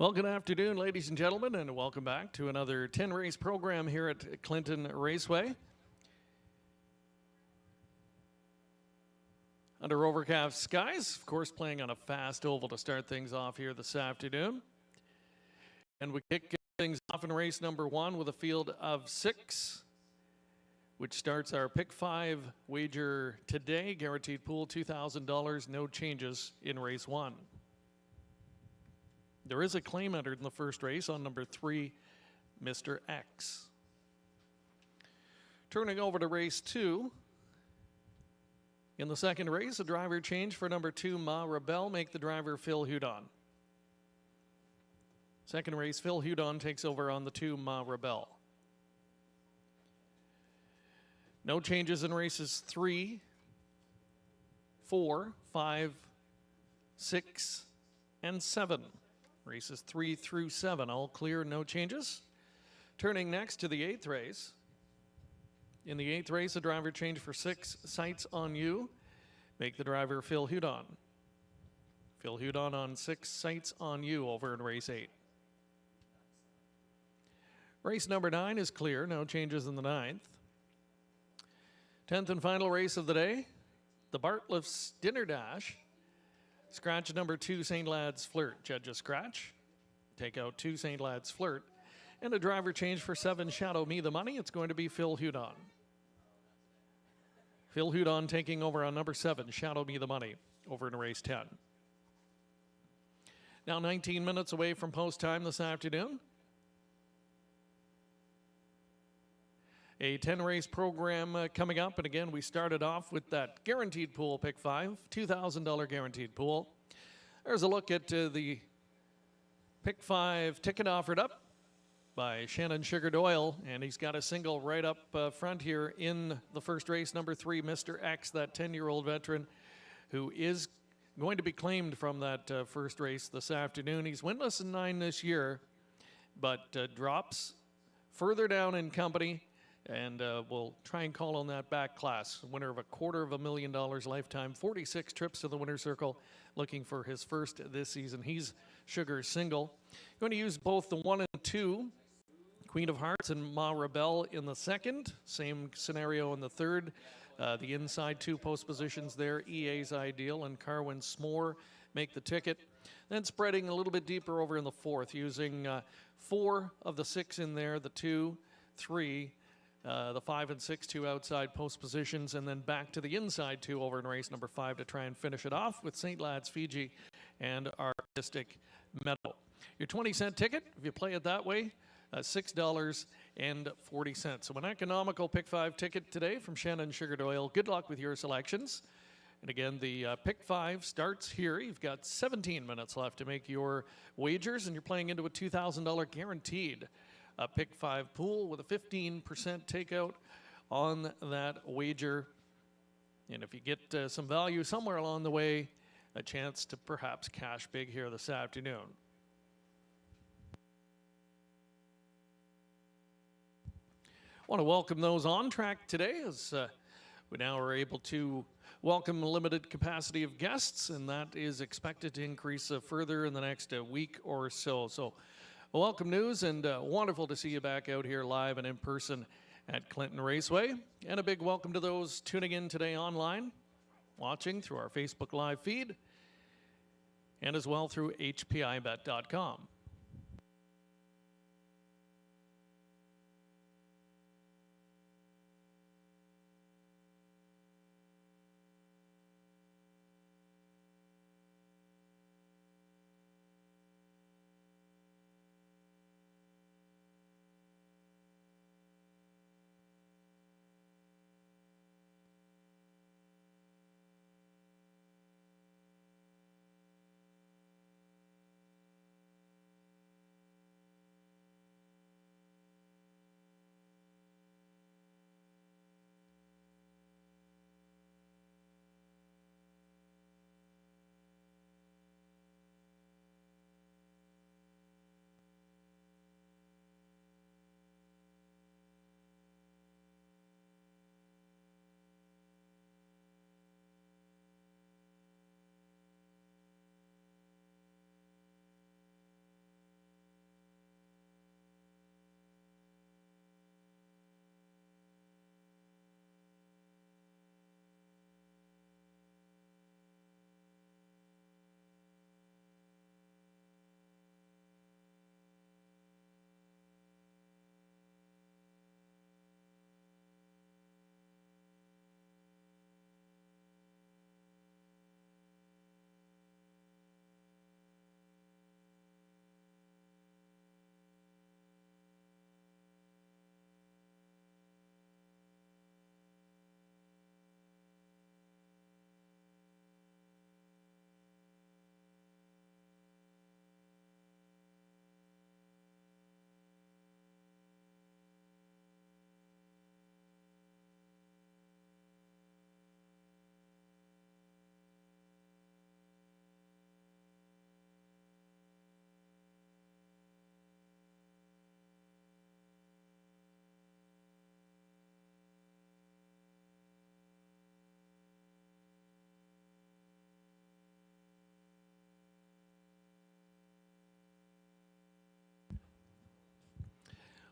Well, good afternoon, ladies and gentlemen, and welcome back to another 10-race program here at Clinton Raceway. Under overcast skies, of course, playing on a fast oval to start things off here this afternoon. And we kick things off in race number 1 with a field of 6, which starts our pick 5 wager today. Guaranteed pool $2,000, no changes in race 1. There is a claim entered in the first race on number 3, Mr. X. Turning over to race 2. In the second race, a driver change for number 2, Ma Rebel. Make the driver Phil Hudon. Second race, Phil Hudon takes over on the 2, Ma Rebel. No changes in races 3, 4, 5, 6, and 7. Races 3 through 7, all clear, no changes. Turning next to the 8th race. In the 8th race, a driver change for 6, Sights on You. Make the driver Phil Hudon. Phil Hudon on 6, Sights on You over in race 8. Race number 9 is clear, no changes in the 9th. 10th and final race of the day, the Bartlett's Dinner Dash. Scratch number 2, St. Lad's Flirt. Judge a scratch. Take out 2, St. Lad's Flirt. And a driver change for 7, Shadow Me the Money. It's going to be Phil Hudon. Phil Hudon taking over on number 7, Shadow Me the Money, over in race 10. Now 19 minutes away from post time this afternoon. A 10-race program coming up, and again, we started off with that guaranteed pool, pick 5, $2,000 guaranteed pool. There's a look at the pick 5 ticket offered up by Shannon Sugar Doyle, and he's got a single right up front here in the first race, number 3, Mr. X, that 10-year-old veteran who is going to be claimed from that first race this afternoon. He's winless in 9 this year, but drops further down in company. And we'll try and call on that back class. Winner of $250,000 lifetime, 46 trips to the winner's circle, looking for his first this season. He's Sugar's single. Going to use both the 1 and 2, Queen of Hearts and Ma Rebel in the second. Same scenario in the third. The inside 2 post positions there, EA's Ideal and Carwin S'more make the ticket. Then spreading a little bit deeper over in the fourth, using 4 of the 6 in there, the 2, 3, the 5 and 6, 2 outside post positions, and then back to the inside 2 over in race number 5 to try and finish it off with St. Lad's Fiji and Artistic Meadow. Your 20-cent ticket, if you play it that way, $6.40. So an economical pick 5 ticket today from Shannon Sugar Doyle. Good luck with your selections. And again, the pick 5 starts here. You've got 17 minutes left to make your wagers, and you're playing into a $2,000 guaranteed pick 5 pool with a 15% takeout on that wager. And if you get some value somewhere along the way, a chance to perhaps cash big here this afternoon. I want to welcome those on track today as we now are able to welcome a limited capacity of guests, and that is expected to increase further in the next week or so. So welcome news, and wonderful to see you back out here live and in person at Clinton Raceway. And a big welcome to those tuning in today online, watching through our Facebook Live feed, and as well through hpibet.com.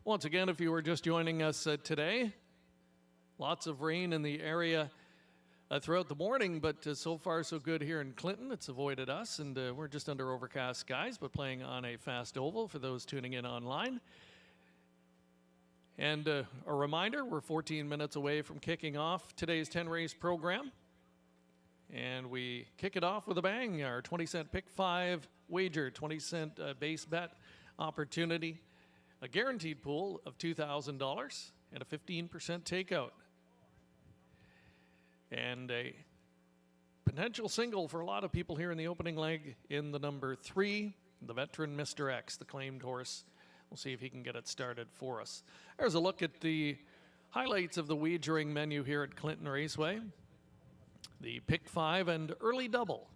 Once again, if you were just joining us today, lots of rain in the area throughout the morning, but so far so good here in Clinton. It's avoided us, and we're just under overcast skies, but playing on a fast oval for those tuning in online. And a reminder, we're 14 minutes away from kicking off today's 10-race program. And we kick it off with a bang, our 20-cent pick 5 wager, 20-cent base bet opportunity, a guaranteed pool of $2,000 and a 15% takeout. And a potential single for a lot of people here in the opening leg in the number 3, the veteran Mr. X, the claimed horse. We'll see if he can get it started for us. There's a look at the highlights of the wagering menu here at Clinton Raceway. The pick 5 and early double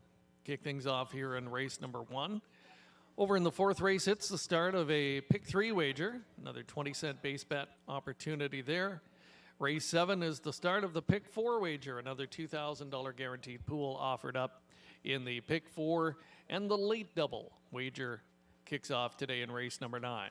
kick things off here in race number 1. Over in the 4th race, it's the start of a pick 3 wager, another 20-cent base bet opportunity there. Race 7 is the start of the pick 4 wager, another $2,000 guaranteed pool offered up in the pick 4, and the late double wager kicks off today in race number 9.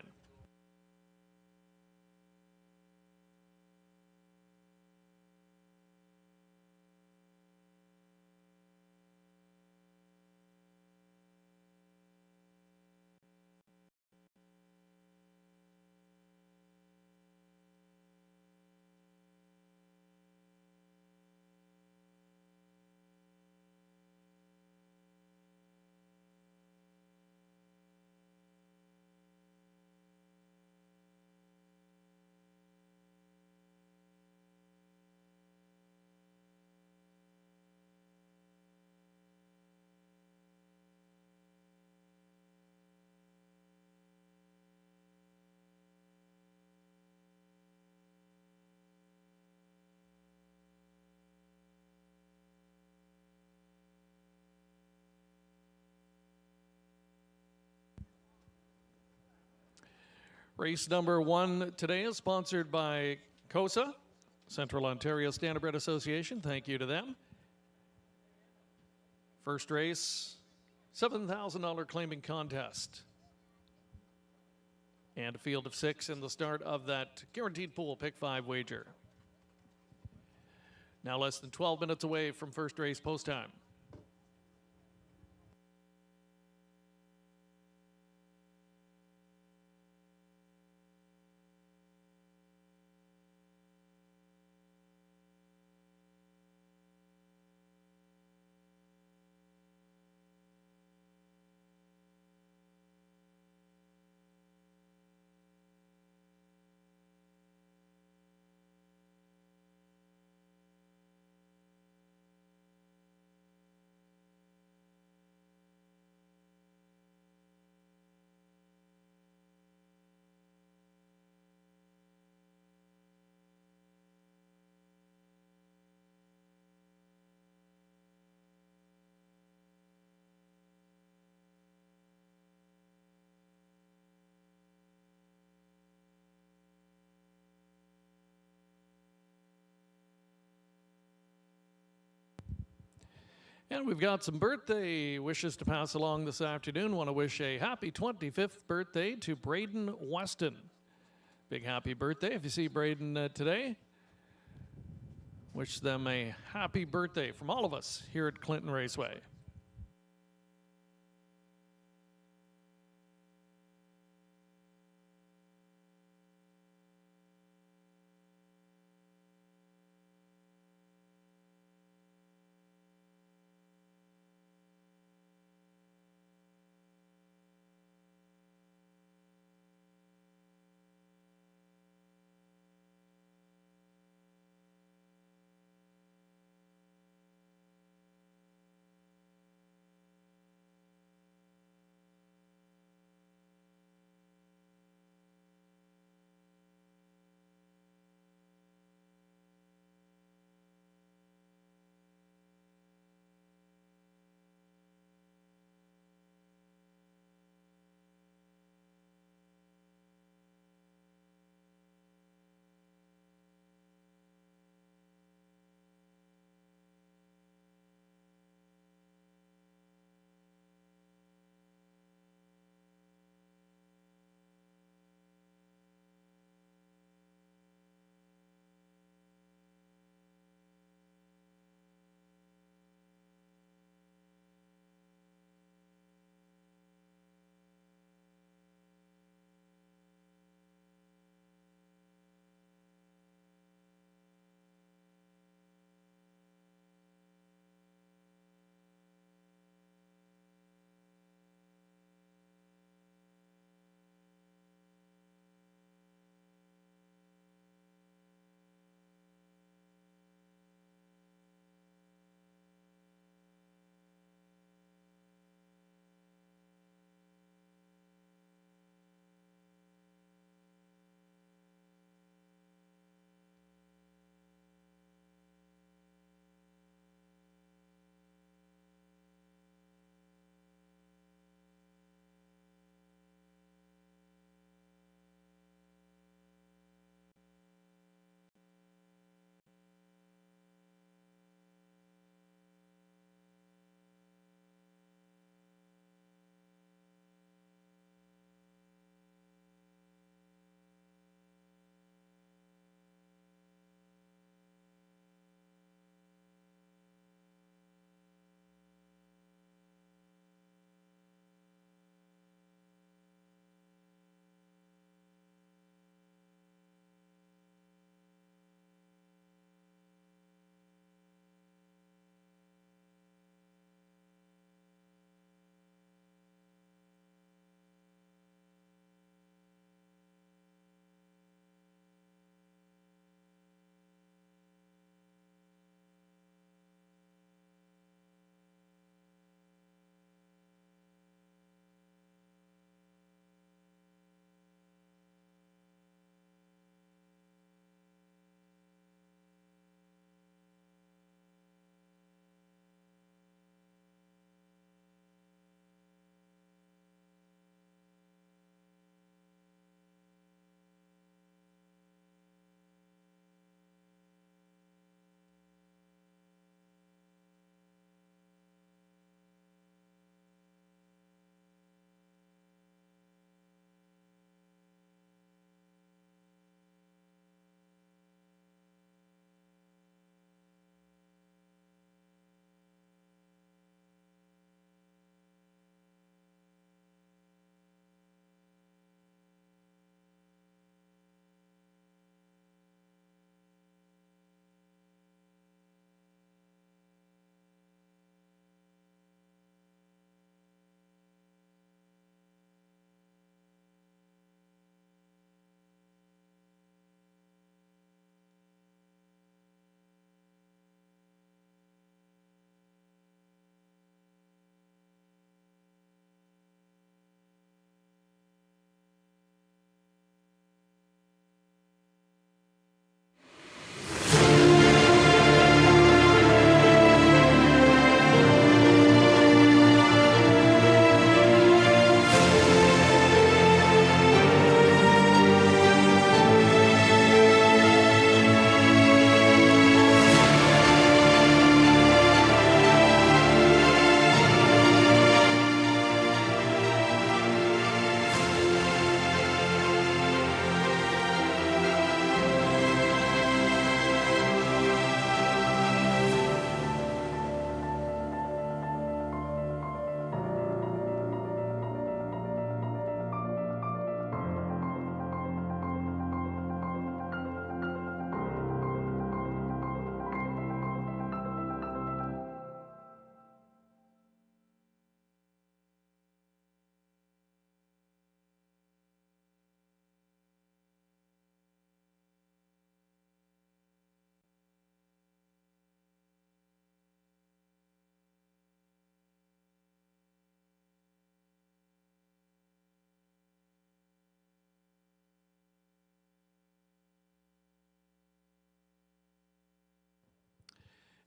Race number 1 today is sponsored by COSA, Central Ontario Standardbred Association. Thank you to them. First race, $7,000 claiming contest. And a field of 6 in the start of that guaranteed pool pick 5 wager. Now less than 12 minutes away from first race post time. And we've got some birthday wishes to pass along this afternoon. Want to wish a happy 25th birthday to Braden Weston. Big happy birthday if you see Braden today. Wish them a happy birthday from all of us here at Clinton Raceway.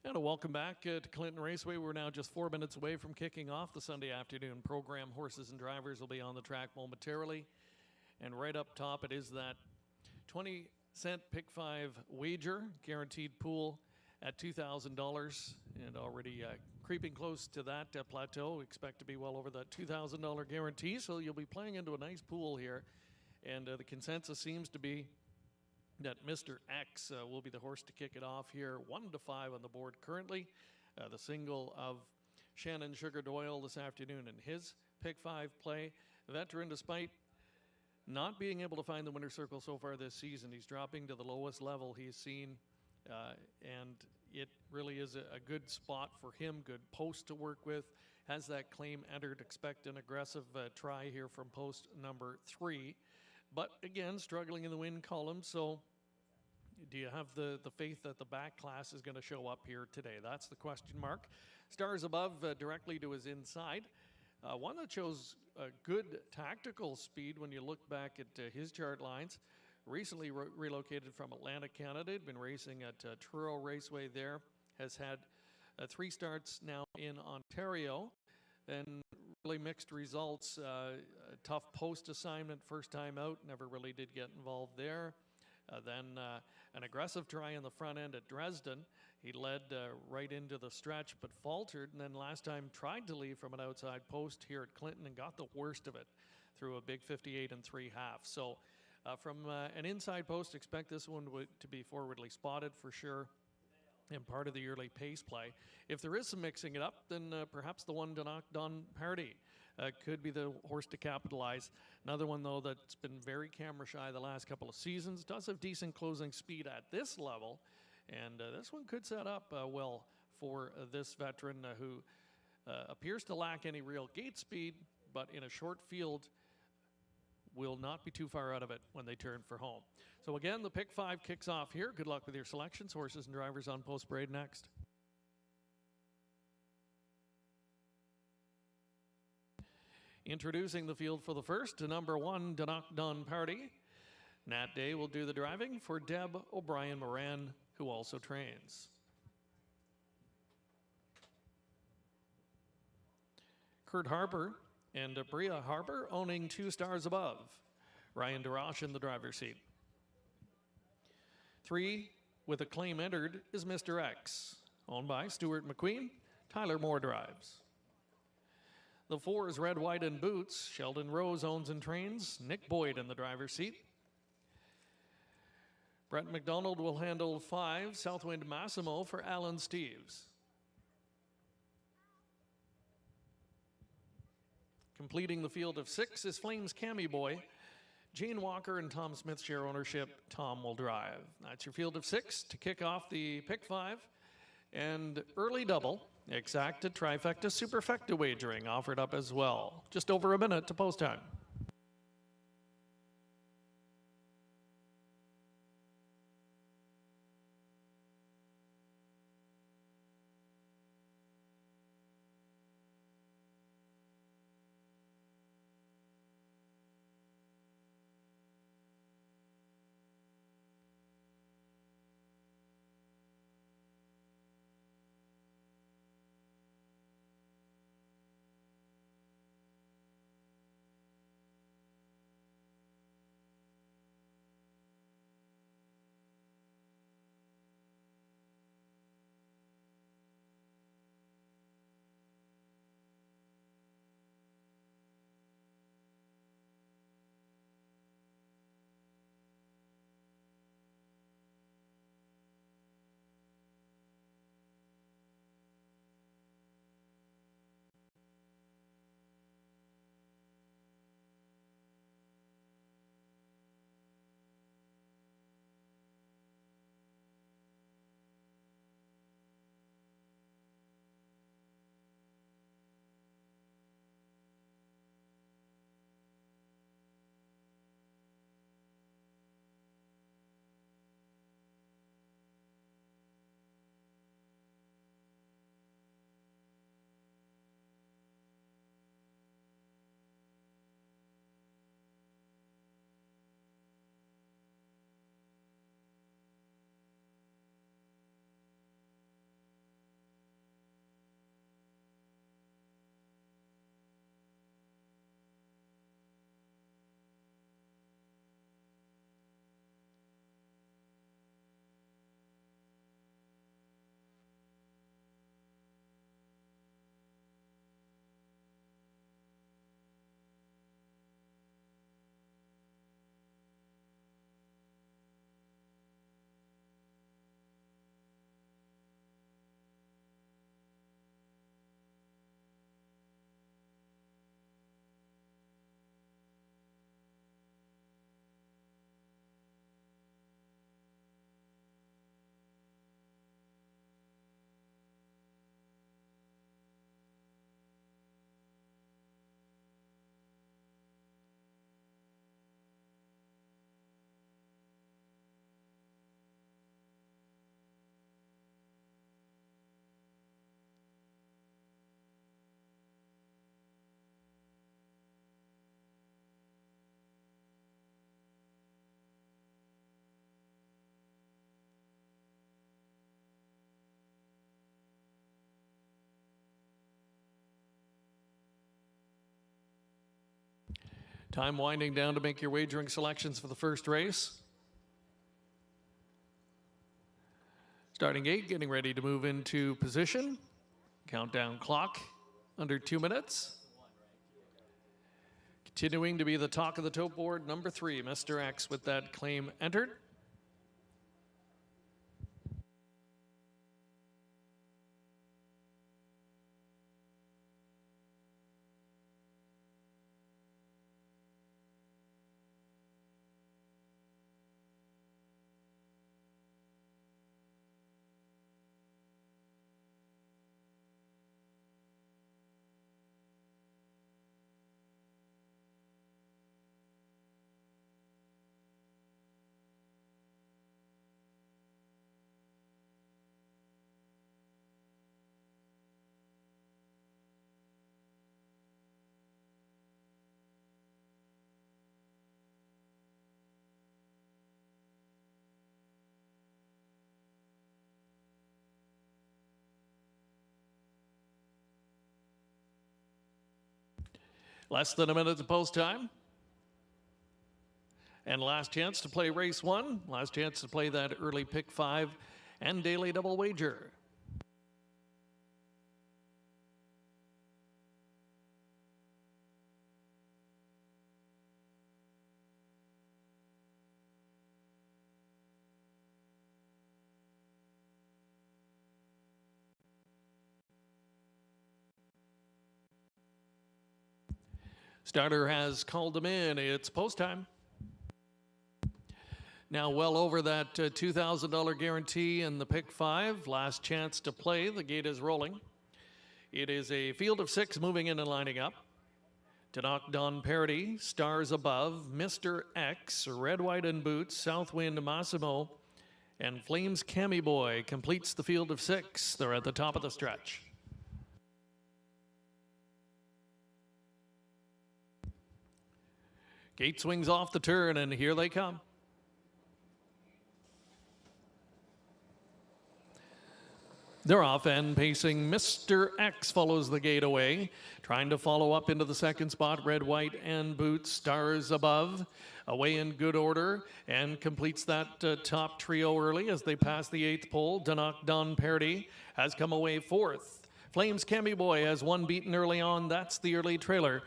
And a welcome back to Clinton Raceway. We're now just 4 minutes away from kicking off the Sunday afternoon program. Horses and drivers will be on the track momentarily. And right up top, it is that 20-cent pick 5 wager, guaranteed pool at $2,000, and already creeping close to that plateau. We expect to be well over that $2,000 guarantee, so you'll be playing into a nice pool here. And the consensus seems to be that Mr. X will be the horse to kick it off here. 1 to 5 on the board currently. The single of Shannon Sugar Doyle this afternoon in his pick 5 play. Veteran, despite not being able to find the winner's circle so far this season, he's dropping to the lowest level he's seen, and it really is a good spot for him. Good post to work with. Has that claim entered. Expect an aggressive try here from post number 3. But again, struggling in the win column, so do you have the faith that the back class is going to show up here today? That's the question mark. Stars above directly to his inside. One that shows a good tactical speed when you look back at his chart lines. Recently relocated from Atlantic, Canada. Had been racing at Truro Raceway there. Has had 3 starts now in Ontario. And really mixed results. A tough post assignment first time out, never really did get involved there. Then an aggressive try in the front end at Dresden. He led right into the stretch but faltered, and then last time tried to leave from an outside post here at Clinton and got the worst of it through a big 58 3/2. So from an inside post, expect this one to be forwardly spotted for sure. And part of the early pace play. If there is some mixing it up, then perhaps the one to knock Don Pardy could be the horse to capitalize. Another one, though, that's been very camera shy the last couple of seasons. Does have decent closing speed at this level. And this one could set up well for this veteran who appears to lack any real gate speed, but in a short field will not be too far out of it when they turn for home. So again, the pick 5 kicks off here. Good luck with your selections. Horses and drivers on post parade next. Introducing the field for the first to number 1, Danok Don Party. Nat Day will do the driving for Deb O'Brien Moran, who also trains. Kurt Harper and Bria Harper owning 2 stars above. Ryan DeRoche in the driver's seat. 3, with a claim entered, is Mr. X, owned by Stuart McQueen. Tyler Moore drives. The 4 is Red, White, and Boots. Sheldon Rose owns and trains. Nick Boyd in the driver's seat. Brett McDonald will handle 5, Southwind Massimo for Alan Steeves. Completing the field of 6 is Flames Cammy Boy. Gene Walker and Tom Smith share ownership. Tom will drive. That's your field of 6 to kick off the pick 5. And early double, exacta, trifecta, superfecta wagering offered up as well. Just over a minute to post time. Time winding down to make your wagering selections for the first race. Starting gate, getting ready to move into position. Countdown clock, under 2 minutes. Continuing to be the talk of the tote board, number 3, Mr. X with that claim entered. Less than a minute to post time. And last chance to play race 1. Last chance to play that early pick 5 and daily double wager. Starter has called them in. It's post time. Now well over that $2,000 guarantee in the pick 5. Last chance to play. The gate is rolling. It is a field of 6 moving in and lining up. To knock Don Parody, Stars Above, Mr. X, Red, White, and Boots, Southwind Massimo, and Flames Cammy Boy completes the field of 6. They're at the top of the stretch. Gate swings off the turn, and here they come. They're off and pacing. Mr. X follows the gate away. Trying to follow up into the second spot. Red, White, and Boots. Stars Above. Away in good order and completes that top trio early as they pass the 8th pole. Don Parody has come away 4th. Flames Cammy Boy has one beaten early on. That's the early trailer.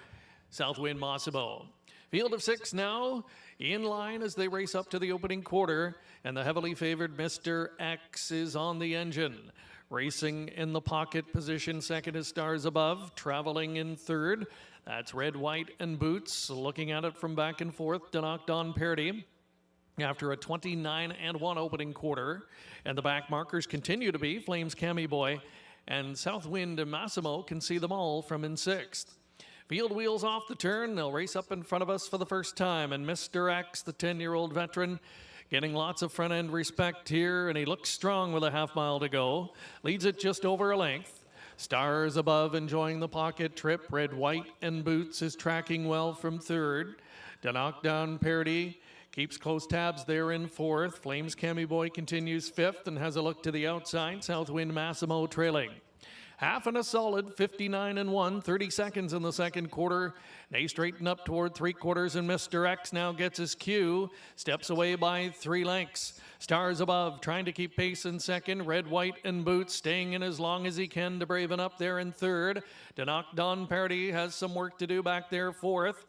Southwind Massimo. Field of 6 now in line as they race up to the opening quarter, and the heavily favored Mr. X is on the engine. Racing in the pocket position, second is Stars Above, traveling in third. That's Red, White, and Boots, looking at it from back and forth to knock Don Parody after a 29-1 opening quarter. And the back markers continue to be Flames Cammy Boy and Southwind Massimo can see them all from in 6th. Field wheels off the turn. They'll race up in front of us for the first time. And Mr. X, the 10-year-old veteran, getting lots of front-end respect here, and he looks strong with a half mile to go. Leads it just over a length. Stars Above enjoying the pocket trip. Red, White, and Boots is tracking well from third. To knock down Parody keeps close tabs there in 4th. Flames Cammy Boy continues 5th and has a look to the outside. Southwind Massimo trailing. Half and a solid 59-1, 30 seconds in the second quarter. They straighten up toward 3/4, and Mr. X now gets his cue. Steps away by 3 lengths. Stars Above trying to keep pace in second. Red, White, and Boots staying in as long as he can to braven up there in third. To knock Don Parody has some work to do back there 4th.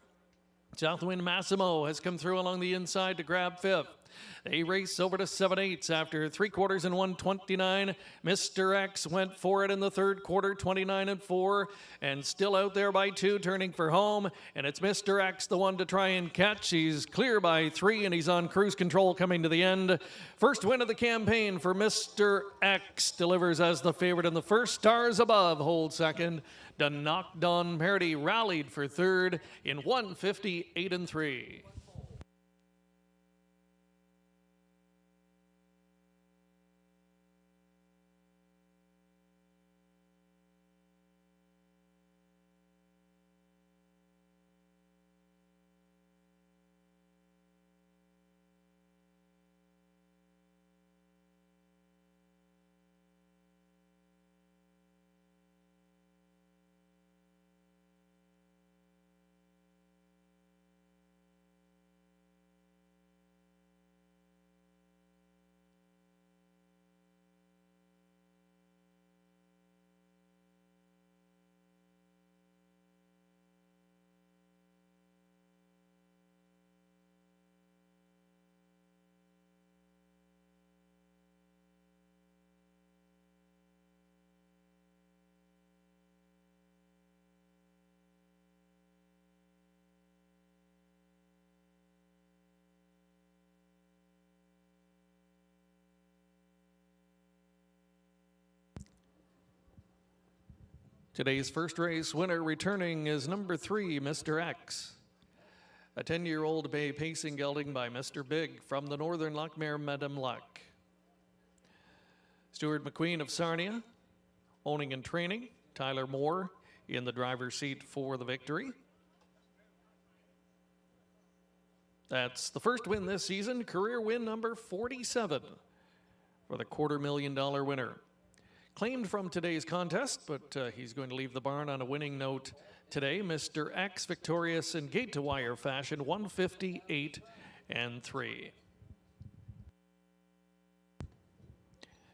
Southwind Massimo has come through along the inside to grab 5th. They race over to 7/8 after 3/4 and 1:29. Mr. X went for it in the third quarter, 29-4, and still out there by 2, turning for home. And it's Mr. X, the one to try and catch. He's clear by 3, and he's on cruise control coming to the end. First win of the campaign for Mr. X. Delivers as the favorite in the first. Stars Above hold second. To knock Don Parody rallied for third in 1:58-3. Today's first race winner returning is number 3, Mr. X. A 10-year-old bay pacing gelding by Mr. Big from the Northern Luckmare Madam Luck. Stuart McQueen of Sarnia, owning and training. Tyler Moore in the driver's seat for the victory. That's the first win this season, career win number 47 for the $250,000 winner. Claimed from today's contest, but he's going to leave the barn on a winning note today. Mr. X victorious in gate-to-wire fashion, 158-3.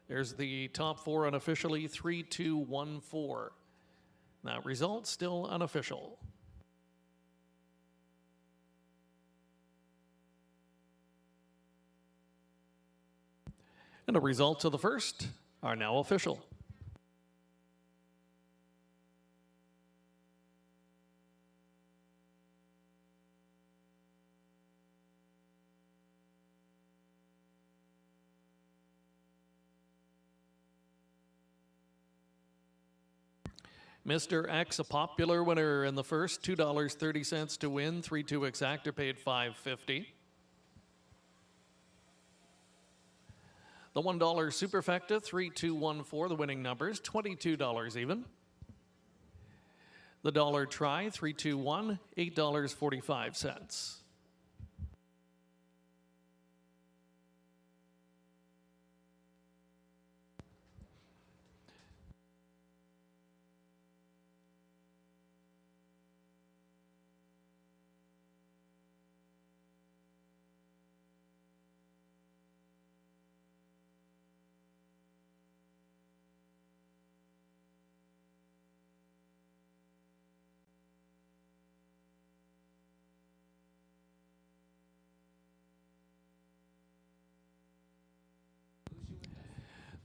There's the top 4 unofficially, 3-2-1-4. That result still unofficial. And the results of the first are now official. Mr. X, a popular winner in the first, $2.30 to win, 3-2 exactor, paid $5.50. The $1 superfecta, 3-2-1-4, the winning numbers, $22 even. The dollar try, 3-2-1, $8.45.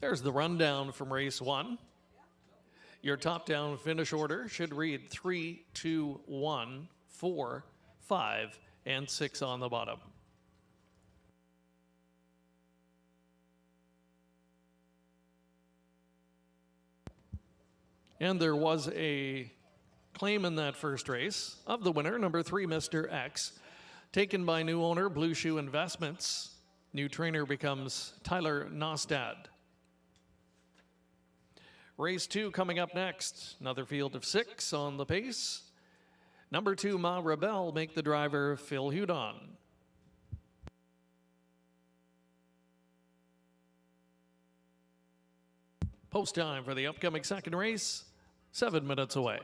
There's the rundown from race 1. Your top-down finish order should read 3, 2, 1, 4, 5, and 6 on the bottom. And there was a claim in that first race of the winner, number 3, Mr. X, taken by new owner, Blue Shoe Investments. New trainer becomes Tyler Nostad. Race 2 coming up next. Another field of 6 on the pace. Number 2, Ma Rebel, make the driver Phil Hudon. Post time for the upcoming second race, 7 minutes away.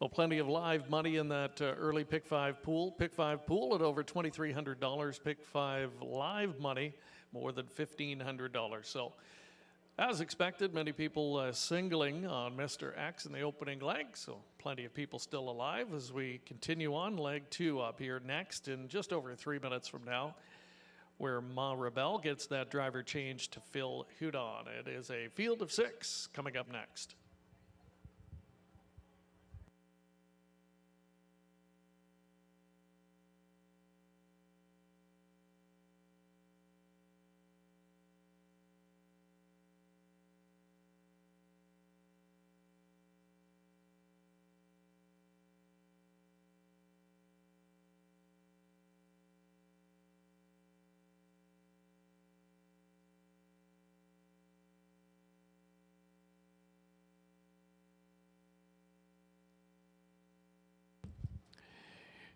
Well, plenty of live money in that early Pick 5 pool. Pick 5 pool at over $2,300. Pick 5 live money, more than $1,500. So, as expected, many people singling on Mr. X in the opening leg. So, plenty of people still alive as we continue on. Leg 2 up here next in just over 3 minutes from now, where Ma Rebelle gets that driver change to Phil Hudon. It is a field of 6 coming up next.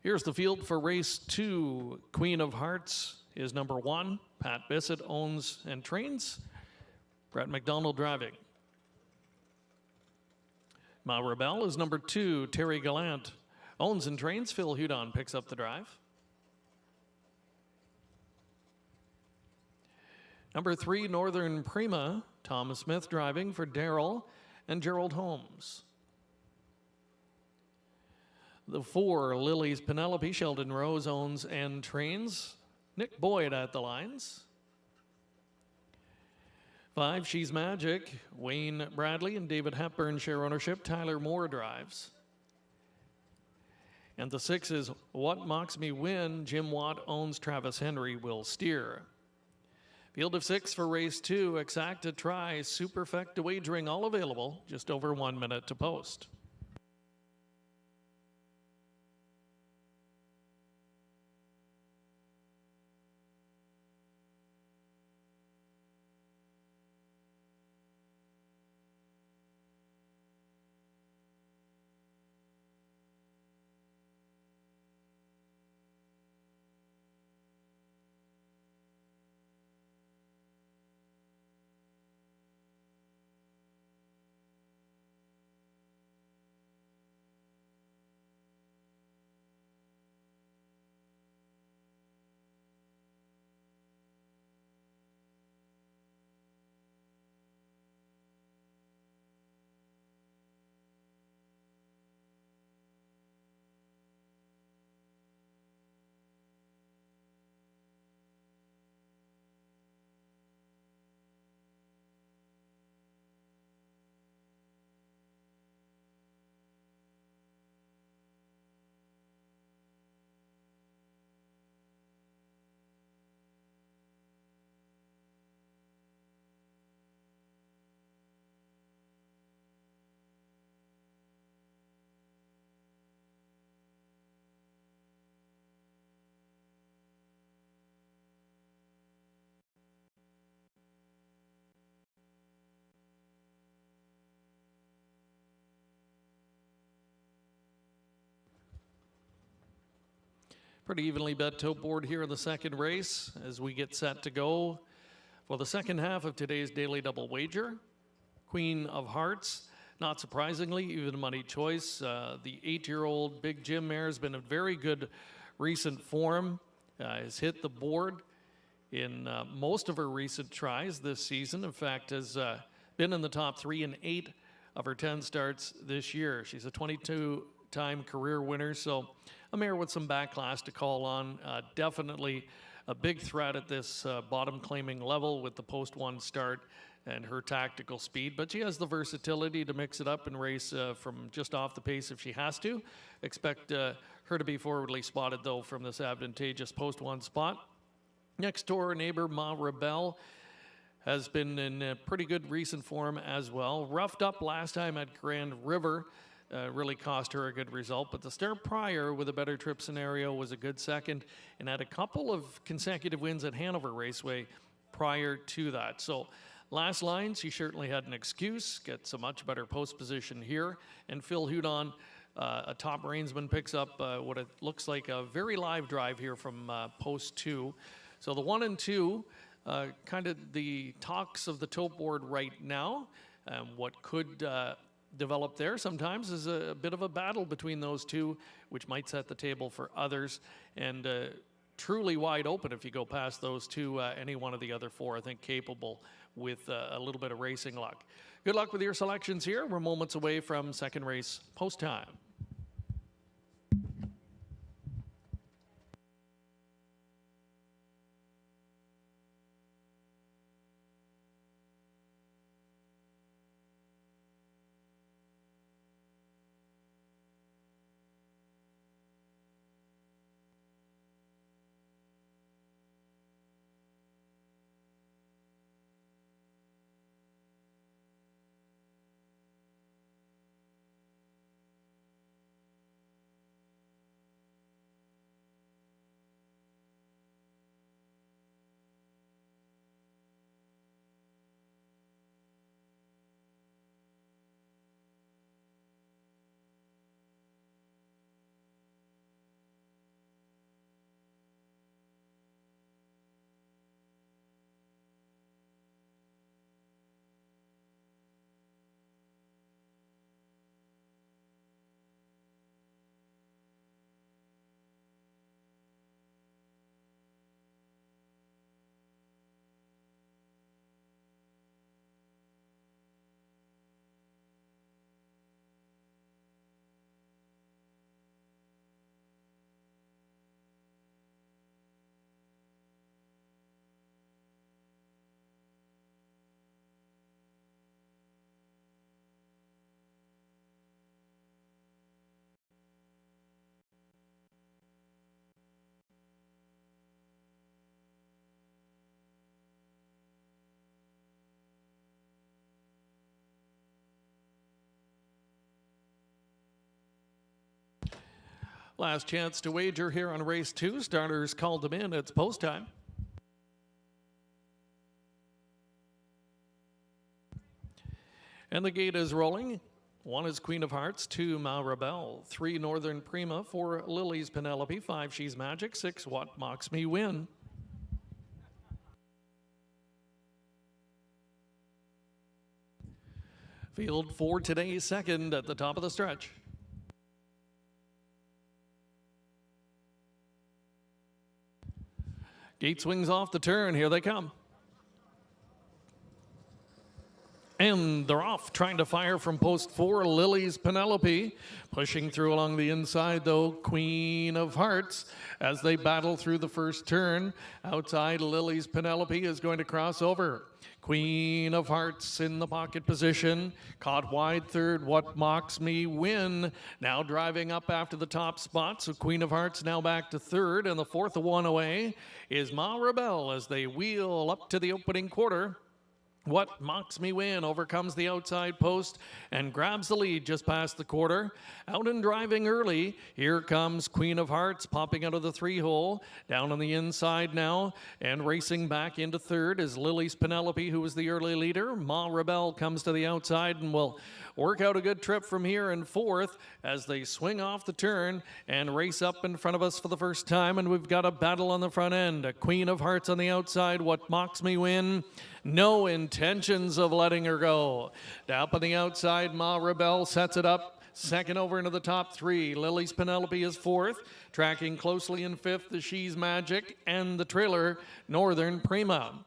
Here's the field for race 2. Queen of Hearts is number 1. Pat Bissett owns and trains. Brett McDonald driving. Ma Rebelle is number 2. Terry Gallant owns and trains. Phil Hudon picks up the drive. Number 3, Northern Prima. Thomas Smith driving for Darrell and Gerald Holmes. The 4, Lily's Penelope. Sheldon Rose owns and trains. Nick Boyd at the lines. 5, She's Magic. Wayne Bradley and David Hepburn share ownership. Tyler Moore drives. And the 6 is What Mocks Me Win. Jim Watt owns. Travis Henry will steer. Field of 6 for race 2. Exacta Try. Superfecta wagering all available. Just over 1 minute to post. Pretty evenly bet tote board here in the second race as we get set to go for the second half of today's daily double wager. Queen of Hearts, not surprisingly, even money choice. The 8-year-old Big Jim mare has been in very good recent form. Has hit the board in most of her recent tries this season. In fact, has been in the top 3 in 8 of her 10 starts this year. She's a 22-time career winner, so a mare with some back class to call on. Definitely a big threat at this bottom claiming level with the post 1 start and her tactical speed, but she has the versatility to mix it up and race from just off the pace if she has to. Expect her to be forwardly spotted though from this advantageous post 1 spot. Next door neighbor Ma Rebelle has been in pretty good recent form as well. Roughed up last time at Grand River. Really cost her a good result, but the start prior with a better trip scenario was a good second and had a couple of consecutive wins at Hanover Raceway prior to that. So last line, she certainly had an excuse, gets a much better post position here, and Phil Hudon, a top reinsman, picks up what it looks like a very live drive here from post 2. So the 1 and 2, kind of the talks of the tote board right now, what could develop there sometimes is a bit of a battle between those two, which might set the table for others. And truly wide open if you go past those two. Any one of the other four, I think, capable with a little bit of racing luck. Good luck with your selections here. We're moments away from second race post time. Last chance to wager here on race 2. Starters called them in. It's post time. And the gate is rolling. 1 is Queen of Hearts, 2 Ma Rebelle, 3 Northern Prima, 4 Lily's Penelope, 5 She's Magic, 6 What Mocks Me Win. Field for today's second at the top of the stretch. Gate swings off the turn. Here they come. And they're off, trying to fire from post 4, Lily's Penelope. Pushing through along the inside, though, Queen of Hearts as they battle through the first turn. Outside, Lily's Penelope is going to cross over. Queen of Hearts in the pocket position. Caught wide third, What Mocks Me Win. Now driving up after the top spot. So Queen of Hearts now back to third. And the fourth one away is Ma Rebelle as they wheel up to the opening quarter. What Mocks Me Win overcomes the outside post and grabs the lead just past the quarter. Out and driving early, here comes Queen of Hearts popping out of the 3-hole. Down on the inside now and racing back into third is Lily's Penelope, who was the early leader. Ma Rebelle comes to the outside and will work out a good trip from here in fourth as they swing off the turn and race up in front of us for the first time. And we've got a battle on the front end. A Queen of Hearts on the outside. What Mocks Me Win. No intentions of letting her go. Up on the outside, Ma Rebelle sets it up. Second over into the top 3. Lily's Penelope is fourth. Tracking closely in fifth is She's Magic and the trailer, Northern Prima.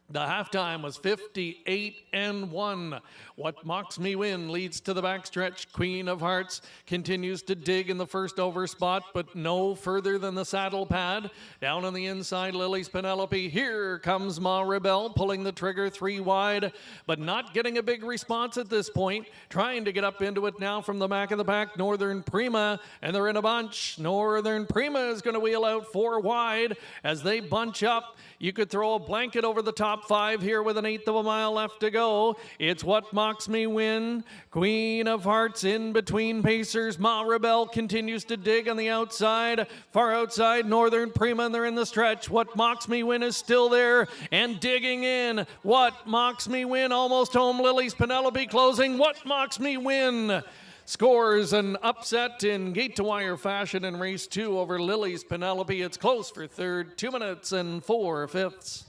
The halftime was 58-1. What Mocks Me Win leads to the backstretch. Queen of Hearts continues to dig in the first over spot, but no further than the saddle pad. Down on the inside, Lily's Penelope. Here comes Ma Rebelle, pulling the trigger 3 wide, but not getting a big response at this point. Trying to get up into it now from the back of the pack, Northern Prima, and they're in a bunch. Northern Prima is going to wheel out 4 wide as they bunch up. You could throw a blanket over the top 5 here with an 1/8 of a mile left to go. It's What Mocks Me Win. Queen of Hearts in between pacers. Ma Rebelle continues to dig on the outside. Far outside, Northern Prima, and they're in the stretch. What Mocks Me Win is still there and digging in. What Mocks Me Win almost home. Lily's Penelope closing. What Mocks Me Win scores an upset in gate-to-wire fashion in race 2 over Lily's Penelope. It's close for third, 2 minutes and 4/5.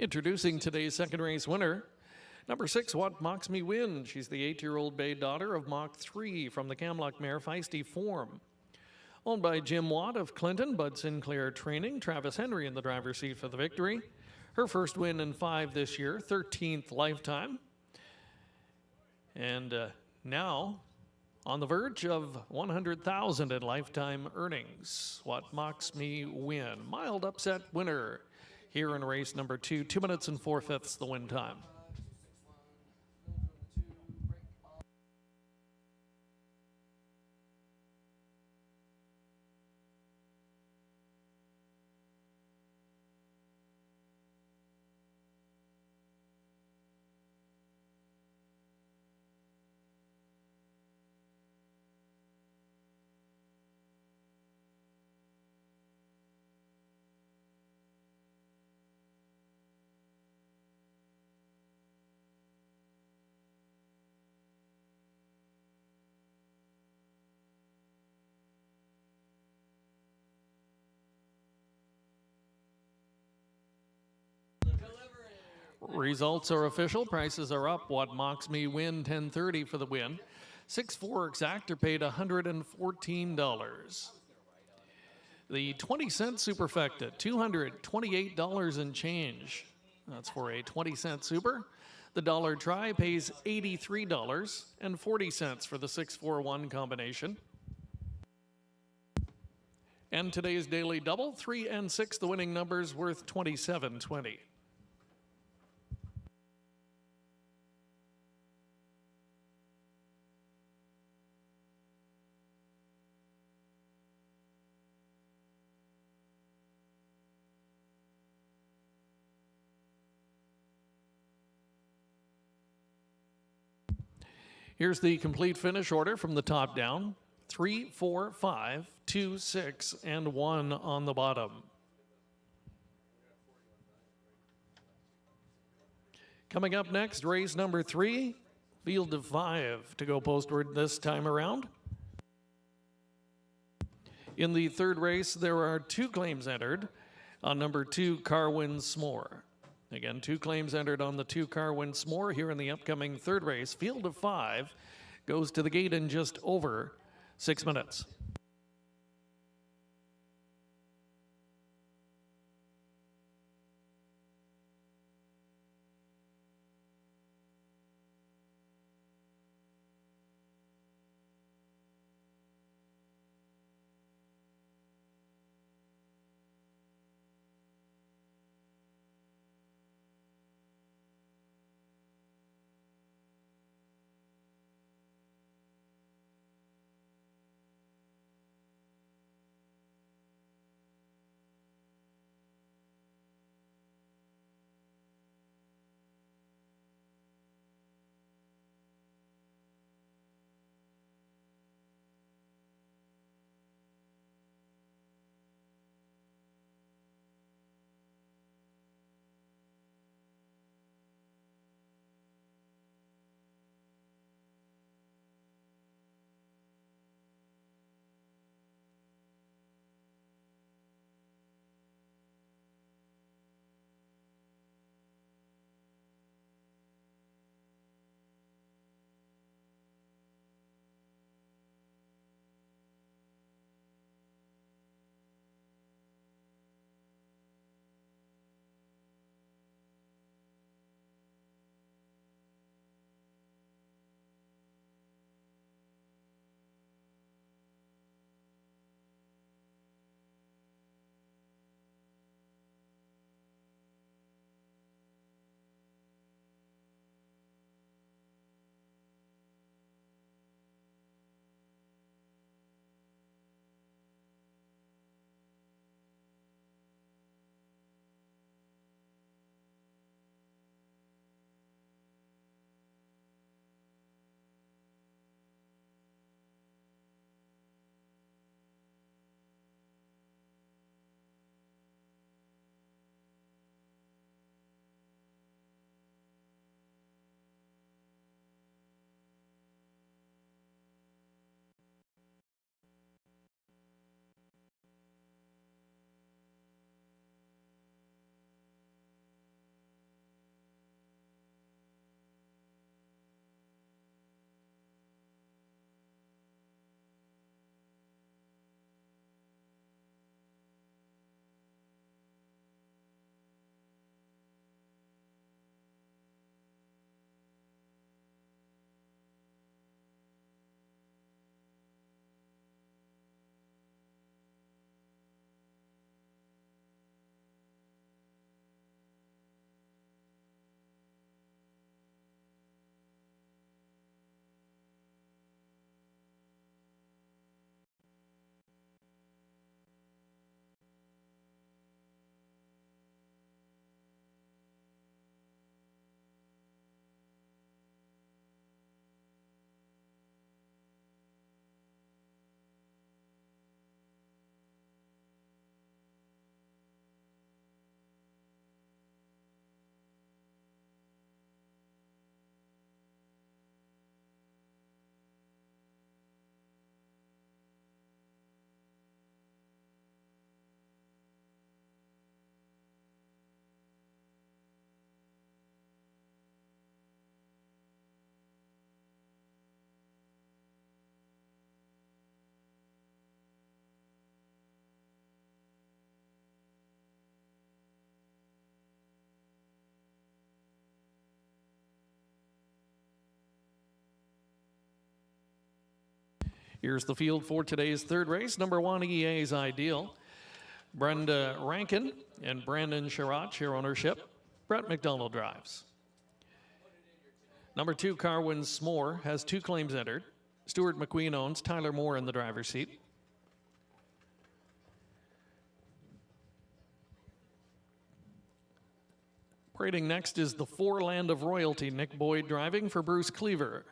Introducing today's second race winner, number 6, What Mocks Me Win. She's the 8-year-old bay daughter of Mach 3 from the Camlock mare Feisty Form. Owned by Jim Watt of Clinton, Bud Sinclair Training, Travis Henry in the driver's seat for the victory. Her first win in 5 this year, 13th lifetime. And now on the verge of $100,000 in lifetime earnings. What Mocks Me Win. Mild upset winner here in race number 2, 2 minutes and 4/5 the win time. Results are official. Prices are up. What Mocks Me Win, $10.30 for the win. 6-4 exactor paid $114. The 20-cent superfecta, $228 and change. That's for a 20-cent super. The dollar try pays $83.40 for the 6-4-1 combination. And today's daily double, 3 and 6, the winning numbers worth $27.20. Here's the complete finish order from the top down. 3, 4, 5, 2, 6, and 1 on the bottom. Coming up next, race number 3, field of 5 to go postward this time around. In the third race, there are 2 claims entered on number 2, Carwin S'more. Again, 2 claims entered on the 2 Carwin S'more here in the upcoming third race. Field of 5 goes to the gate in just over 6 minutes. Here's the field for today's third race. Number 1, EA's Ideal. Brenda Rankin and Brandon Sherratt share ownership. Brett McDonald drives. Number 2, Carwin S'more, has 2 claims entered. Stuart McQueen owns, Tyler Moore in the driver's seat. Parading next is the 4, Land of Royalty. Nick Boyd driving for Bruce Cleaver.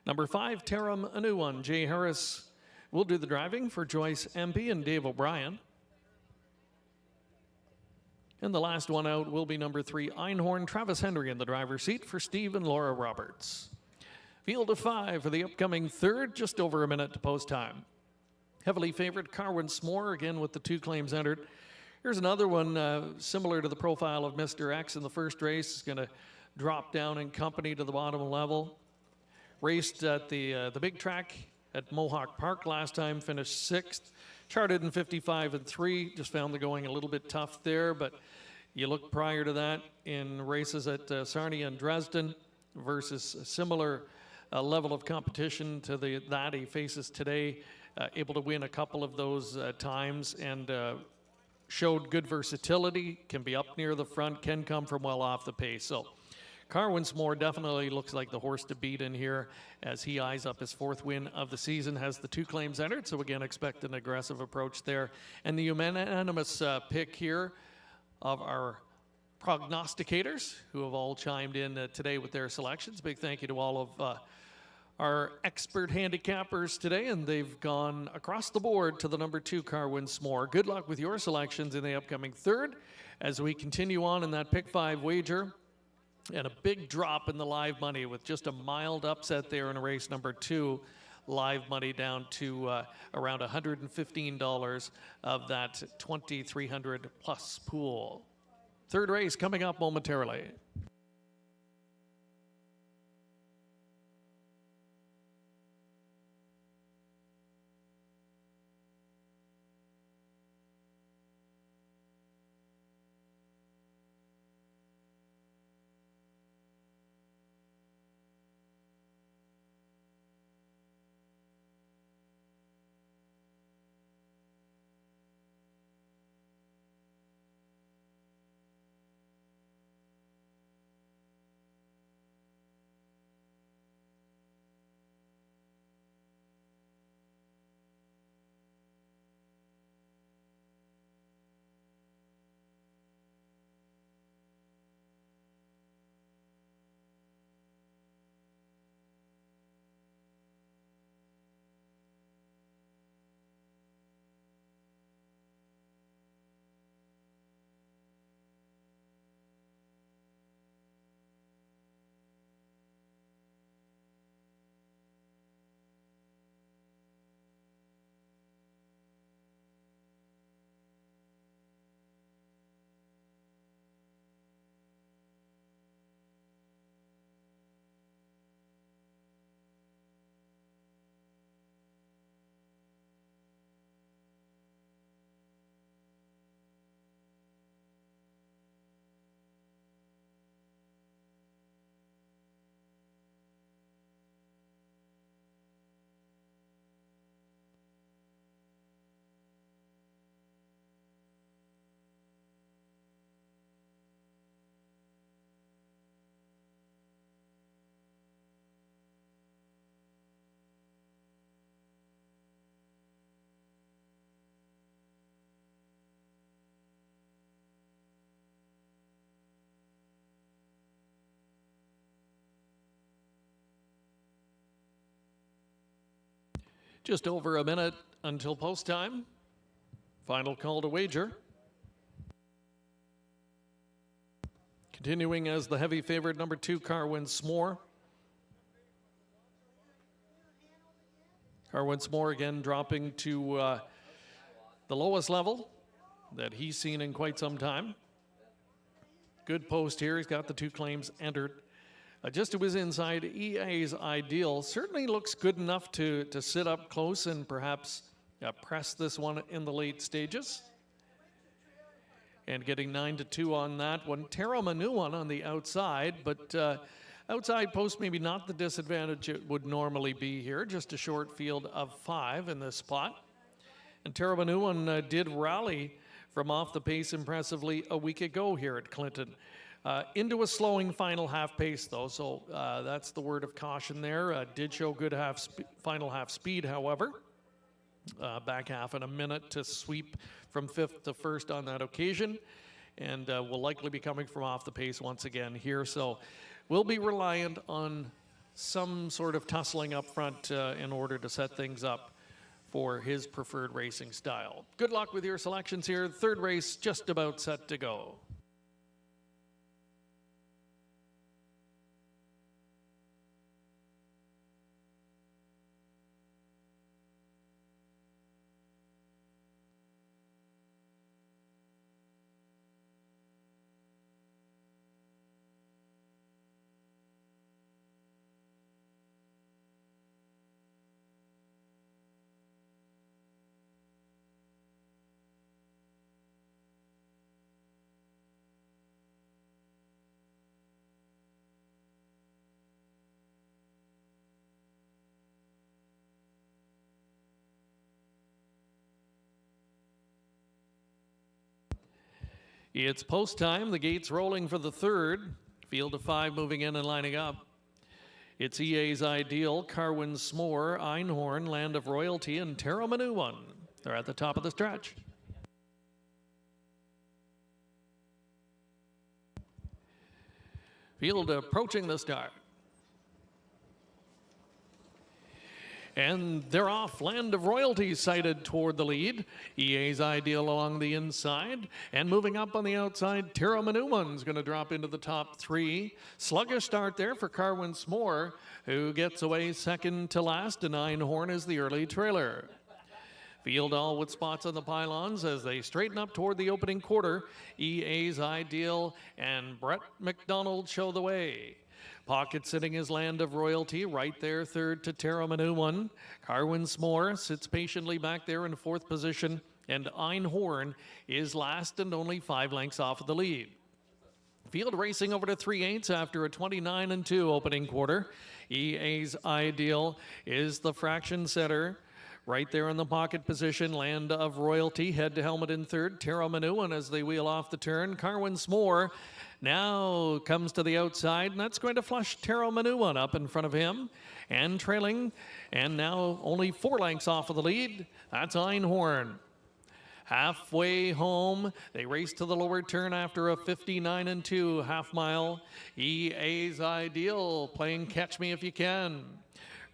Number 5, Taram Anuwan. Jay Harris will do the driving for Joyce Empey and Dave O'Brien. And the last one out will be number 3, Einhorn. Travis Henry in the driver's seat for Steve and Laura Roberts. Field of 5 for the upcoming third, just over a minute to post time. Heavily favored Carwin S'more, again with the 2 claims entered. Here's another one similar to the profile of Mr. X in the first race. Is going to drop down in company to the bottom level. Raced at the big track at Mohawk Park last time, finished 6th. Charted in 55-3, just found the going a little bit tough there, but you look prior to that in races at Sarnia and Dresden versus a similar level of competition to that he faces today, able to win a couple of those times and showed good versatility, can be up near the front, can come from well off the pace. So Carwin S'more definitely looks like the horse to beat in here as he eyes up his 4th win of the season, has the 2 claims entered, so again expect an aggressive approach there. And the unanimous pick here of our prognosticators who have all chimed in today with their selections. Big thank you to all of our expert handicappers today, and they've gone across the board to the number 2, Carwin S'more. Good luck with your selections in the upcoming third as we continue on in that pick 5 wager. And a big drop in the live money with just a mild upset there in race number 2. Live money down to around $115 of that 2,300 plus pool. Third race coming up momentarily. Just over a minute until post time. Final call to wager. Continuing as the heavy favorite, number 2, Carwin S'more. Carwin S'more again dropping to the lowest level that he's seen in quite some time. Good post here. He's got the 2 claims entered. Just to his inside, EA's Ideal certainly looks good enough to sit up close and perhaps press this one in the late stages. and getting 9-2 on that one. Terramanu on the outside, but outside post maybe not the disadvantage it would normally be here. Just a short field of 5 in this spot. And Terramanu did rally from off the pace impressively a week ago here at Clinton. Into a slowing final half pace though, so that's the word of caution there. Did show good final half speed, however. Back half in a minute to sweep from 5th to 1st on that occasion, and will likely be coming from off the pace once again here. So we'll be reliant on some sort of tussling up front in order to set things up for his preferred racing style. Good luck with your selections here. Third race just about set to go. It's post time. The gates rolling for the third. Field of 5 moving in and lining up. It's EA's Ideal, Carwin S'more, Einhorn, Land of Royalty, and Terramanu. They're at the top of the stretch. Field approaching the start. And they're off. Land of Royalty sighted toward the lead. EA's Ideal along the inside. And moving up on the outside, Terramanuman's going to drop into the top 3. Sluggish start there for Carwin S'more, who gets away second to last, and Einhorn is the early trailer. Field all with spots on the pylons as they straighten up toward the opening quarter. EA's Ideal and Brett McDonald show the way. Pocket sitting his Land of Royalty, right there, third to Terramanu. Carwin S'more sits patiently back there in 4th position, and Einhorn is last and only 5 lengths off of the lead. Field racing over to 3/8 after a 29-2 opening quarter. EA's Ideal is the fraction setter. Right there in the pocket position, Land of Royalty, head to helmet in 3rd. Terramanu as they wheel off the turn. Carwin S'more now comes to the outside, and that's going to flush Terramanu up in front of him. And trailing, and now only 4 lengths off of the lead, that's Einhorn. Halfway home, they race to the lower turn after a 59-2 half mile. EA's Ideal playing catch me if you can.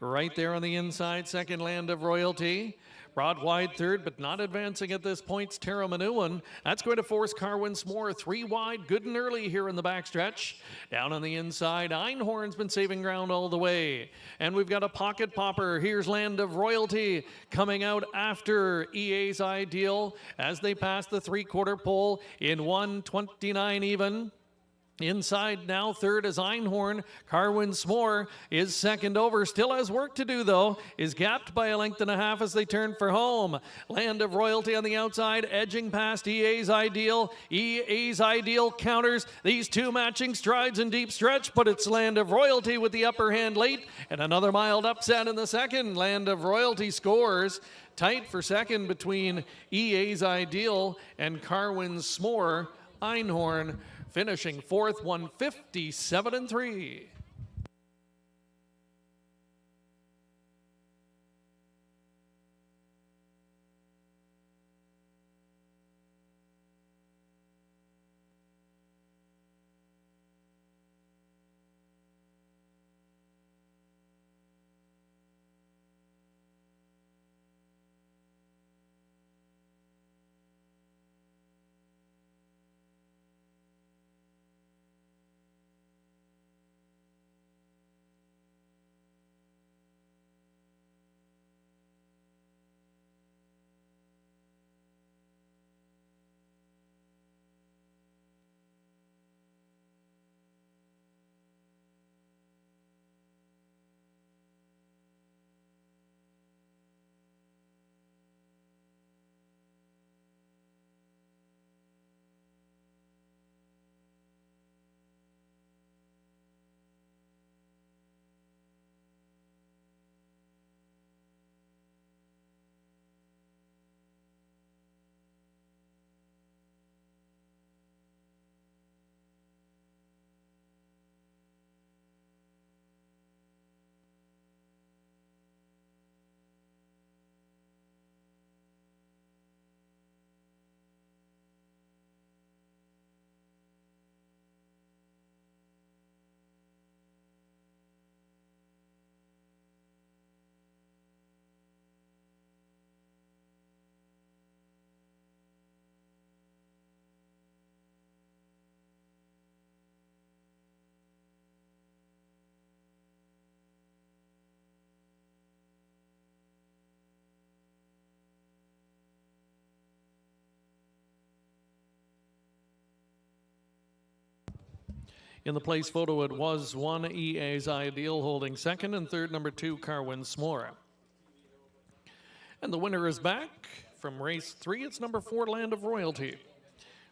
Right there on the inside, second Land of Royalty. Broad wide third, but not advancing at this point. Terramanu. That's going to force Carwin S'more 3 wide, good and early here in the backstretch. Down on the inside, Einhorn's been saving ground all the way. And we've got a pocket popper. Here's Land of Royalty coming out after EA's Ideal as they pass the 3/4 pole in 1:29 even. Inside now, third is Einhorn. Carwin S'more is second over. Still has work to do, though. Is gapped by 1.5 lengths as they turn for home. Land of Royalty on the outside, edging past EA's Ideal. EA's Ideal counters these 2 matching strides in deep stretch, but it's Land of Royalty with the upper hand late. And another mild upset in the second. Land of Royalty scores. Tight for second between EA's Ideal and Carwin S'more. Einhorn finishing 4th, 157-3. In the place photo, it was 1 EA's Ideal holding second, and third, number 2, Carwin S'more. And the winner is back from race 3. It's number 4, Land of Royalty.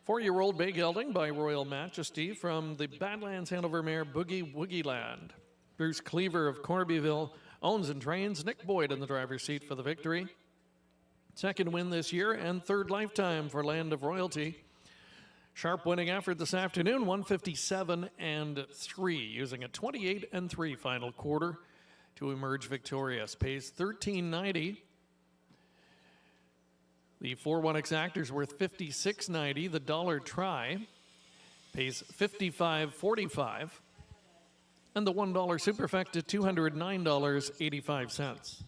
4-year-old bay gelding by Royal Majesty from the Badlands Hanover mare Boogie Woogie Land. Bruce Cleaver of Corbyville owns and trains. Nick Boyd in the driver's seat for the victory. Second win this year and third lifetime for Land of Royalty. Sharp winning effort this afternoon, 157-3, using a 28-3 final quarter to emerge victorious. Pays $13.90. The 4-1 exactor's worth $56.90. The dollar try pays $55.45. And the $1 superfecta $209.85.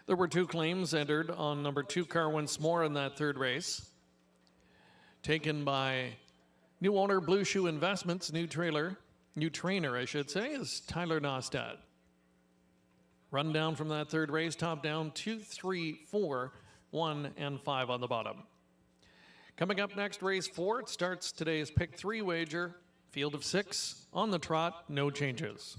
There were 2 claims entered on number 2, Carwin S'more, in that third race. Taken by new owner Blue Shoe Investments. New trainer, I should say, is Tyler Nostad. Run down from that third race, top down 2, 3, 4, 1, and 5 on the bottom. Coming up next, race 4. It starts today's pick 3 wager. Field of 6 on the trot, no changes.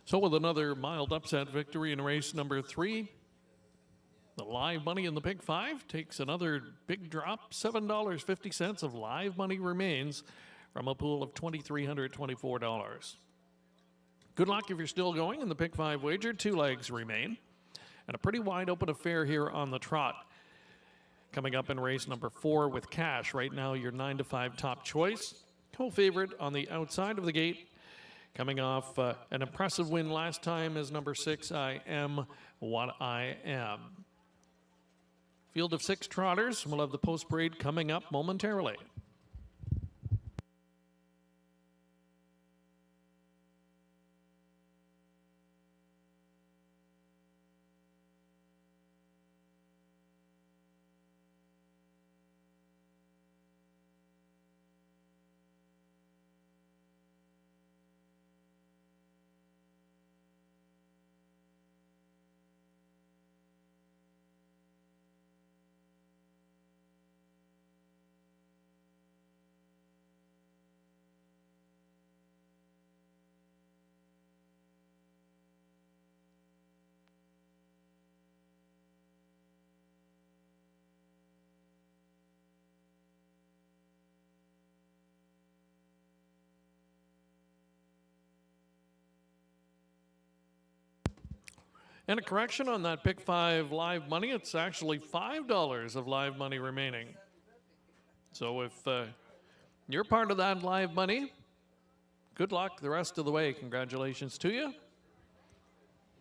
So with another mild upset victory in race number 3, the live money in the Pick 5 takes another big drop. $7.50 of live money remains from a pool of $2,324. Good luck if you're still going in the Pick 5 wager. 2 legs remain. And a pretty wide open affair here on the trot. Coming up in race number 4 with cash. Right now, your 9 to 5 top choice. Co-favorite on the outside of the gate. Coming off an impressive win last time is number 6, I Am What I Am. Field of 6 trotters. We'll have the post parade coming up momentarily. And a correction on that Pick 5 live money. It's actually $5 of live money remaining. So if you're part of that live money, good luck the rest of the way. Congratulations to you.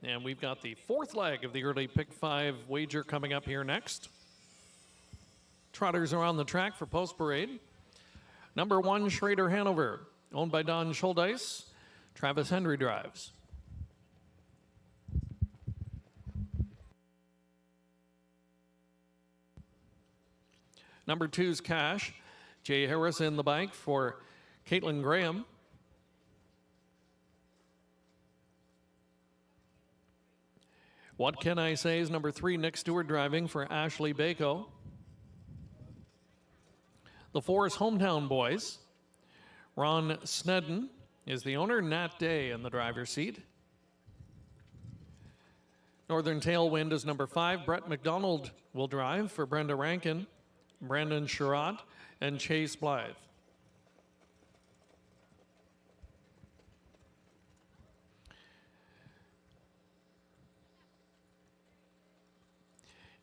And we've got the 4th leg of the early Pick 5 wager coming up here next. Trotters are on the track for post parade. Number 1, Schrader Hanover, owned by Don Schuldeis. Travis Henry drives. Number 2's Cash. Jay Harris in the bike for Caitlin Graham. What Can I Say is number 3, Nick Stewart driving for Ashley Bako. The 4's Hometown Boys. Ron Snedden is the owner. Nat Day in the driver's seat. Northern Tailwind is number 5. Brett McDonald will drive for Brenda Rankin, Brandon Sherratt, and Chase Blythe.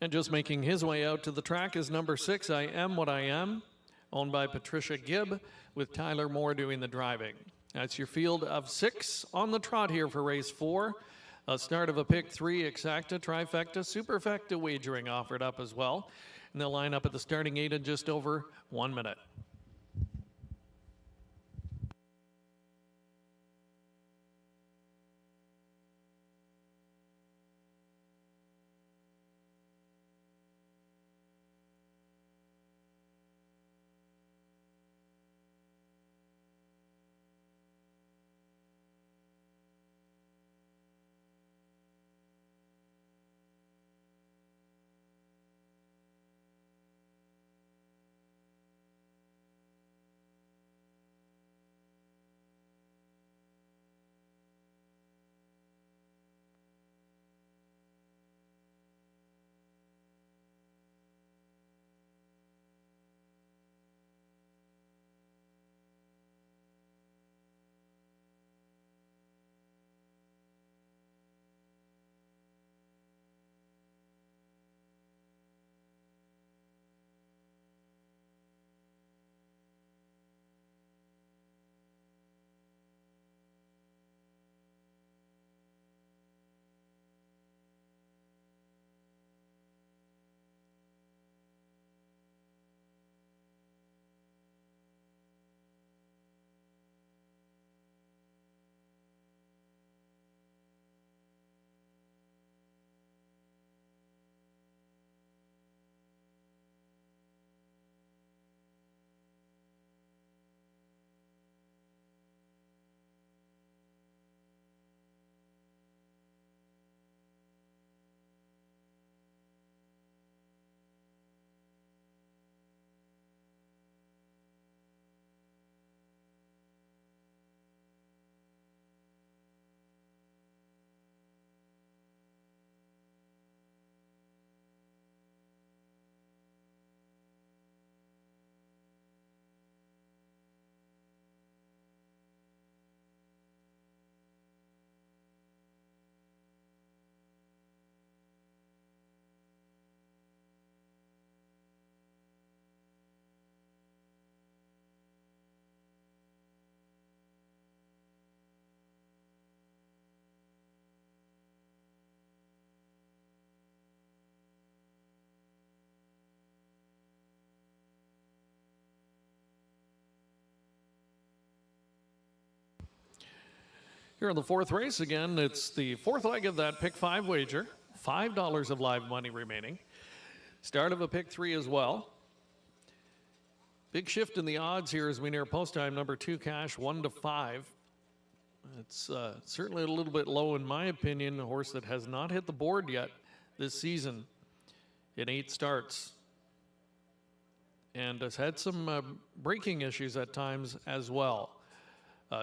And just making his way out to the track is number 6, I Am What I Am, owned by Patricia Gibb, with Tyler Moore doing the driving. That's your field of 6 on the trot here for race 4. A start of a Pick 3, exacta, trifecta, superfecta wagering offered up as well. And they'll line up at the starting 8 in just over 1 minute. Here in the fourth race, again, it's the fourth leg of that pick 5 wager. $5 of live money remaining. Start of a pick 3 as well. Big shift in the odds here as we near post time. Number 2 cash 1-5. It's certainly a little bit low in my opinion. A horse that has not hit the board yet this season in 8 starts. And has had some braking issues at times as well.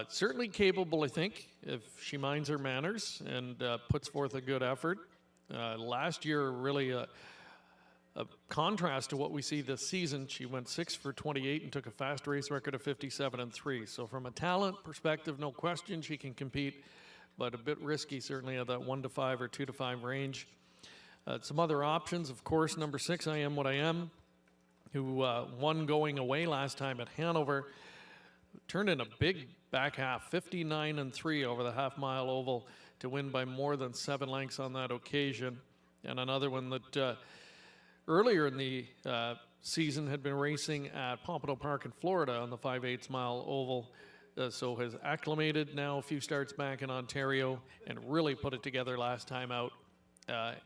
Certainly capable, I think, if she minds her manners and puts forth a good effort. Last year, really a contrast to what we see this season. She went 6 for 28 and took a fast race record of 57-3. So from a talent perspective, no question she can compete, but a bit risky certainly at that 1-5 or 2-5 range. Some other options, of course, number 6, I Am What I Am, who won going away last time at Hanover. Turned in a big back half, 59-3 over the half-mile oval to win by more than 7 lengths on that occasion. And another one that earlier in the season had been racing at Pompano Park in Florida on the 5/8 mile oval. So has acclimated now a few starts back in Ontario and really put it together last time out.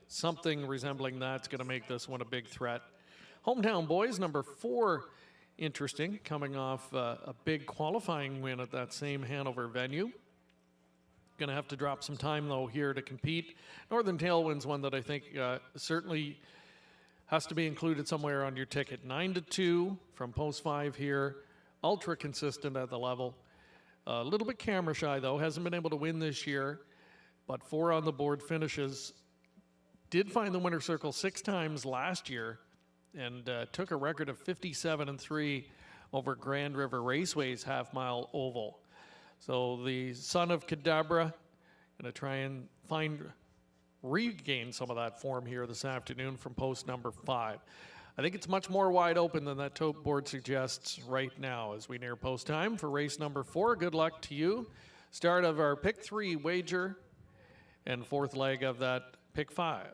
Something resembling that's going to make this one a big threat. Hometown Boys, number 4, interesting, coming off a big qualifying win at that same Hanover venue. Going to have to drop some time, though, here to compete. Northern Tailwind's one that I think certainly has to be included somewhere on your ticket. 9-2 from post 5 here. Ultra consistent at the level. A little bit camera shy, though. Hasn't been able to win this year, but 4 on the board finishes. Did find the winner's circle 6 times last year, and took a record of 57-3 over Grand River Raceway's half-mile oval. So the son of Cadabra going to try and regain some of that form here this afternoon from post number 5. I think it's much more wide open than that tote board suggests right now as we near post time for race number 4. Good luck to you. Start of our pick 3 wager and fourth leg of that pick 5.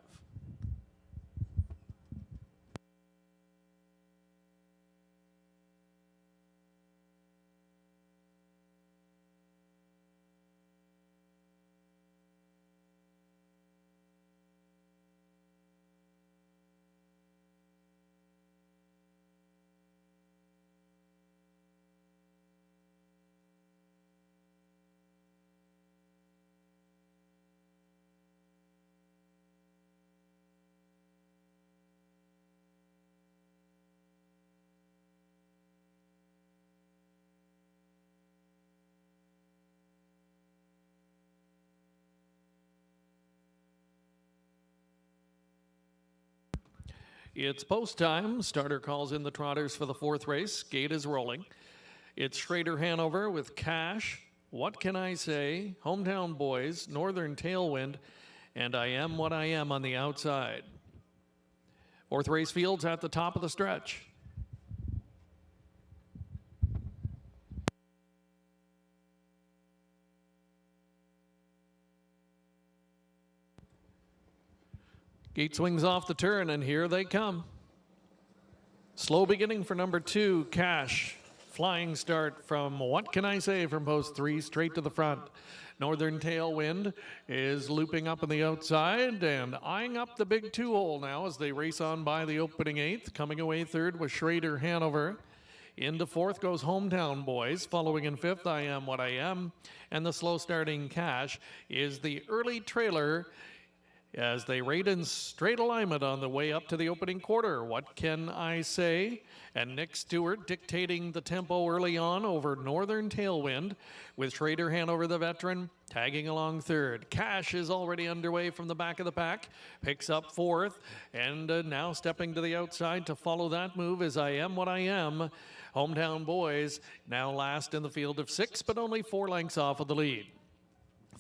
It's post time. Starter calls in the trotters for the fourth race. Gate is rolling. It's Schrader Hanover with Cash, What Can I Say, Hometown Boys, Northern Tailwind, and I Am What I Am on the outside. Fourth race field's at the top of the stretch. Gate swings off the turn, and here they come. Slow beginning for number 2, Cash. Flying start from What Can I Say from post 3 straight to the front. Northern Tailwind is looping up on the outside and eyeing up the big 2-hole now as they race on by the opening 8th. Coming away third was Schrader Hanover. Into fourth goes Hometown Boys. Following in fifth, I Am What I Am. And the slow starting Cash is the early trailer as they rate in straight alignment on the way up to the opening quarter. What Can I Say? And Nick Stewart dictating the tempo early on over Northern Tailwind, with Schrader Hanover, the veteran, tagging along third. Cash is already underway from the back of the pack, picks up fourth, and now stepping to the outside to follow that move is I Am What I Am. Hometown Boys now last in the field of 6, but only 4 lengths off of the lead.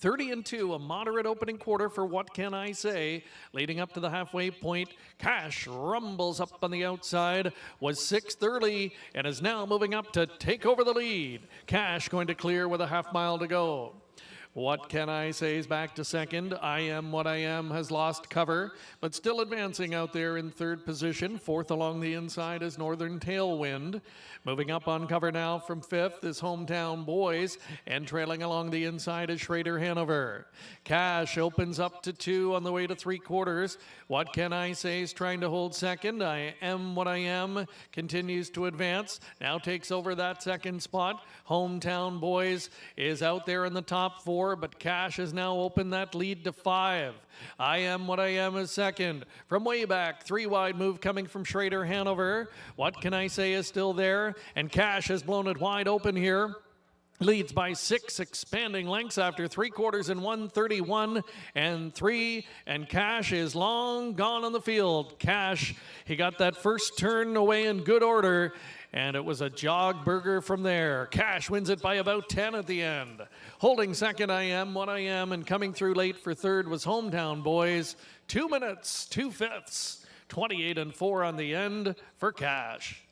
30-2, a moderate opening quarter for What Can I Say. Leading up to the halfway point, Cash rumbles up on the outside, was 6th early, and is now moving up to take over the lead. Cash going to clear with a half mile to go. What Can I Say is back to second. I Am What I Am has lost cover, but still advancing out there in third position. Fourth along the inside is Northern Tailwind. Moving up on cover now from fifth is Hometown Boys, and trailing along the inside is Schrader Hanover. Cash opens up to 2 on the way to 3/4. What Can I Say is trying to hold second. I Am What I Am continues to advance. Now takes over that second spot. Hometown Boys is out there in the top 4, but Cash has now opened that lead to 5. I Am What I Am is second. From way back, 3 wide move coming from Schrader Hanover. What Can I Say is still there, and Cash has blown it wide open here. Leads by 6 expanding lengths after 3/4 in 1:31 and 3, and Cash is long gone on the field. Cash, he got that first turn away in good order, and it was a jog burger from there. Cash wins it by about 10 at the end. Holding second, I Am What I Am, and coming through late for third was Hometown Boys. 2 minutes, 2/5, 28 and 4 on the end for Cash.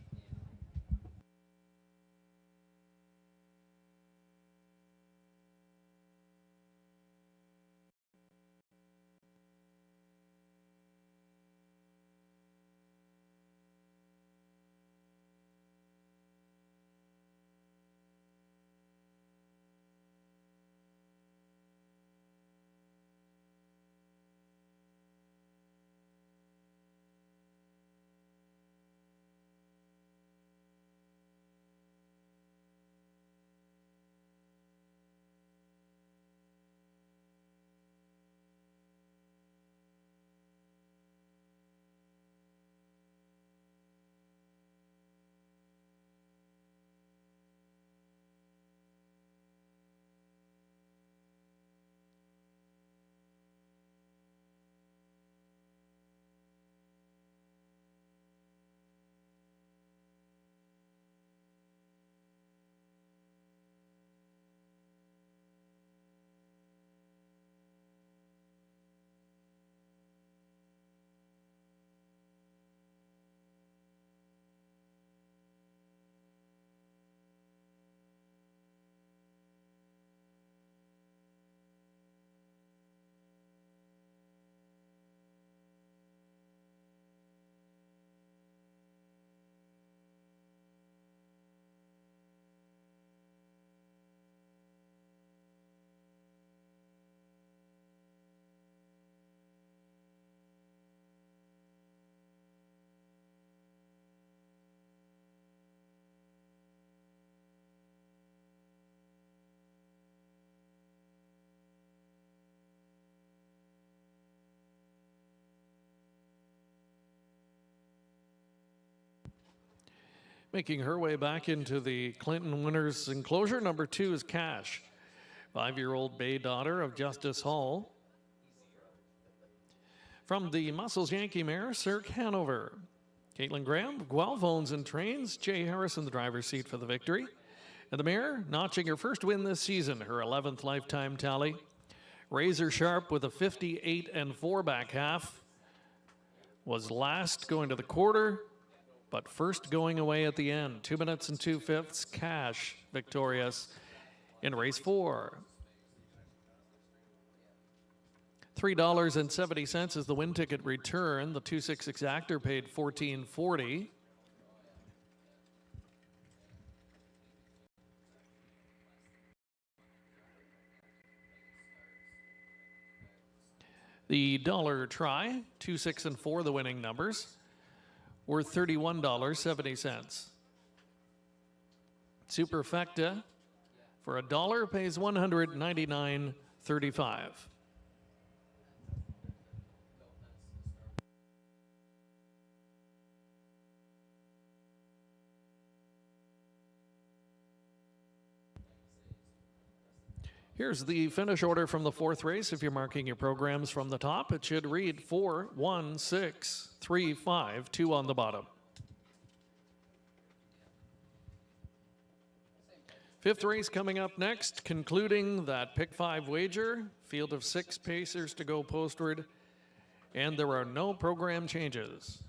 Making her way back into the Clinton winners enclosure, number 2 is Cash, 5-year-old bay daughter of Justice Hall. From the Muscles Yankee mare, Cirque Hanover. Caitlin Graham, Guelph owns and trains. Jay Harris in the driver's seat for the victory. And the mare, notching her first win this season, her 11th lifetime tally. Razor Sharp with a 58 and 4 back half. Was last going to the quarter, but first going away at the end. 2 minutes and 2/5. Cash victorious in race 4. $3.70 is the win ticket return. The 2/6 exactor paid $14.40. The dollar try, 2, 6, and 4, the winning numbers, worth $31.70. Superfecta for $1 pays $199.35. Here's the finish order from the 4th race. If you're marking your programs from the top, it should read 4, 1, 6, 3, 5, 2 on the bottom. 5th race coming up next, concluding that pick 5 wager, field of 6 pacers to go postward, and there are no program changes.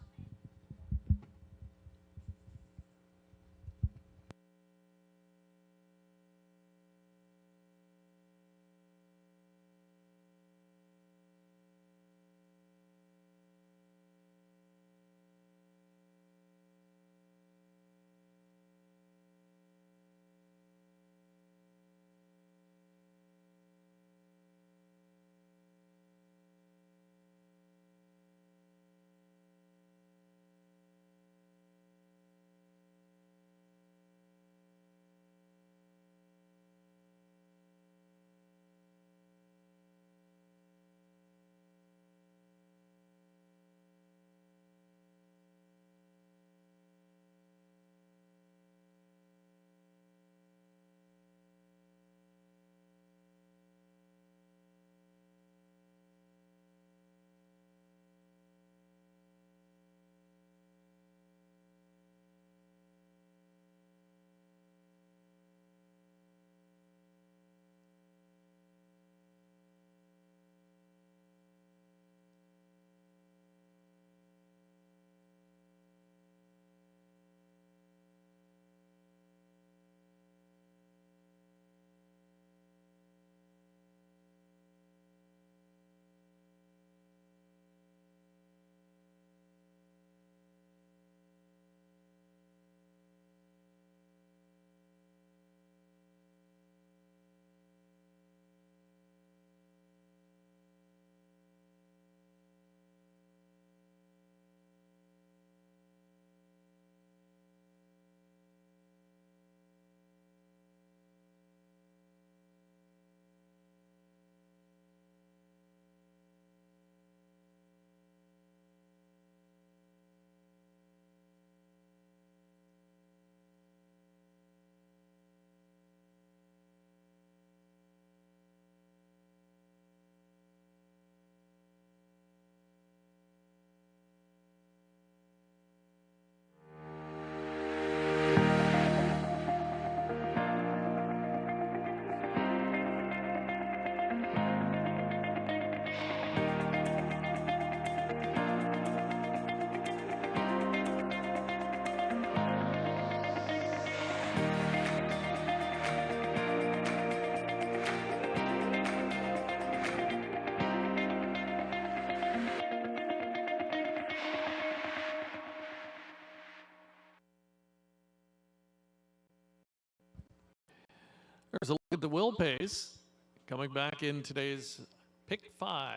There's a look at the will pays coming back in today's pick 5.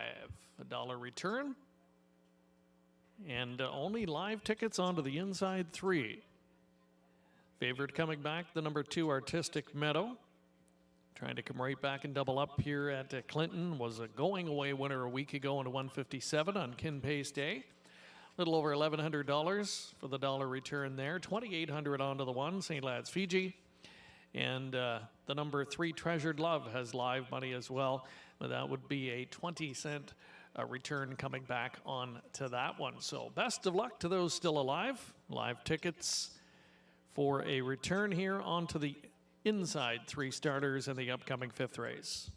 $1 return. And only live tickets onto the inside 3. Favorite coming back, the number 2 Artistic Meadow. Trying to come right back and double up here at Clinton. Was a going away winner a week ago into 157 on Kin Pace Day. A little over $1,100 for the $1 return there. $2,800 onto the 1, St. Lad's Fiji. And the number 3 Treasured Love has live money as well. But that would be a 20-cent return coming back on to that one. So best of luck to those still alive. Live tickets for a return here onto the inside 3 starters in the upcoming 5th race.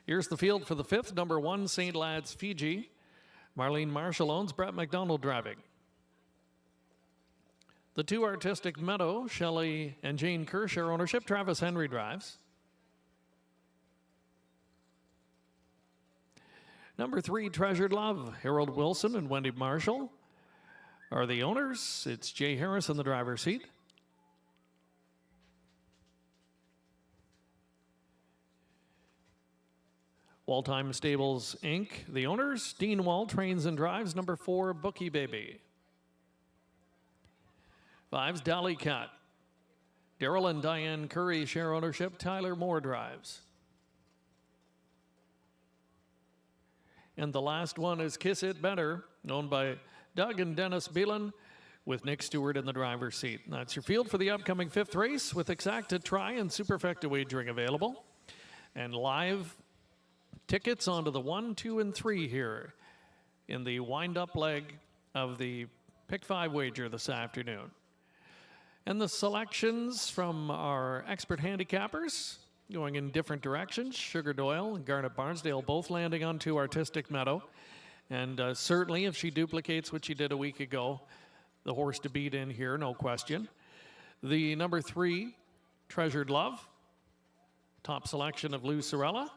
Here's the field for the 5th, number 1, St. Lad's Fiji. Marlene Marshall owns, Brett McDonald driving. The 2 Artistic Meadow, Shelley and Jane Kirsch are ownership. Travis Henry drives. Number 3, Treasured Love, Harold Wilson and Wendy Marshall are the owners. It's Jay Harris in the driver's seat. Wall-Time Stables, Inc., the owners. Dean Wall trains and drives. Number 4, Bookie Baby. 5's Dolly Cat. Daryl and Diane Curry share ownership. Tyler Moore drives. And the last one is Kiss It Better, owned by Doug and Dennis Beelan, with Nick Stewart in the driver's seat. That's your field for the upcoming 5th race, with Exacta Try and Superfecta wagering available. And live tickets onto the 1, 2, and 3 here in the wind-up leg of the Pick 5 wager this afternoon. And the selections from our expert handicappers going in different directions. Sugar Doyle and Garnet Barnsdale both landing onto Artistic Meadow. And certainly if she duplicates what she did a week ago, the horse to beat in here, no question. The number 3, Treasured Love. Top selection of Lou Sorella.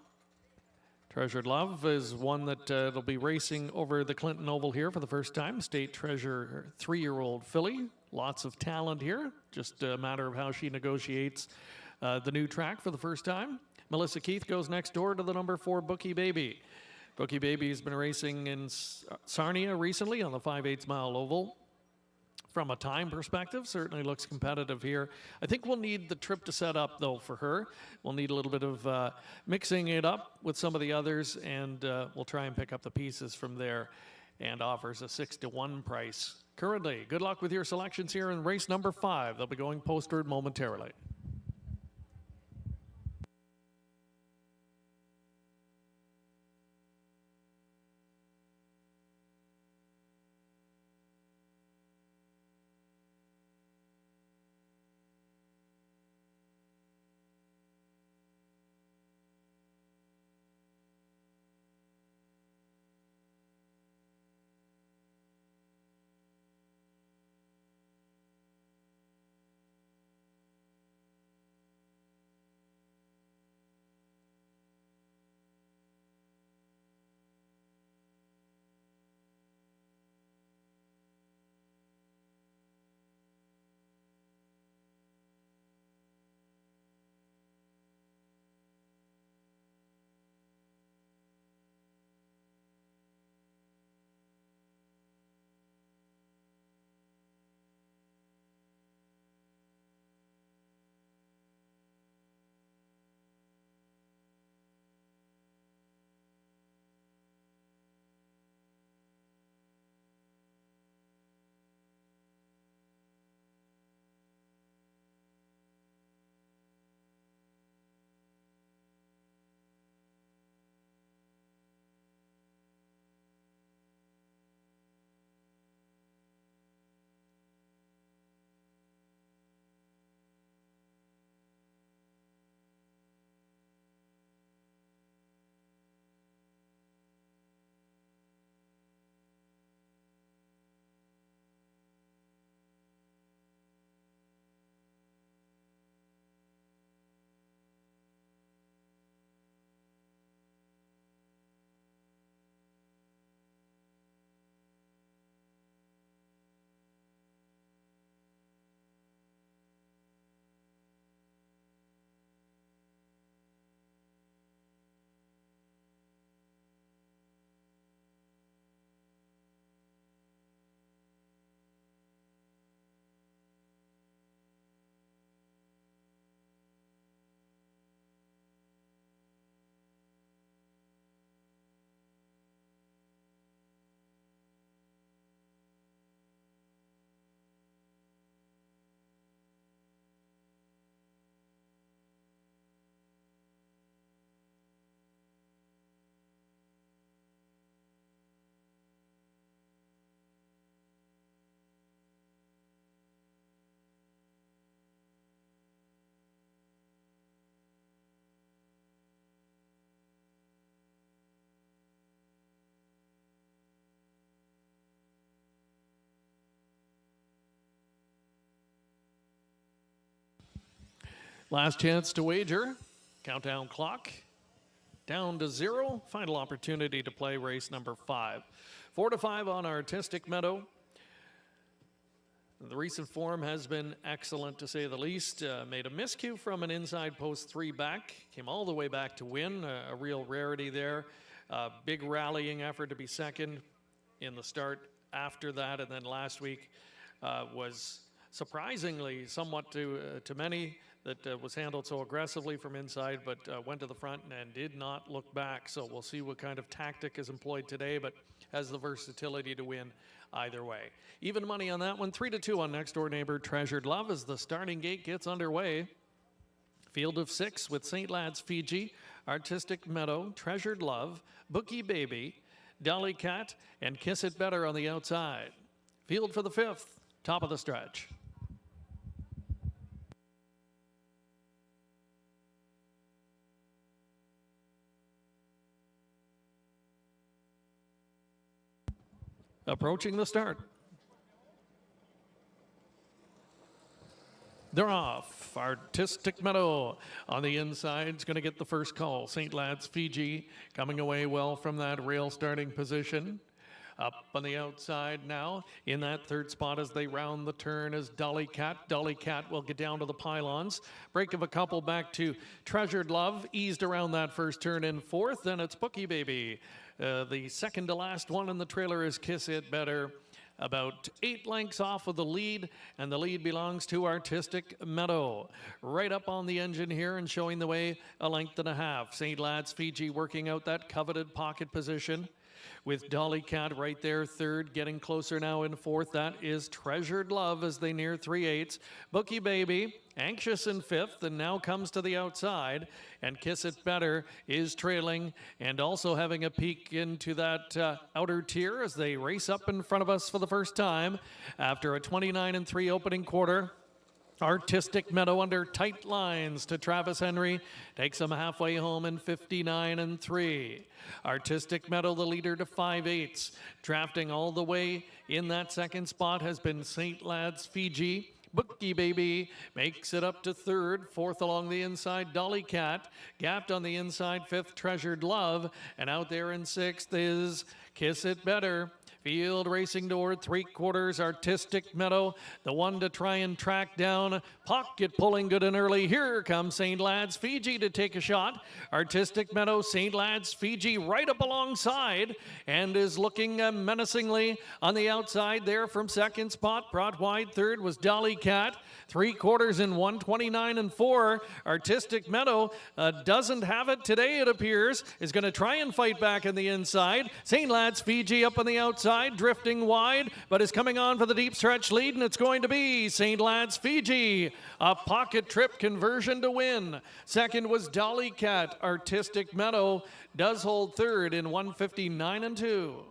Treasured Love is one that will be racing over the Clinton Oval here for the first time. State Treasure 3-year-old filly. Lots of talent here. Just a matter of how she negotiates the new track for the first time. Melissa Keith goes next door to the number 4, Bookie Baby. Bookie Baby has been racing in Sarnia recently on the 5/8 mile oval. From a time perspective, certainly looks competitive here. I think we'll need the trip to set up, though, for her. We'll need a little bit of mixing it up with some of the others, and we'll try and pick up the pieces from there, and offers a 6-to-1 price currently. Good luck with your selections here in race number 5. They'll be going postward momentarily. Last chance to wager. Countdown clock down to 0. Final opportunity to play race number 5. 4 to 5 on Artistic Meadow. The recent form has been excellent, to say the least. Made a miscue from an inside post 3 back. Came all the way back to win. A real rarity there. Big rallying effort to be second in the start after that. And then last week was surprisingly somewhat to many that was handled so aggressively from inside, but went to the front and did not look back. So we'll see what kind of tactic is employed today, but has the versatility to win either way. Even money on that one, 3 to 2 on Next Door Neighbor Treasured Love as the starting gate gets underway. Field of 6 with St. Lad's Fiji, Artistic Meadow, Treasured Love, Bookie Baby, Dolly Cat, and Kiss It Better on the outside. Field for the 5th, top of the stretch. Approaching the start. They're off. Artistic Meadow on the inside is going to get the first call. St. Lad's Fiji coming away well from that rail starting position. Up on the outside now in that 3rd spot as they round the turn is Dolly Cat. Dolly Cat will get down to the pylons. Break of a couple back to Treasured Love. Eased around that first turn in 4th. Then it's Bookie Baby. The second to last one in the trailer is Kiss It Better. About 8 lengths off of the lead, and the lead belongs to Artistic Meadow. Right up on the engine here and showing the way a length and a half. St. Lad's Fiji working out that coveted pocket position with Dolly Cat right there 3rd, getting closer now in 4th. That is Treasured Love as they near 3/8. Bookie Baby anxious in 5th and now comes to the outside, and Kiss It Better is trailing and also having a peek into that outer tier as they race up in front of us for the first time after a 29-3 opening quarter. Artistic Meadow under tight lines to Travis Henry. Takes him halfway home in 59-3. Artistic Meadow, the leader, to 5/8. Drafting all the way in that 2nd spot has been St. Lad's Fiji. Bookie Baby makes it up to 3rd. 4th along the inside, Dolly Cat. Gapped on the inside, 5th, Treasured Love. And out there in 6th is Kiss It Better. Field racing toward 3/4, Artistic Meadow, the one to try and track down. Pocket pulling good and early. Here comes St. Lad's Fiji to take a shot. Artistic Meadow, St. Lad's Fiji right up alongside and is looking menacingly on the outside there from 2nd spot. Brought wide 3rd was Dolly Cat. 3/4 in 129-4. Artistic Meadow doesn't have it today, it appears. Is going to try and fight back in the inside. St. Lad's Fiji up on the outside, drifting wide, but is coming on for the deep stretch lead, and it's going to be St. Lad's Fiji. A pocket trip conversion to win. 2nd was Dolly Cat. Artistic Meadow does hold 3rd in 159-2.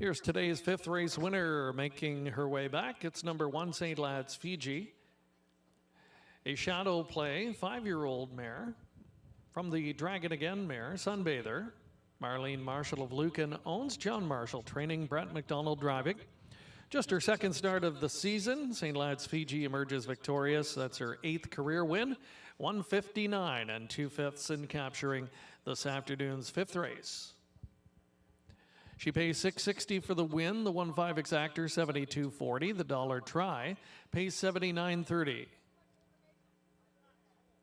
Here's today's fifth race winner making her way back. It's number 1, St. Lad's Fiji. A shadow play, 5-year-old mare from the Dragon Again mare, Sunbather. Marlene Marshall of Lucan owns. John Marshall training, Brett McDonald driving. Just her second start of the season. St. Lad's Fiji emerges victorious. That's her 8th career win. 159 and 2/5 in capturing this afternoon's 5th race. She pays $6.60 for the win. The 1/5 exactor, $72.40. The dollar try pays $79.30.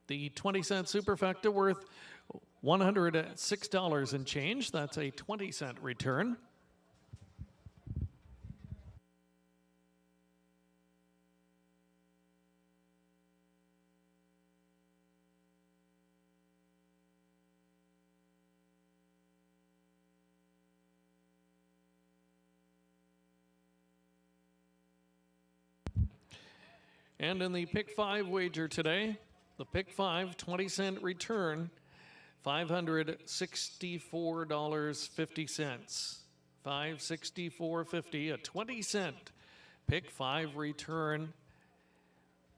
The 20-cent superfecta worth $106 and change. That's a 20-cent return. And in the pick 5 wager today, the pick 5 20-cent return, $564.50. $564.50, a 20-cent pick 5 return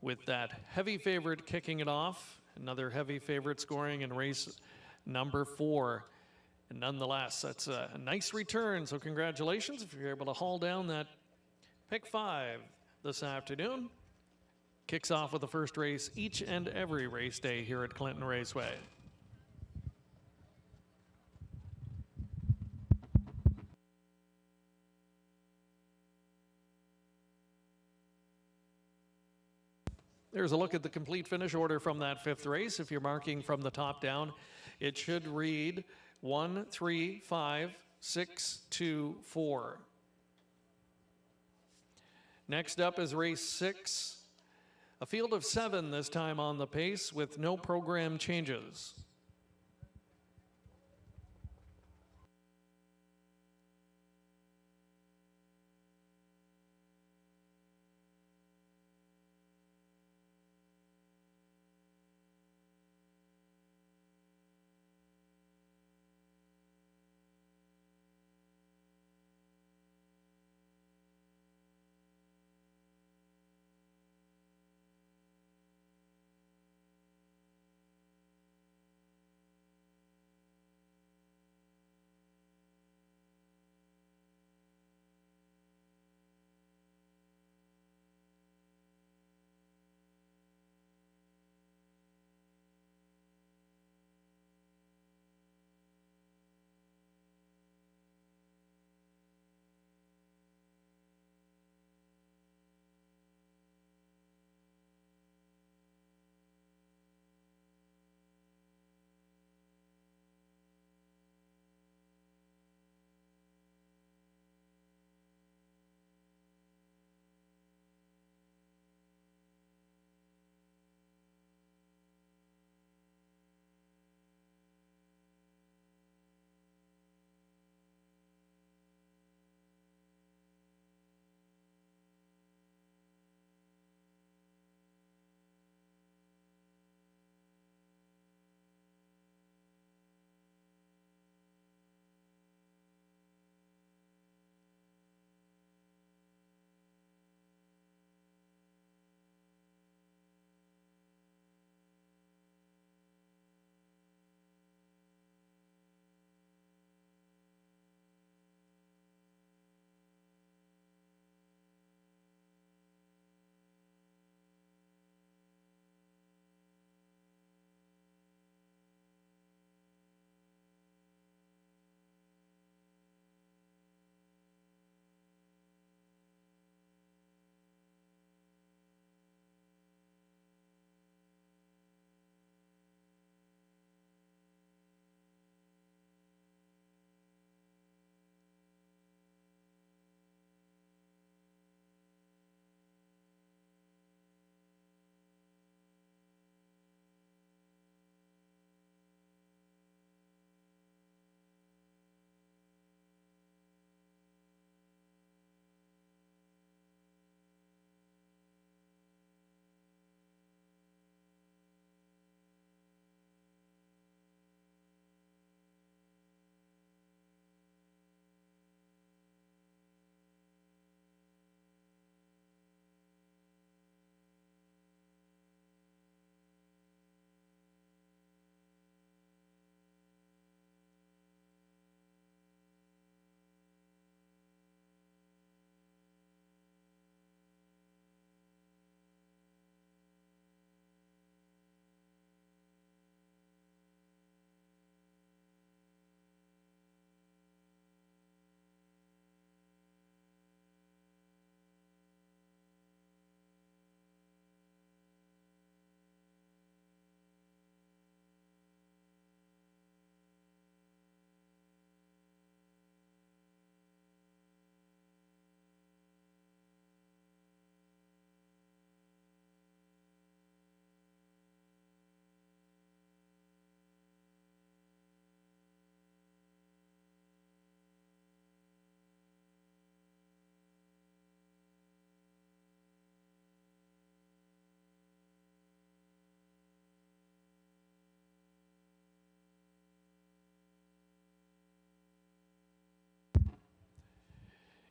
with that heavy favorite kicking it off. Another heavy favorite scoring in race number 4. And nonetheless, that's a nice return. So congratulations if you're able to haul down that pick 5 this afternoon. Kicks off with the first race each and every race day here at Clinton Raceway. There's a look at the complete finish order from that 5th race. If you're marking from the top down, it should read 1, 3, 5, 6, 2, 4. Next up is race 6. A field of 7 this time on the pace with no program changes.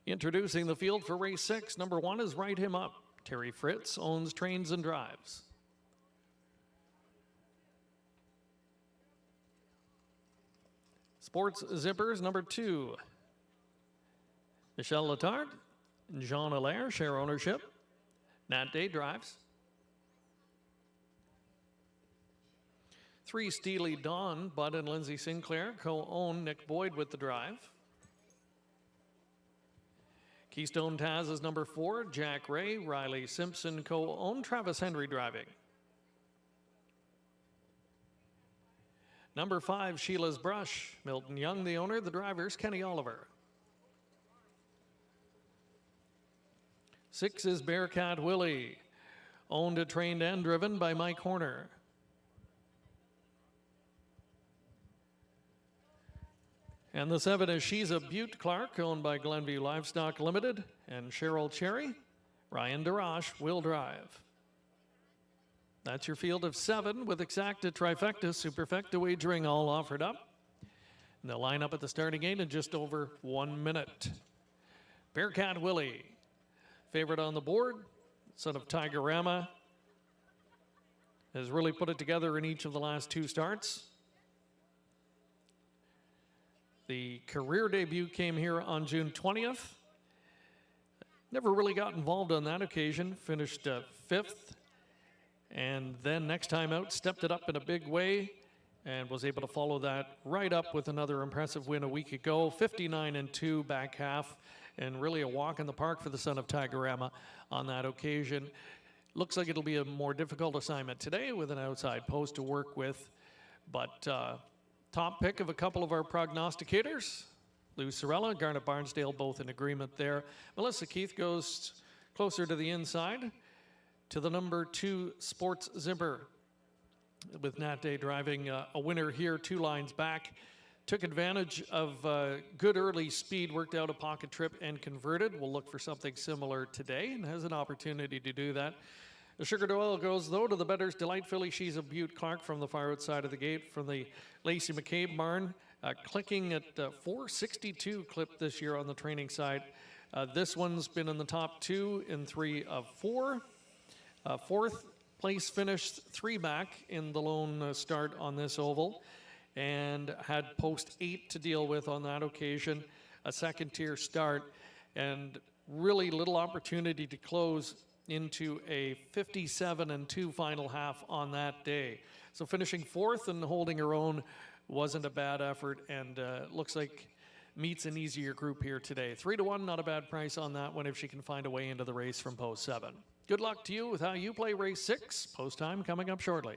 Introducing the field for race 6, number 1 is Ride Him Up. Terry Fritz owns, trains, and drives. Sports Zippers, number 2. Michelle Letard and Jean Allaire share ownership. Nat Day drives. 3 Steely Dawn, Bud and Lindsay Sinclair co-own, Nick Boyd with the drive. Keystone Taz is number 4. Jack Ray, Riley Simpson co-own, Travis Henry driving. Number 5, Sheila's Brush. Milton Young, the owner. The drivers, Kenny Oliver. 6 is Bearcat Willie. Owned, trained, and driven by Mike Horner. And the 7 is She's a Butte Clark, owned by Glenview Livestock Limited. And Cheryl Cherry, Ryan DeRoche will drive. That's your field of 7 with exacta, trifecta, superfecta wagering all offered up. And they'll line up at the starting gate in just over 1 minute. Bearcat Willie, favorite on the board, son of Tigerama, has really put it together in each of the last 2 starts. The career debut came here on June 20th. Never really got involved on that occasion, finished 5th. And then next time out, stepped it up in a big way and was able to follow that right up with another impressive win a week ago. 59-2 back half, and really a walk in the park for the son of Tigerama on that occasion. Looks like it'll be a more difficult assignment today with an outside post to work with, but top pick of a couple of our prognosticators. Lou Sorella, Garnet Barnsdale, both in agreement there. Melissa Keith goes closer to the inside to the number 2 Sports Zipper, with Nat Day driving a winner here 2 lines back. Took advantage of good early speed, worked out a pocket trip and converted. We'll look for something similar today and has an opportunity to do that. The Sugar Oil goes, though, to the Better's Delight filly. She's a Butte Clark from the far outside of the gate from the Lacey McCabe barn. Clicking at 462 clip this year on the training side. This one's been in the top 2 in 3 of 4. 4th place finished 3 back in the lone start on this oval and had post 8 to deal with on that occasion. A 2nd tier start and really little opportunity to close into a 57-2 final half on that day. So finishing 4th and holding her own wasn't a bad effort, and looks like meets an easier group here today. 3-1, not a bad price on that one if she can find a way into the race from post 7. Good luck to you with how you play race 6. Post time coming up shortly.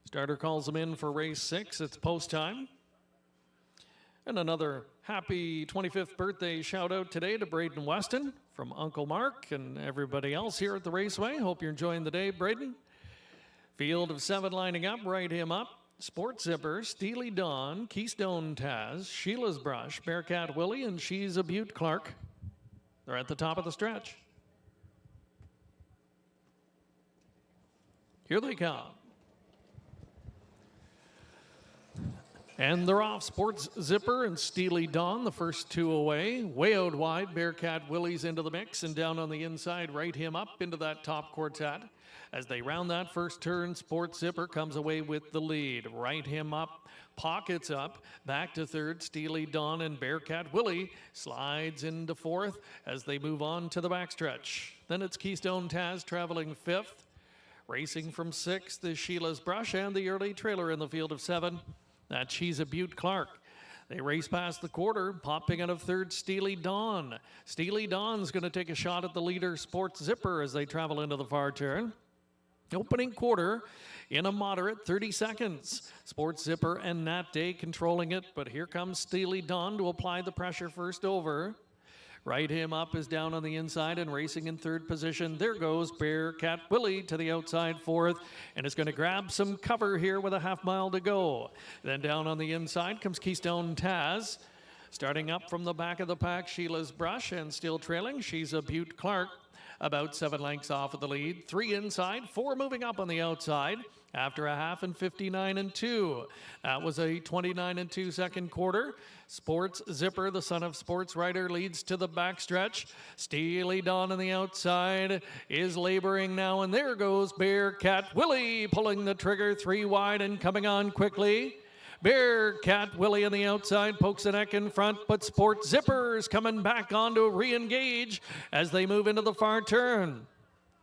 Starter calls them in for race 6. It's post time. And another happy 25th birthday shout out today to Braden Weston from Uncle Mark and everybody else here at the Raceway. Hope you're enjoying the day, Braden. Field of 7 lining up, right him up. Sports Zipper, Steely Dawn, Keystone Taz, Sheila's Brush, Bearcat Willie, and She's a Butte Clark. They're at the top of the stretch. Here they come. And they're off. Sports Zipper and Steely Dawn, the first 2 away. Way out wide, Bearcat Willie's into the mix, and down on the inside, right him up into that top quartet. As they round that first turn, Sports Zipper comes away with the lead. Right him up, pockets up, back to third, Steely Dawn, and Bearcat Willie slides into fourth as they move on to the backstretch. Then it's Keystone Taz traveling fifth. Racing from sixth is Sheila's Brush and the early trailer in the field of 7. That's She's a Butte Clark. They race past the quarter, popping out of third, Steely Dawn. Steely Dawn's going to take a shot at the leader, Sports Zipper, as they travel into the far turn. Opening quarter in a moderate 30 seconds. Sports Zipper and Nat Day controlling it, but here comes Steely Dawn to apply the pressure first over. Right him up is down on the inside and racing in third position. There goes Bearcat Willie to the outside fourth, and is going to grab some cover here with a half mile to go. Then down on the inside comes Keystone Taz. Starting up from the back of the pack, Sheila's Brush, and still trailing, She's a Butte Clark. About 7 lengths off of the lead. 3 inside, 4 moving up on the outside after a half and 59 2. That was a 29 2 second quarter. Sports Zipper, the son of Sports Rider, leads to the backstretch. Steely Dawn on the outside is laboring now, and there goes Bearcat Willie pulling the trigger 3 wide and coming on quickly. Bearcat Willie on the outside pokes the neck in front, but Sports Zipper's coming back on to re-engage as they move into the far turn.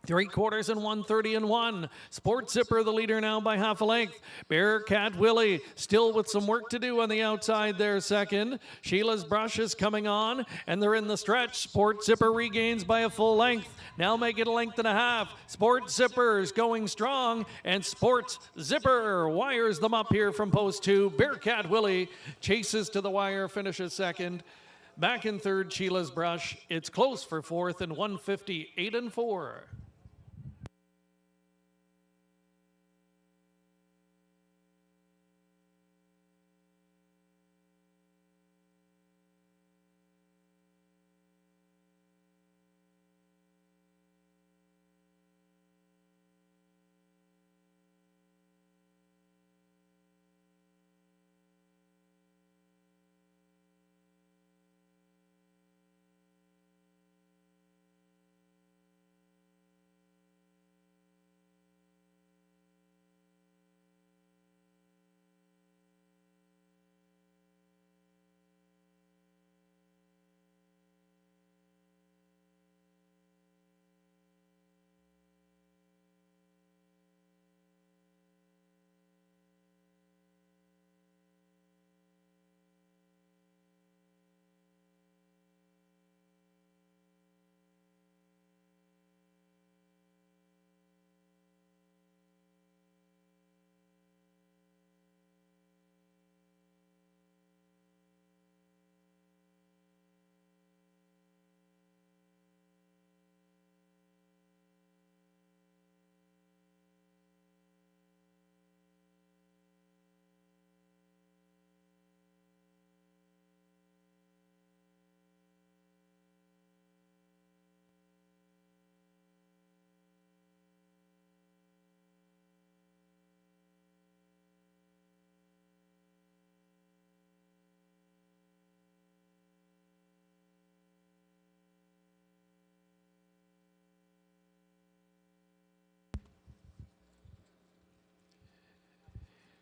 3/4 and 1:30 Sports Zipper the leader now by half a length. Bearcat Willie still with some work to do on the outside there second. Sheila's Brush is coming on, and they're in the stretch. Sports Zipper regains by a full length. Now make it a length and a half. Sports Zipper's going strong, and Sports Zipper wires them up here from post 2. Bearcat Willie chases to the wire, finishes second. Back in third, Sheila's Brush. It's close for fourth and 1:58 4.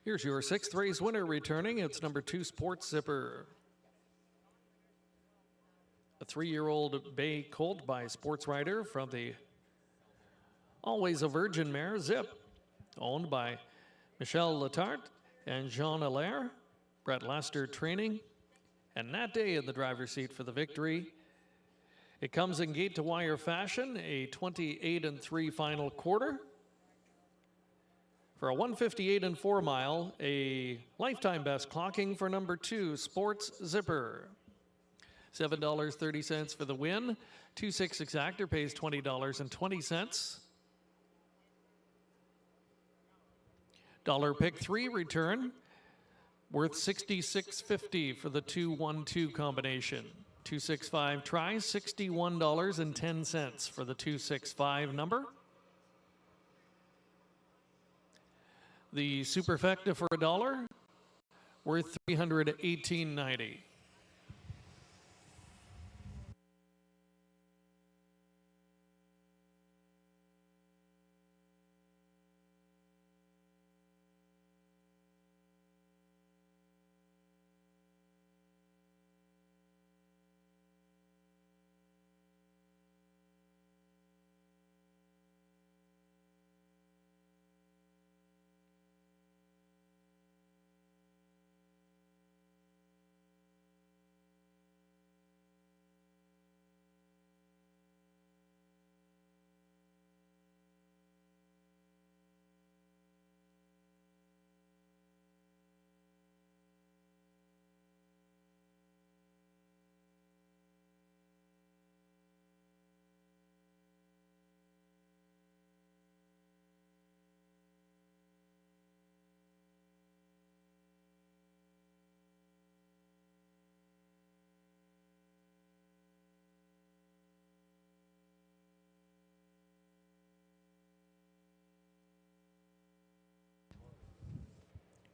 Here's your 6th race winner returning. It's number 2, Sports Zipper. A 3-year-old bay colt by Sports Rider from the Always a Virgin mare, Zip, owned by Michelle Letarte and Jean Allaire. Brett Lester training, and Nat Day in the driver's seat for the victory. It comes in gate to wire fashion, a 28 3 final quarter. For a 1:58 and 4 mile, a lifetime best clocking for number 2, Sports Zipper. $7.30 for the win. 2/6 exactor pays $20.20. Dollar pick 3 return worth $66.50 for the 2-1-2 combination. 265 try, $61.10 for the 265 number. The superfecta for $1 worth $318.90.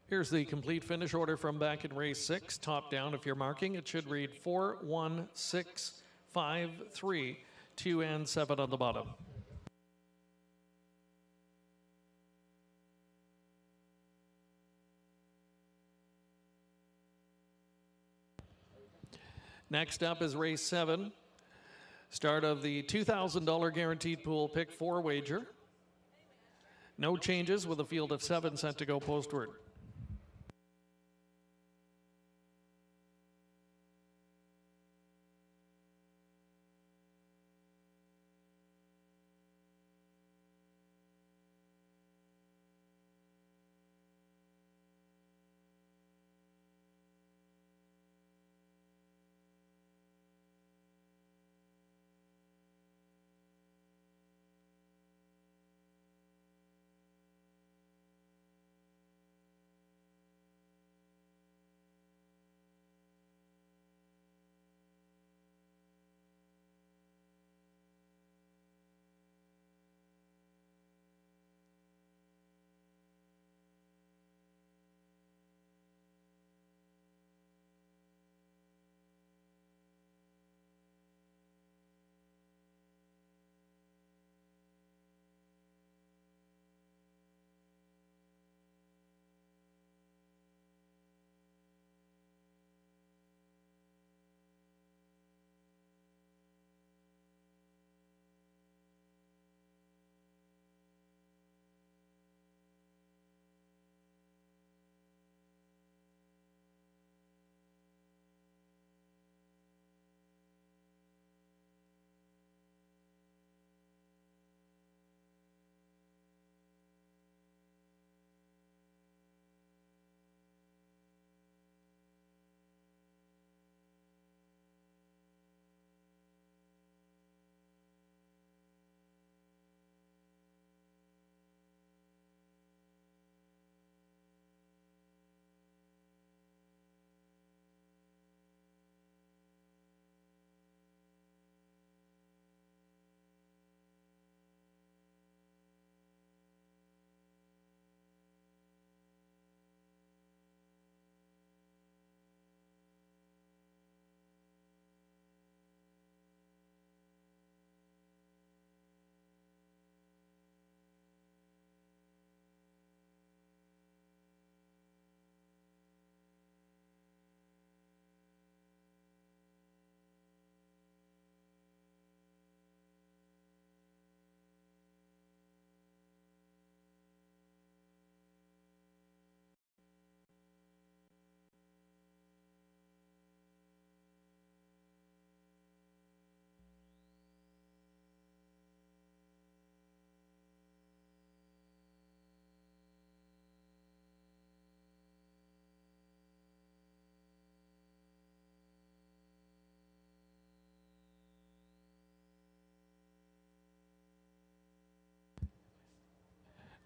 Here's the complete finish order from back in race 6. Top down, if you're marking, it should read 4, 1, 6, 5, 3, 2, and 7 on the bottom. Next up is race 7. Start of the $2,000 guaranteed pool pick 4 wager. No changes with a field of 7 set to go postward.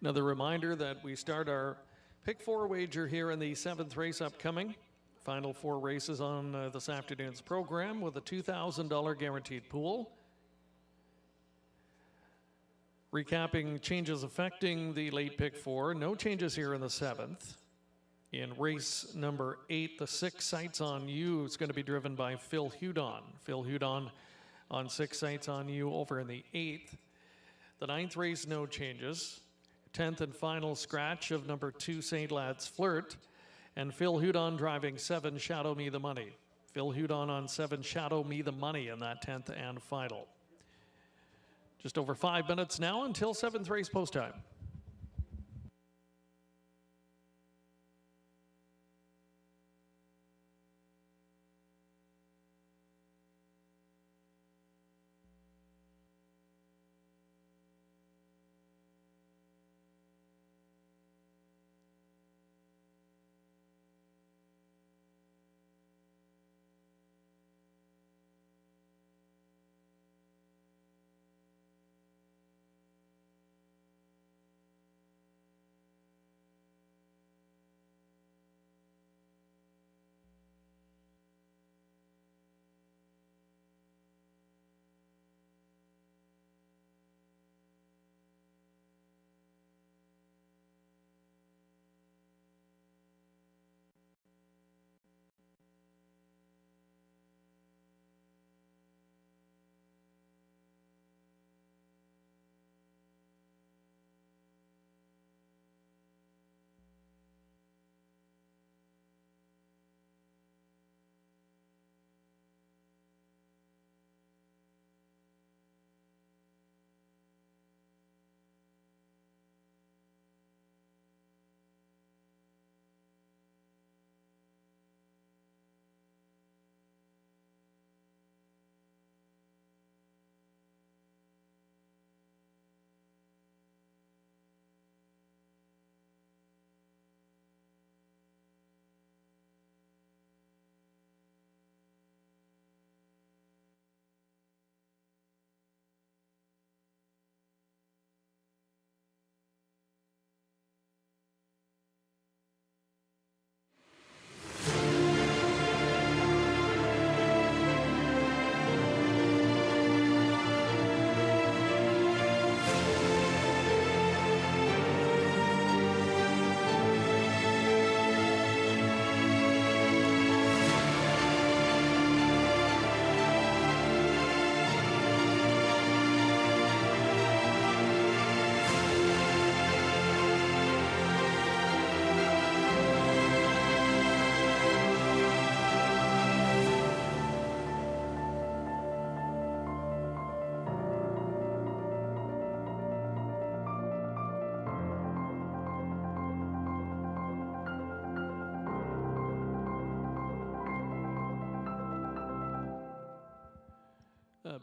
Another reminder that we start our Pick 4 wager here in the 7th race upcoming. Final 4 races on this afternoon's program with a $2,000 guaranteed pool. Recapping changes affecting the late Pick 4. No changes here in the 7th. In race number 8, the 6 sights on you is going to be driven by Phil Hudon. Phil Hudon on 6 sights on you over in the 8th. The 9th race, no changes. 10th and final scratch of number 2, St. Lad's Flirt. And Phil Hudon driving 7, Shadow Me the Money. Phil Hudon on 7, Shadow Me the Money in that 10th and final. Just over 5 minutes now until 7th race post time.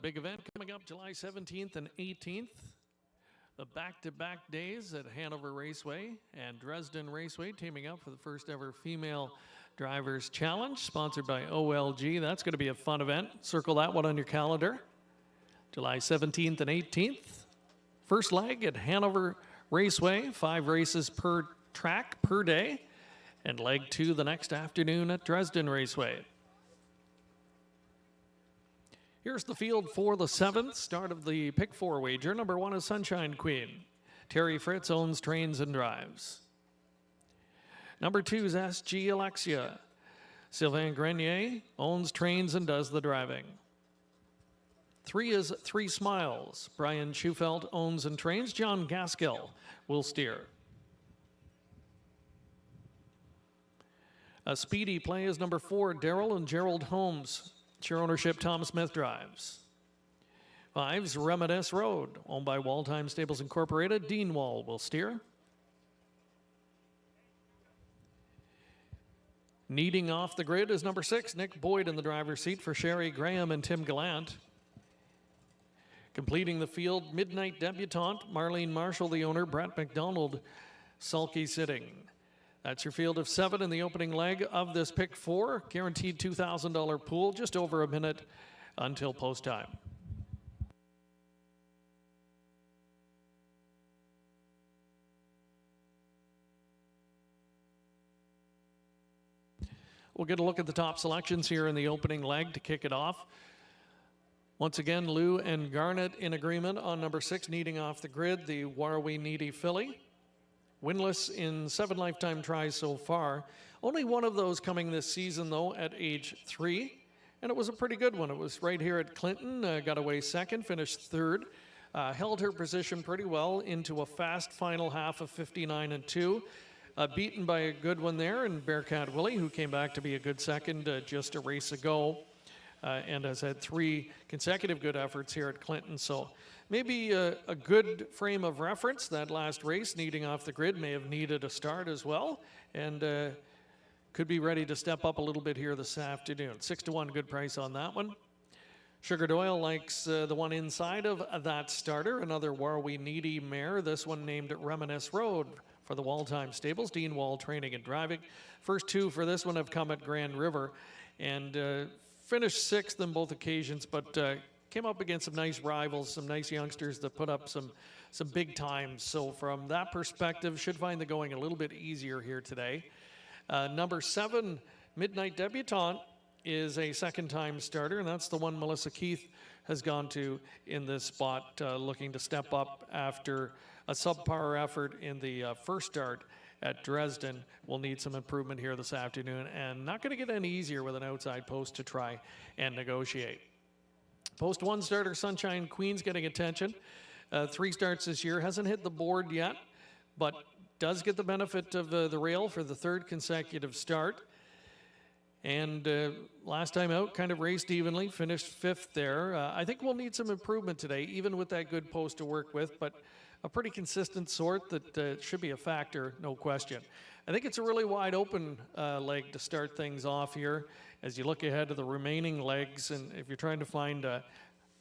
Big event coming up July 17th and 18th. The back-to-back days at Hanover Raceway and Dresden Raceway teaming up for the first ever female drivers challenge sponsored by OLG. That's going to be a fun event. Circle that one on your calendar. July 17th and 18th. First leg at Hanover Raceway, 5 races per track per day. And leg 2 the next afternoon at Dresden Raceway. Here's the field for the 7th, start of the Pick 4 wager. Number 1 is Sunshine Queen. Terry Fritz owns, trains, and drives. Number 2 is SG Alexia. Sylvain Grenier owns, trains, and does the driving. 3 is 3 Smiles. Brian Schufelt owns and trains. John Gaskill will steer. A speedy play is number 4, Daryl and Gerald Holmes. Share ownership, Tom Smith drives. 5's Reminisce Road, owned by Waldheim Stables Incorporated. Dean Wall will steer. Needing off the grid is number 6, Nick Boyd in the driver's seat for Sherry Graham and Tim Gallant. Completing the field, Midnight Debutante, Marlene Marshall, the owner, Brett McDonald, sulky sitting. That's your field of 7 in the opening leg of this Pick 4. Guaranteed $2,000 pool, just over a minute until post time. We'll get a look at the top selections here in the opening leg to kick it off. Once again, Lou and Garnet in agreement on number 6, Needing Off the Grid, the Warwe Needy filly. Winless in 7 lifetime tries so far. Only one of those coming this season, though, at age 3. And it was a pretty good one. It was right here at Clinton, got away second, finished third. Held her position pretty well into a fast final half of 59-2. Beaten by a good one there, and Bearcat Willie, who came back to be a good second just a race ago. And has had 3 consecutive good efforts here at Clinton. So maybe a good frame of reference. That last race, Needing Off the Grid, may have needed a start as well. And could be ready to step up a little bit here this afternoon. 6-1, good price on that one. Sugar Doyle likes the one inside of that starter, another Warwe Needy mare. This one named Reminisce Road for the Wall Time Stables. Dean Wall training and driving. First 2 for this one have come at Grand River. And finished 6th on both occasions, but came up against some nice rivals, some nice youngsters that put up some big times. So from that perspective, should find the going a little bit easier here today. Number 7, Midnight Debutante, is a second-time starter, and that's the one Melissa Keith has gone to in this spot, looking to step up after a subpar effort in the first start at Dresden. Will need some improvement here this afternoon, and not going to get any easier with an outside post to try and negotiate. Post 1 starter Sunshine Queen's getting attention. 3 starts this year, hasn't hit the board yet, but does get the benefit of the rail for the 3rd consecutive start. And last time out, kind of raced evenly, finished 5th there. I think we'll need some improvement today, even with that good post to work with, but a pretty consistent sort that should be a factor, no question. I think it's a really wide open leg to start things off here as you look ahead to the remaining legs. And if you're trying to find a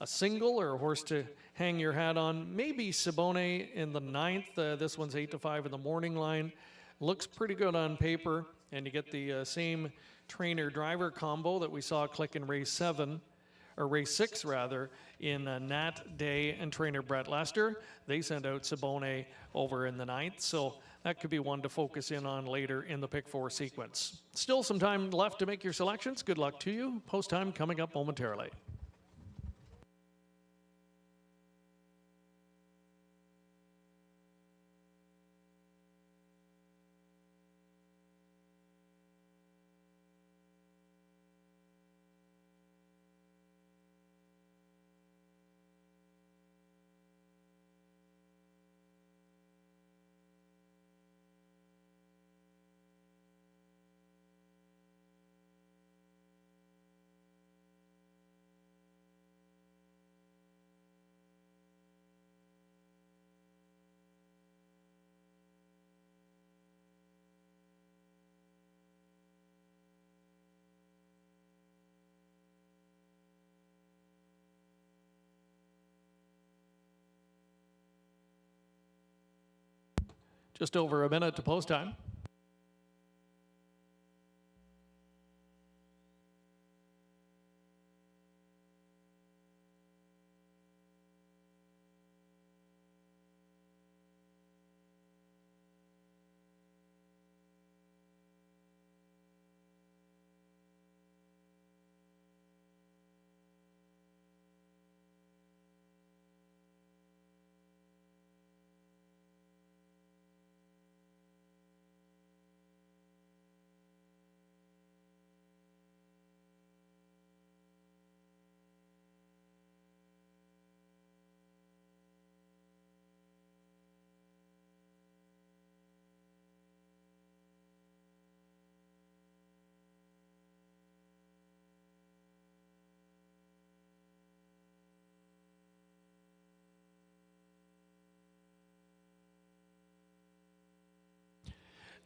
single or a horse to hang your hat on, maybe Sibone in the 9th. This one's 8-5 in the morning line. Looks pretty good on paper, and you get the same trainer-driver combo that we saw click in race 6 rather, in Nat Day and trainer Brett Lester. They sent out Sibone over in the 9th, so that could be one to focus in on later in the pick 4 sequence. Still some time left to make your selections. Good luck to you. Post time coming up momentarily. Just over a minute to post time.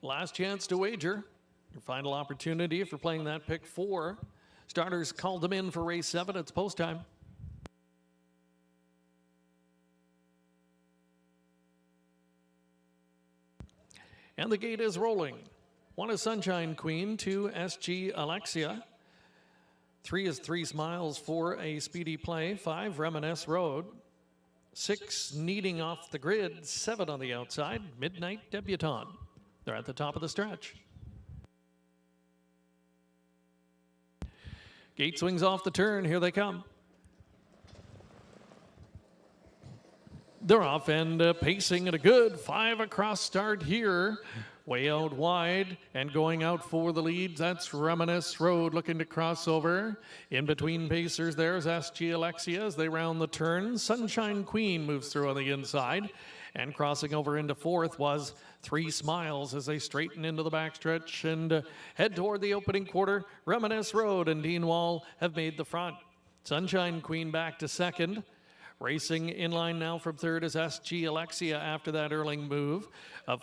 Last chance to wager. Your final opportunity if you're playing that pick 4. Starters called them in for race 7. It's post time. And the gate is rolling. 1 is Sunshine Queen, 2 SG Alexia, 3 is 3 Smiles, 4 a Speedy Play, 5 Reminisce Road, 6 Needing Off the Grid, 7 on the outside, Midnight Debutante. They're at the top of the stretch. Gate swings off the turn. Here they come. They're off and pacing at a good 5 across start here. Way out wide and going out for the lead. That's Reminisce Road looking to cross over. In between pacers there's SG Alexia as they round the turn. Sunshine Queen moves through on the inside. And crossing over into fourth was 3 Smiles as they straighten into the backstretch and head toward the opening quarter. Reminisce Road and Dean Wall have made the front. Sunshine Queen back to second. Racing in line now from third is SG Alexia after that Erling move.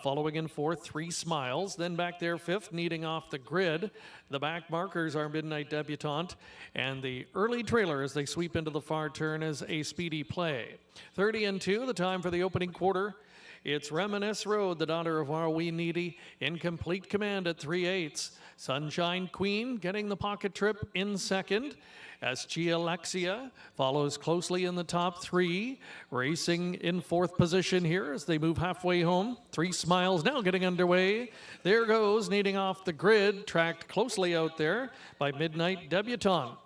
Following in fourth, 3 Smiles. Then back there fifth, needing off the grid. The back markers are Midnight Debutante. And the early trailer as they sweep into the far turn is A Speedy Play. 30 and 2, the time for the opening quarter. It's Reminisce Road, the daughter of Are We Needy, in complete command at 3/8. Sunshine Queen getting the pocket trip in second. SG Alexia follows closely in the top 3, racing in fourth position here as they move halfway home. 3 Smiles now getting underway. There goes, needing off the grid, tracked closely out there by Midnight Debutante.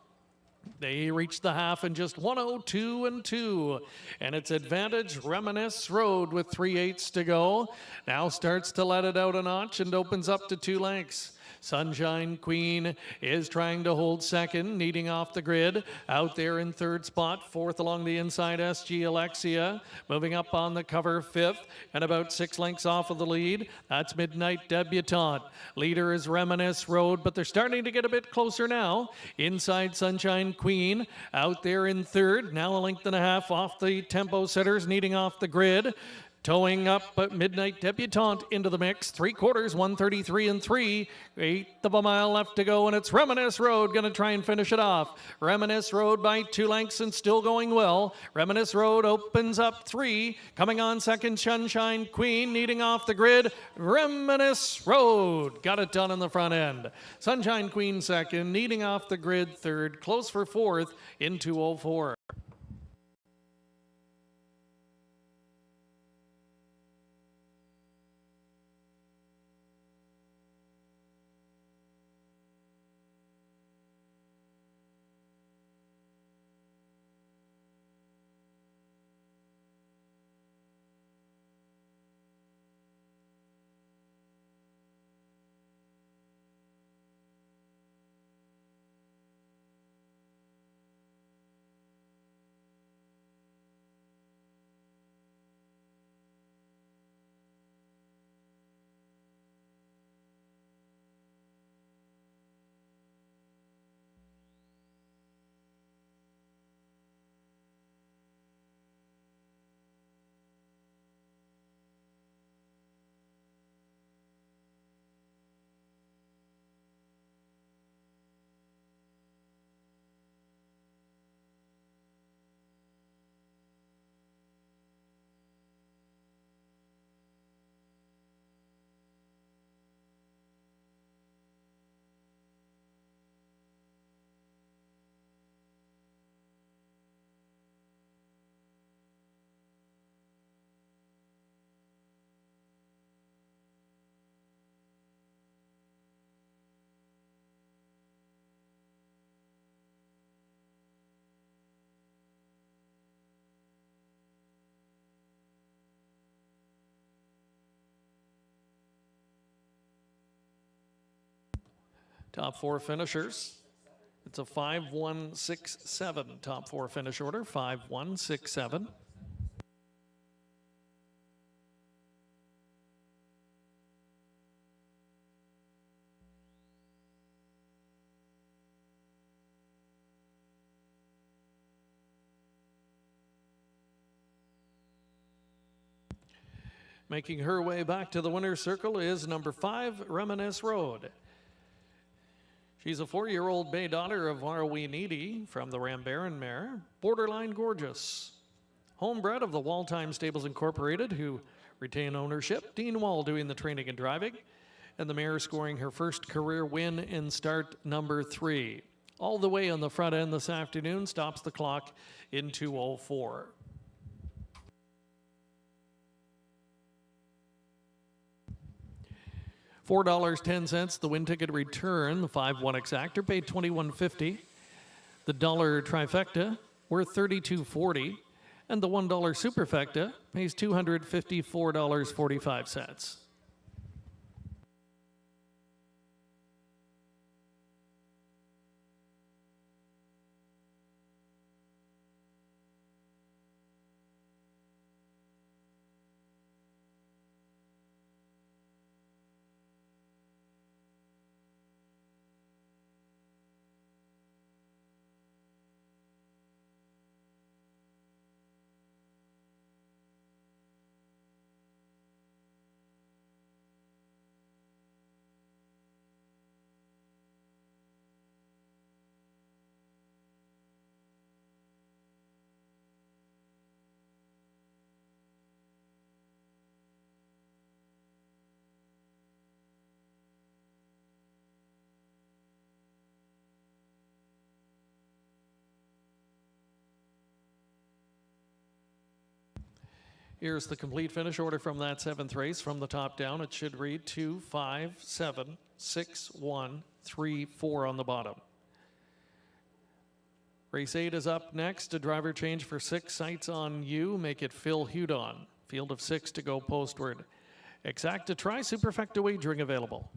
They reach the half in just 1:02 and 2. And it's advantage Reminisce Road with 3/8 to go. Now starts to let it out a notch and opens up to 2 lengths. Sunshine Queen is trying to hold second, needing off the grid. Out there in third spot, fourth along the inside, SG Alexia. Moving up on the cover, fifth, and about 6 lengths off of the lead. That's Midnight Debutante. Leader is Reminisce Road, but they're starting to get a bit closer now. Inside Sunshine Queen, out there in third, now a length and a half off the tempo setters, needing off the grid. Towing up Midnight Debutante into the mix. 3/4, 1:33 and 3. 1/8 of a mile left to go, and it's Reminisce Road going to try and finish it off. Reminisce Road by 2 lengths and still going well. Reminisce Road opens up 3. Coming on second, Sunshine Queen needing off the grid. Reminisce Road got it done in the front end. Sunshine Queen second, needing off the grid third. Close for fourth in 2:04. Top 4 finishers. It's a 5-1-6-7 top 4 finish order. 5-1-6-7. Making her way back to the winner's circle is number 5, Reminisce Road. She's a 4-year-old bay daughter of Are We Needy from the Rambaran mare, Borderline Gorgeous. Homebred of the Wall-Time Stables Incorporated, who retain ownership. Dean Wall doing the training and driving, and the mare scoring her first career win in start number 3. All the way on the front end this afternoon, stops the clock in 2:04. $4.10, the win ticket return, the 5-1 exactor, paid $21.50. The dollar trifecta worth $32.40, and the $1 superfecta pays $254.45. Here's the complete finish order from that 7th race. From the top down, it should read 2, 5, 7, 6, 1, 3, 4 on the bottom. Race 8 is up next. A driver change for 6 sights on you. Make it Phil Hudon. Field of 6 to go postward. Exacta Tri Superfecta wagering available.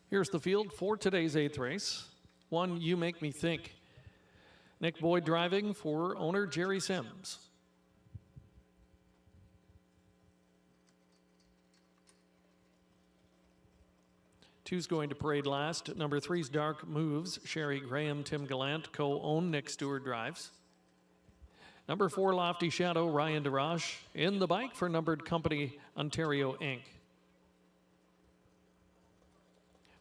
Here's the field for today's 8th race. 1, You Make Me Think. Nick Boyd driving for owner Jerry Sims. Two's going to parade last. Number 3's Dark Moves. Sherry Graham, Tim Gallant, co-own. Nick Stewart drives. Number 4, Lofty Shadow, Ryan DeRoche. In the bike for Numbered Company, Ontario Inc.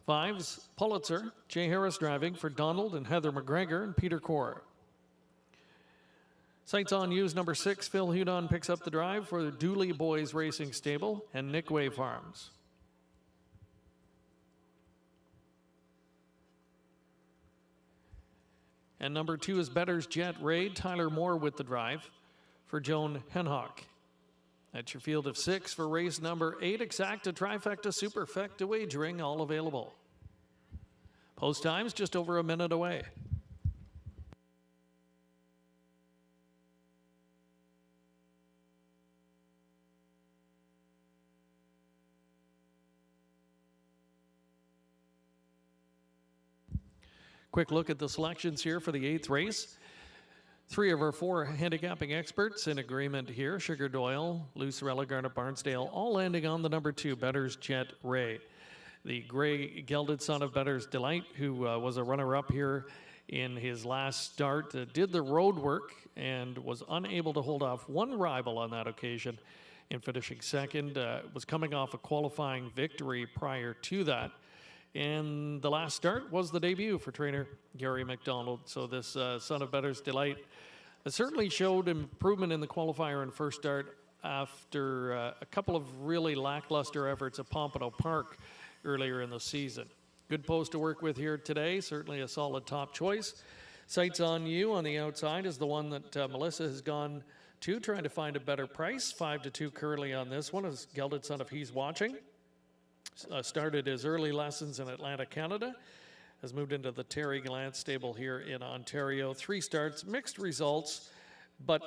5's Pulitzer. Jay Harris driving for Donald and Heather McGregor and Peter Core. Sights on You's number 6, Phil Hudon picks up the drive for the Dooley Boys Racing Stable and Nickway Farms. And number 2 is Better's Jet Ray, Tyler Moore with the drive for Joan Henhock. That's your field of 6 for race number 8. Exacta, Trifecta, Superfecta wagering, all available. Post times just over a minute away. Quick look at the selections here for the 8th race. 3 of our 4 handicapping experts in agreement here. Sugar Doyle, Lucerella, Garnet Barnsdale, all landing on the number 2, Better's Jet Ray. The gray gelded son of Better's Delight, who was a runner-up here in his last start, did the road work and was unable to hold off one rival on that occasion in finishing second. Was coming off a qualifying victory prior to that. And the last start was the debut for trainer Gary McDonald. So this son of Better's Delight certainly showed improvement in the qualifier and first start after a couple of really lackluster efforts at Pompano Park earlier in the season. Good post to work with here today, certainly a solid top choice. Sights on You on the outside is the one that Melissa has gone to, trying to find a better price. 5-2 currently on this one is Gelded Son of He's Watching. Started his early lessons in Atlanta, Canada. Has moved into the Terry Gallant stable here in Ontario. 3 starts, mixed results, but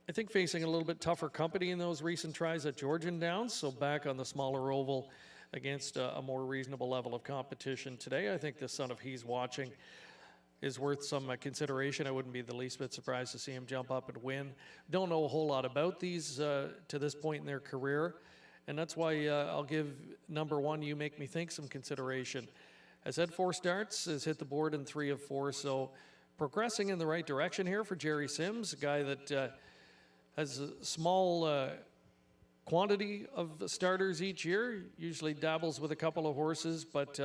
I think facing a little bit tougher company in those recent tries at Georgian Downs. So back on the smaller oval against a more reasonable level of competition today. I think the Son of He's Watching is worth some consideration. I wouldn't be the least bit surprised to see him jump up and win. Don't know a whole lot about these to this point in their career. And that's why I'll give number 1, You Make Me Think, some consideration. Has had 4 starts, has hit the board in 3 of 4, so progressing in the right direction here for Jerry Sims, a guy that has a small quantity of starters each year, usually dabbles with a couple of horses, but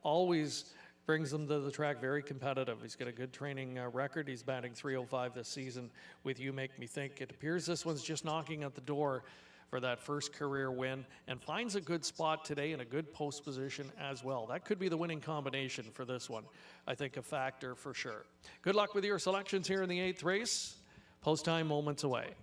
always brings them to the track very competitive. He's got a good training record. He's batting .305 this season with You Make Me Think. It appears this one's just knocking at the door for that first career win, and finds a good spot today in a good post position as well. That could be the winning combination for this one. I think a factor for sure. Good luck with your selections here in the 8th race. Post time moments away.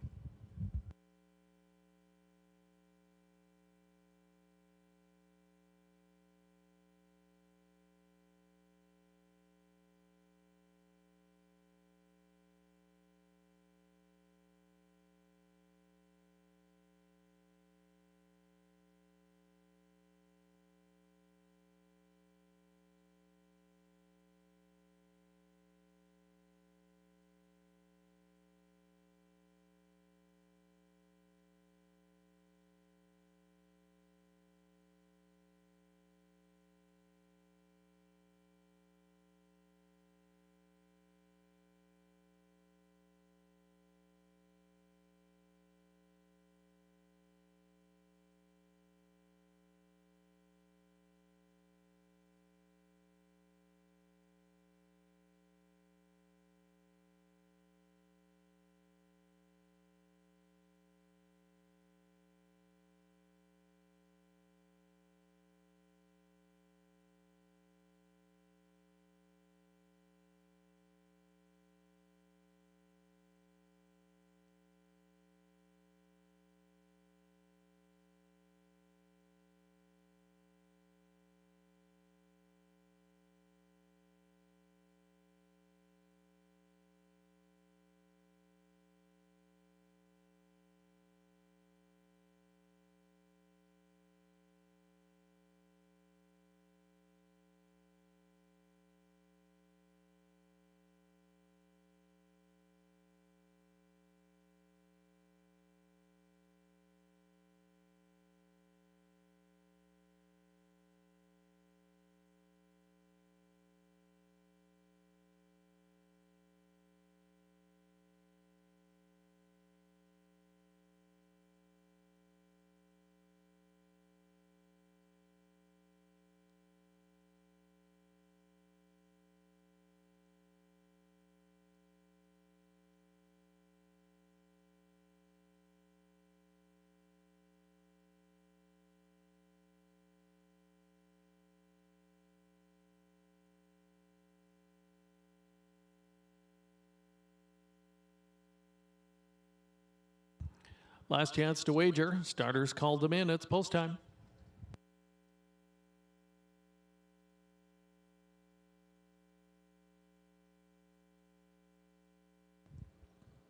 Last chance to wager. Starters called them in. It's post time.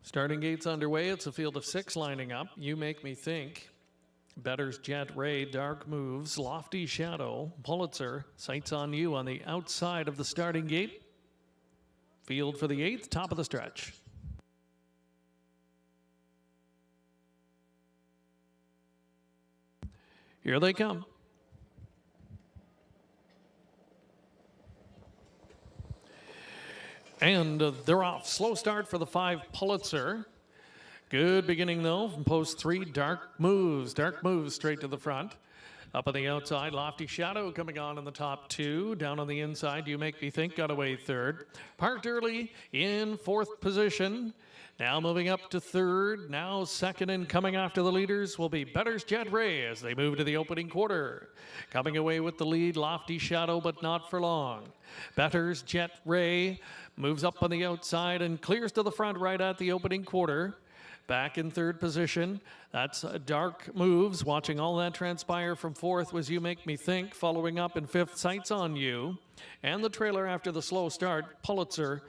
Starting gates underway. It's a field of 6 lining up. You Make Me Think, Better's Jet Ray, Dark Moves, Lofty Shadow, Pulitzer, Sights on You on the outside of the starting gate. Field for the 8th, top of the stretch. Here they come. And they're off. Slow start for the 5 Pulitzer. Good beginning, though, from post 3, Dark Moves. Dark Moves straight to the front. Up on the outside, Lofty Shadow coming on in the top 2. Down on the inside, You Make Me Think got away 3rd. Parked early in 4th position. Now moving up to 3rd. Now 2nd, and coming after the leaders will be Better's Jet Ray as they move to the opening quarter. Coming away with the lead, Lofty Shadow, but not for long. Better's Jet Ray moves up on the outside and clears to the front right at the opening quarter. Back in 3rd position, that's Dark Moves. Watching all that transpire from 4th was You Make Me Think. Following up in 5th, Sights on You. And the trailer after the slow start, Pulitzer,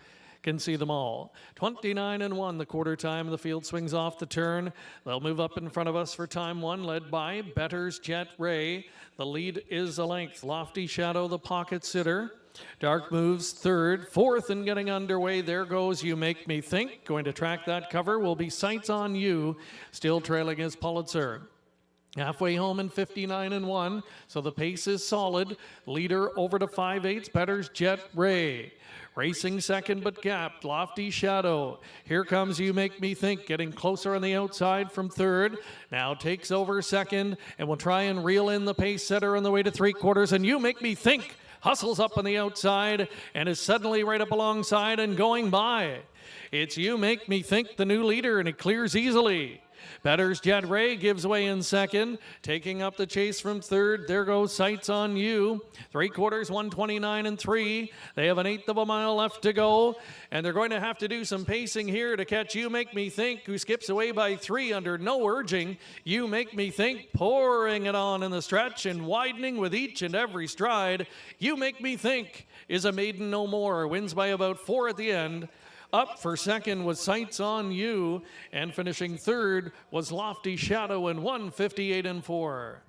can see them all. 29-1 the quarter time. The field swings off the turn. They'll move up in front of us for time 1, led by Better's Jet Ray. The lead is a length. Lofty Shadow, the pocket sitter. Dark Moves 3rd. 4th and getting underway. There goes You Make Me Think. Going to track that cover will be Sights on You. Still trailing is Pulitzer. Halfway home in 59-1, so the pace is solid. Leader over to 5/8, Better's Jet Ray. Racing 2nd but gapped, Lofty Shadow. Here comes You Make Me Think, getting closer on the outside from 3rd. Now takes over 2nd, and will try and reel in the pace setter on the way to 3/4, and You Make Me Think hustles up on the outside and is suddenly right up alongside and going by. It's You Make Me Think, the new leader, and it clears easily. Better's Jet Ray gives way in 2nd, taking up the chase from 3rd. There goes Sights on You. 3/4, 129-3. They have an 1/8 of a mile left to go, and they're going to have to do some pacing here to catch You Make Me Think, who skips away by 3 under no urging. You Make Me Think pouring it on in the stretch and widening with each and every stride. You Make Me Think is a maiden no more, wins by about 4 at the end. Up for 2nd was Sights on You, and finishing 3rd was Lofty Shadow in 1:58-4.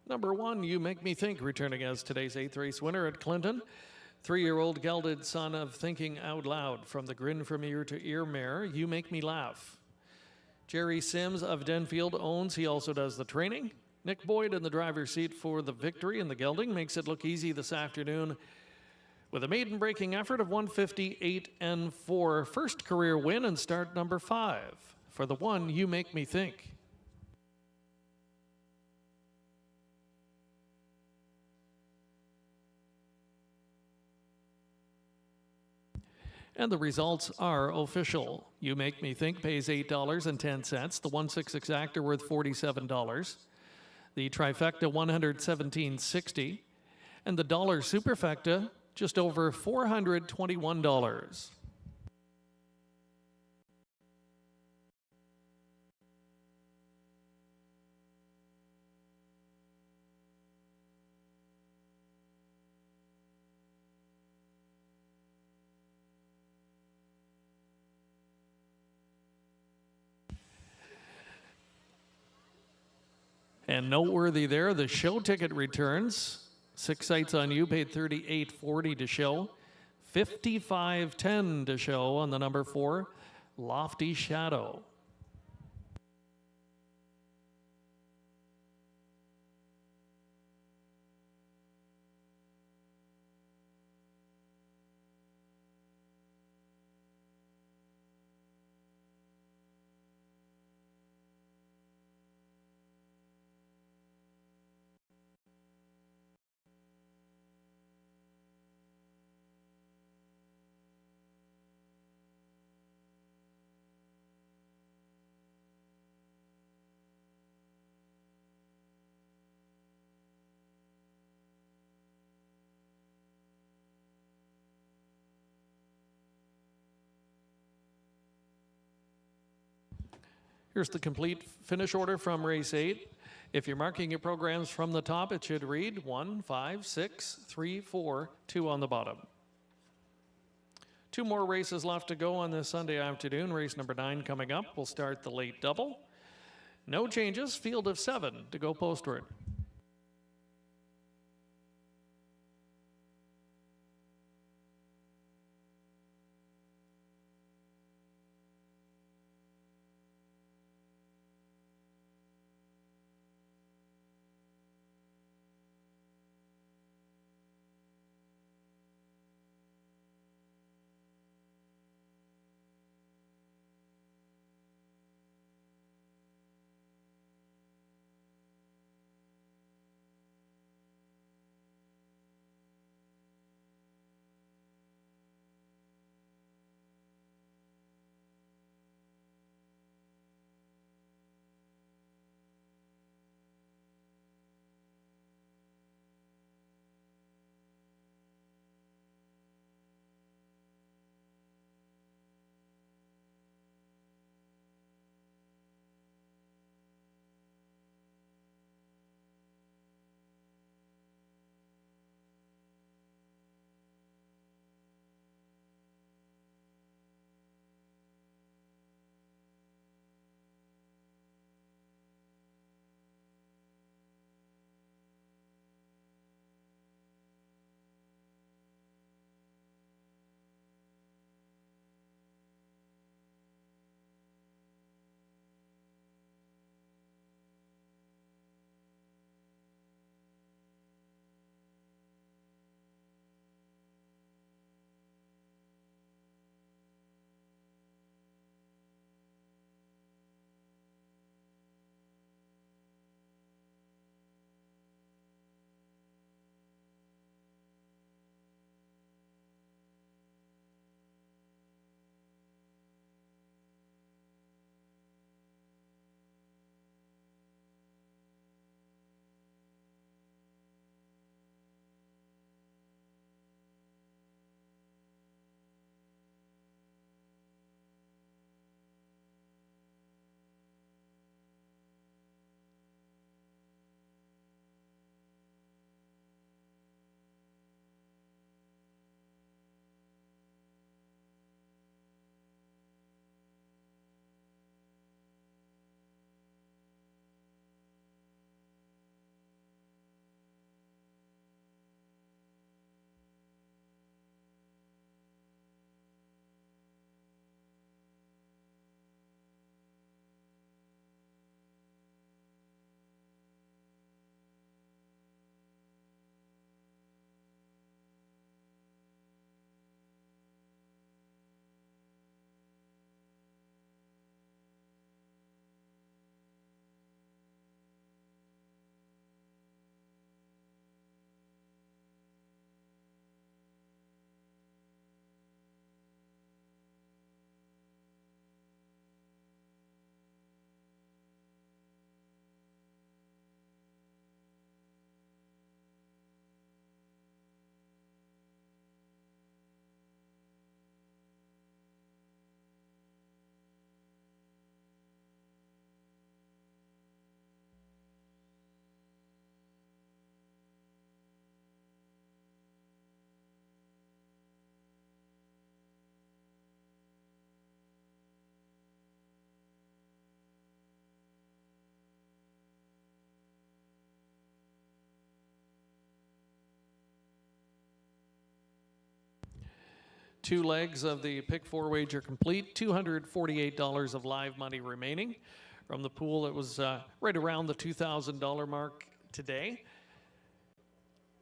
Number 1, You Make Me Think, returning as today's 8th race winner at Clinton. 3-year-old gelded son of Thinking Out Loud from the Grin from Ear to Ear mare, You Make Me Laugh. Jerry Sims of Denfield owns. He also does the training. Nick Boyd in the driver's seat for the victory in the gelding makes it look easy this afternoon with a maiden breaking effort of 158 and 4. First career win and start number 5 for the one You Make Me Think. And the results are official. You Make Me Think pays $8.10. The 1/6 exactor worth $47. The trifecta $117.60. And the dollar superfecta just over $421. And noteworthy there, the show ticket returns. 6 sites on You paid $38.40 to show. $55.10 to show on the number 4, Lofty Shadow. Here's the complete finish order from race 8. If you're marking your programs from the top, it should read 1, 5, 6, 3, 4, 2 on the bottom. 2 more races left to go on this Sunday afternoon. Race number 9 coming up. We'll start the late double. No changes, field of 7 to go postward. 2 legs of the Pick 4 wager complete, $248 of live money remaining. From the pool, it was right around the $2,000 mark today.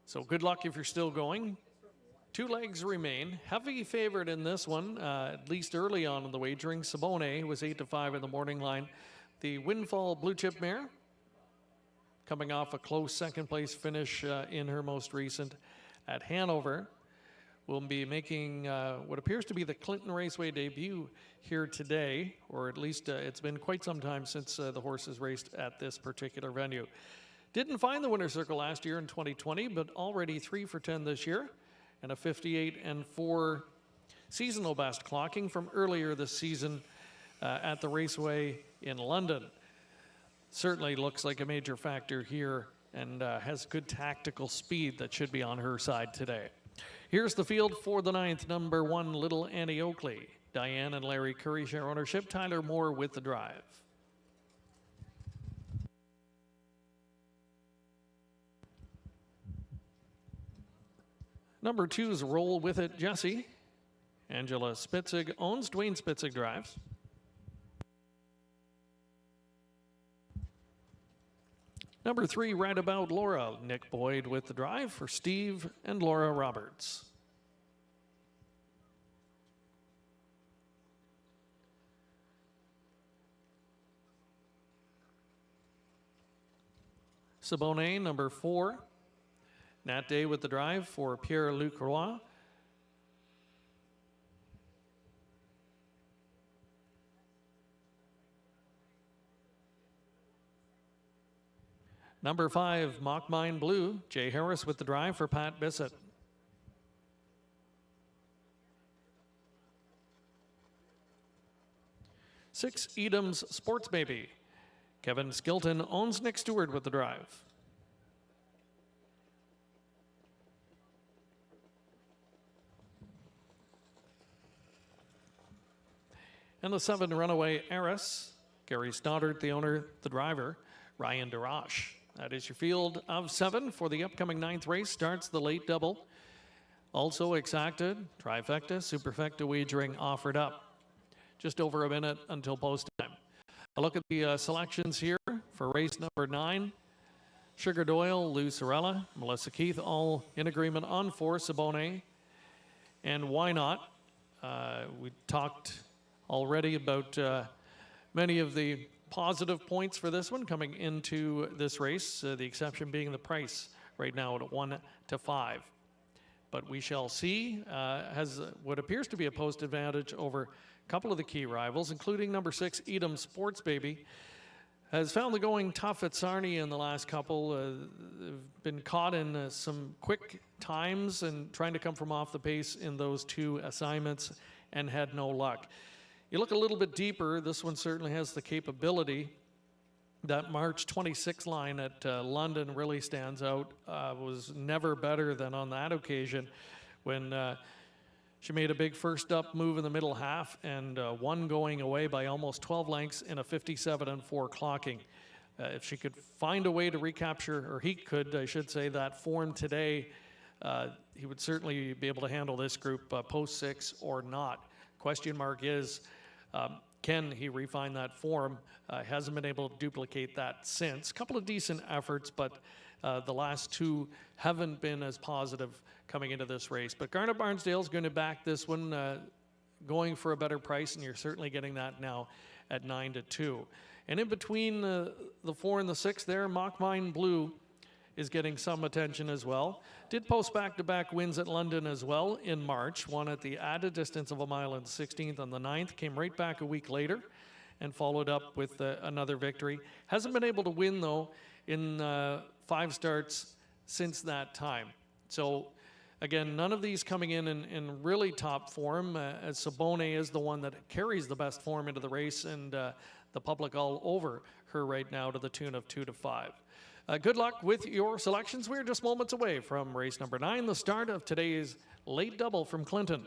So good luck if you're still going. 2 legs remain. Heavy favorite in this one, at least early on in the wagering. Sabone was 8-5 in the morning line. The Windfall Blue Chip mare, coming off a close second place finish in her most recent at Hanover, will be making what appears to be the Clinton Raceway debut here today, or at least it's been quite some time since the horse has raced at this particular venue. Didn't find the winner's circle last year in 2020, but already 3 for 10 this year, and a 58-4 seasonal best clocking from earlier this season at the Raceway in London. Certainly looks like a major factor here and has good tactical speed that should be on her side today. Here's the field for the 9th, number 1, Little Annie Oakley. Diane and Larry Curry share ownership. Tyler Moore with the drive. Number 2's Roll With It, Jesse. Angela Spitzig owns. Dwayne Spitzig drives. Number 3, Right About Laura. Nick Boyd with the drive for Steve and Laura Roberts. Sabone, number 4. Nat Day with the drive for Pierre-Luc Roy. Number 5, Mock Mine Blue. Jay Harris with the drive for Pat Bissett. Six, Edam's Sports Baby. Kevin Skilton owns. Nick Stewart with the drive. And the 7, Runaway Heiress. Gary Stoddard, the owner, the driver, Ryan DeRoche. That is your field of 7 for the upcoming 9th race. Starts the late double. Also exacted, trifecta, superfecta wagering offered up. Just over a minute until post time. A look at the selections here for race number 9. Sugar Doyle, Lou Sorella, Melissa Keith, all in agreement on 4, Sabone. And Why Not? We talked already about many of the positive points for this one coming into this race, the exception being the price right now at 1-5. But we shall see. Has what appears to be a post advantage over a couple of the key rivals, including number 6, Edam Sports Baby. Has found the going tough at Sarnia in the last couple. Been caught in some quick times and trying to come from off the pace in those 2 assignments and had no luck. You look a little bit deeper, this one certainly has the capability. That March 26 line at London really stands out. Was never better than on that occasion when she made a big first up move in the middle half and won going away by almost 12 lengths in a 57-4 clocking. If she could find a way to recapture, or he could, I should say, that form today, he would certainly be able to handle this group post 6 or not. Question mark is, can he refine that form? Hasn't been able to duplicate that since. A couple of decent efforts, but the last 2 haven't been as positive coming into this race. But Garnet Barnsdale's going to back this one, going for a better price, and you're certainly getting that now at 9-2. And in between the 4 and the 6 there, Mock Mine Blue is getting some attention as well. Did post back-to-back wins at London as well in March. One at the added distance of 1 mile and 16th on the 9th. Came right back a week later and followed up with another victory. Hasn't been able to win, though, in 5 starts since that time. So, again, none of these coming in really top form, as Sabone is the one that carries the best form into the race, and the public all over her right now to the tune of 2-5. Good luck with your selections. We're just moments away from race number 9, the start of today's late double from Clinton.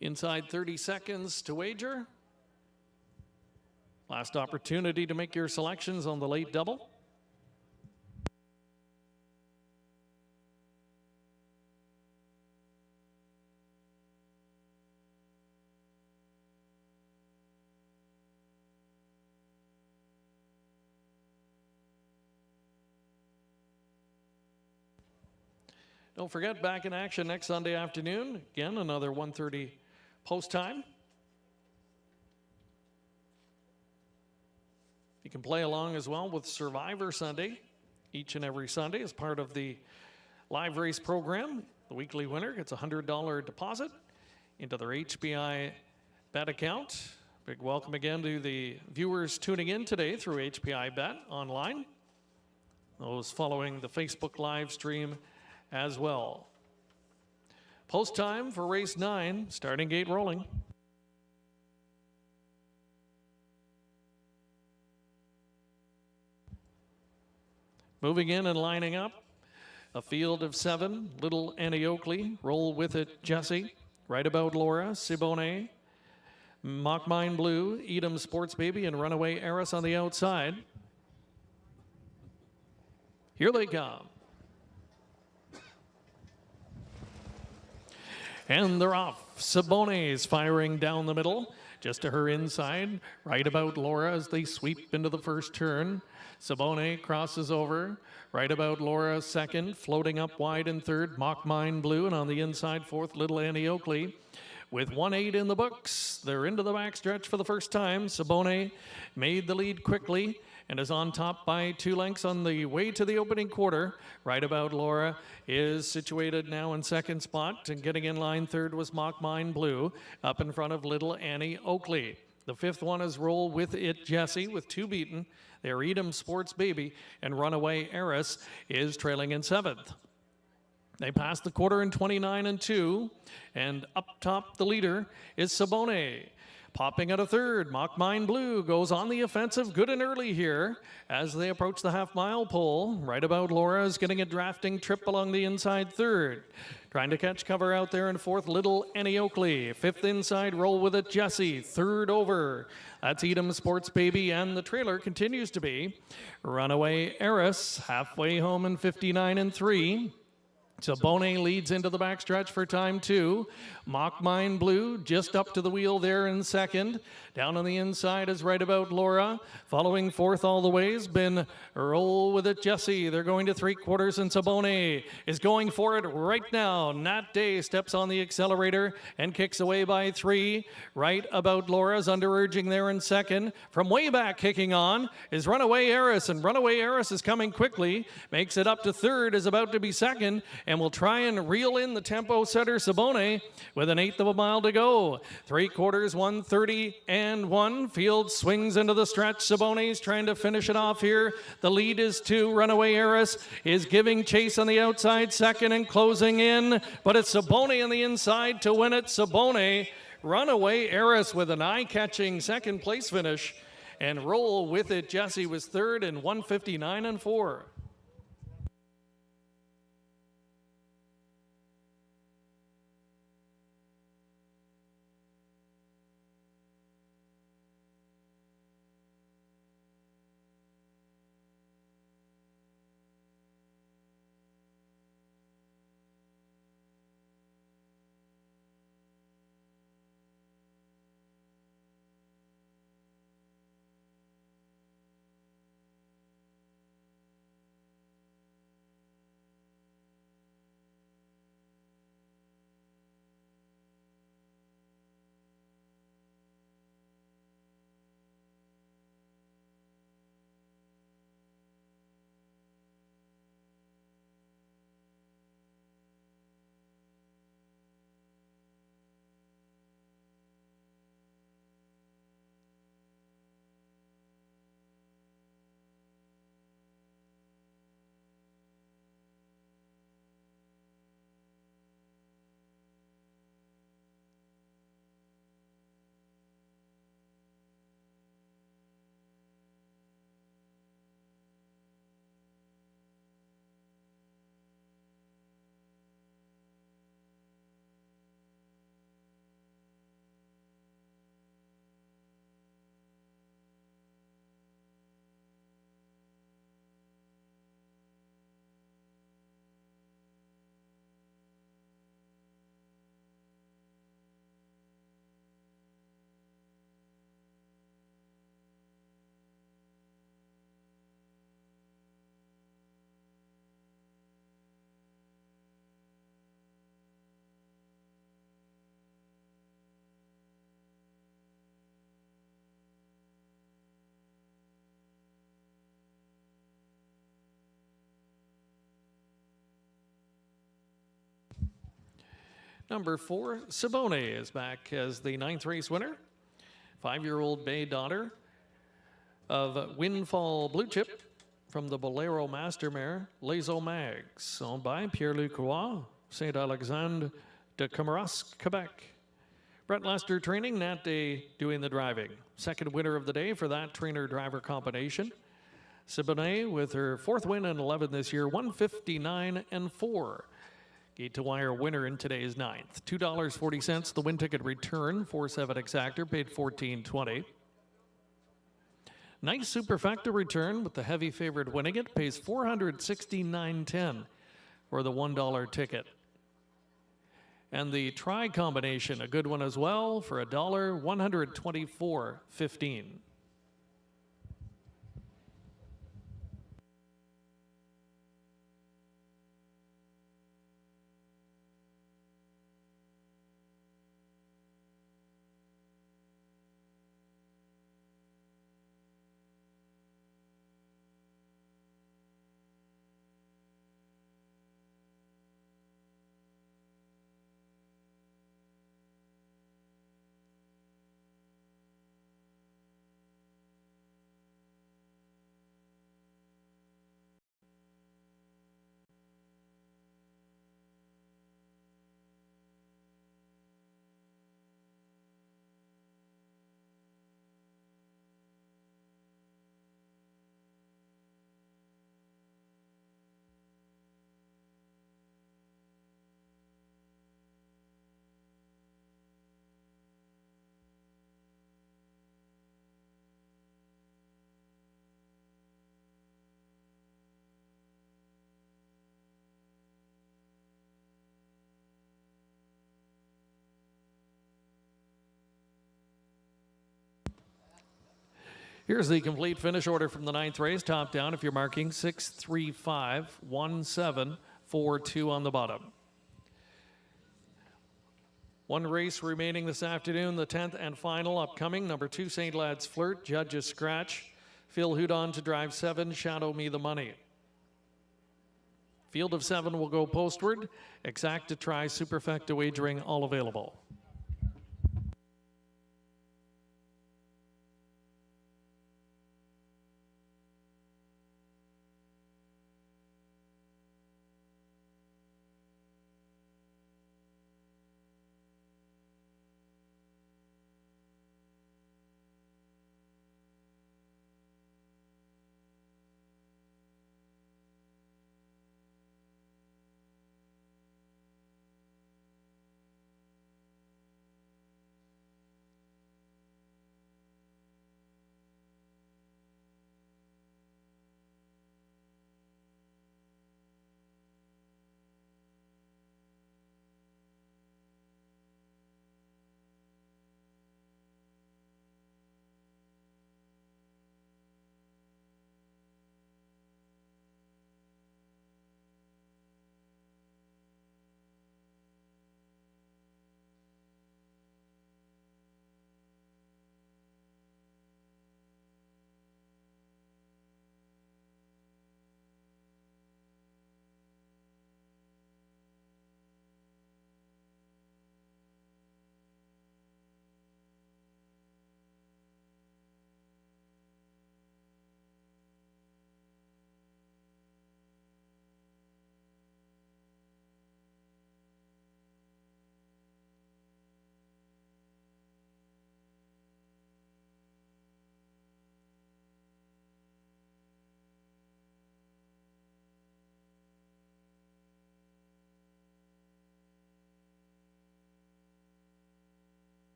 Inside 30 seconds to wager. Last opportunity to make your selections on the late double. Don't forget, back in action next Sunday afternoon. Again, another 1:30 post time. You can play along as well with Survivor Sunday each and every Sunday as part of the live race program. The weekly winner gets a $100 deposit into their HPI bet account. Big welcome again to the viewers tuning in today through HPI Bet online. Those following the Facebook live stream as well. Post time for race 9, starting gate rolling. Moving in and lining up, a field of 7, Little Annie Oakley, Roll With It Jesse, Right About Laura, Sibone, Mock Mine Blue, Edam Sports Baby, and Runaway Eris on the outside. Here they come. And they're off. Siboney's firing down the middle, just to her inside. Right About Laura as they sweep into the first turn. Siboney crosses over. Right About Laura second, floating up wide in third. Mock Mine Blue, and on the inside fourth, Little Annie Oakley. With 1-8 in the books, they're into the backstretch for the first time. Siboney made the lead quickly and is on top by 2 lengths on the way to the opening quarter. Right About Laura is situated now in second spot, and getting in line third was Mock Mine Blue, up in front of Little Annie Oakley. The fifth one is Roll With It Jesse with 2 beaten. They're Edam Sports Baby, and Runaway Eris is trailing in seventh. They passed the quarter in 29-2, and up top the leader is Siboney. Popping at a third, Mock Mine Blue goes on the offensive good and early here as they approach the half-mile pole. Right About Laura is getting a drafting trip along the inside third. Trying to catch cover out there in fourth, Little Annie Oakley. Fifth inside, Roll With It Jesse. Third over, that's Edam Sports Baby, and the trailer continues to be Runaway Eris, halfway home in 59-3. Siboney leads into the backstretch for time 2. Mock Mine Blue just up to the wheel there in second. Down on the inside is Right About Laura. Following fourth all the way has been Roll With It Jesse. They're going to 3/4, and Siboney is going for it right now. Nat Day steps on the accelerator and kicks away by 3. Right About Laura's underurging there in second. From way back kicking on is Runaway Eris, and Runaway Eris is coming quickly. Makes it up to third, is about to be second, and will try and reel in the tempo setter Siboney with 1/8 of a mile to go. 3/4, 1:30-1. Field swings into the stretch. Siboney's trying to finish it off here. The lead is 2. Runaway Eris is giving chase on the outside second and closing in, but it's Siboney on the inside to win it. Siboney, Runaway Eris with an eye-catching second place finish, and Roll With It Jesse was third in 1:59-4. Number 4, Sibone is back as the 9th race winner. 5-year-old bay daughter of Windfall Blue Chip from the Bolero Master Mare, Les Mags, owned by Pierre-Luc Roy, Saint Alexandre de Camarasque, Quebec. Brett Lester training, Nat Day doing the driving. Second winner of the day for that trainer-driver combination. Siboney with her 4th win and 11 this year, 159-4. Gate to wire winner in today's 9th. $2.40 the win ticket return, 4-7 exactor, paid $14.20. Nice superfecta return with the heavy favorite winning it, pays $469.10 for the $1 ticket. And the try combination, a good one as well, for $1, $124.15. Here's the complete finish order from the 9th race. Top down, if you're marking 6, 3, 5, 1, 7, 4, 2 on the bottom. One race remaining this afternoon, the 10th and final upcoming. Number 2, St. Lad's Flirt, Judge's Scratch. Phil Houdon to drive 7, Shadow Me the Money. Field of 7 will go postward. Exacta, try, superfecta wagering, all available.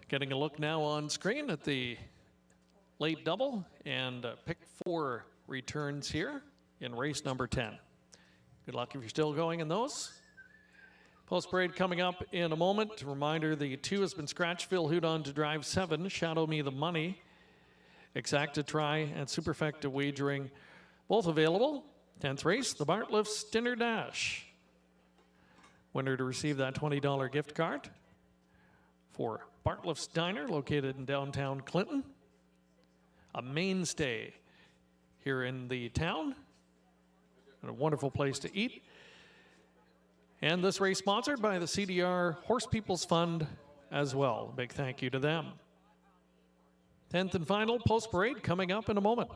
Getting a look now on screen at the late double, and pick 4 returns here in race number 10. Good luck if you're still going in those. Post parade coming up in a moment. Reminder, the 2 has been scratched. Phil Hudon to drive 7. Shadow Me the Money. Exacta Try and Superfecta Wagering, both available. 10th race, the Bartlett's Dinner Dash. Winner to receive that $20 gift card for Bartlett's Diner, located in downtown Clinton. A mainstay here in the town, and a wonderful place to eat. And this race sponsored by the CDR Horse People's Fund as well. Big thank you to them. 10th and final post parade coming up in a moment.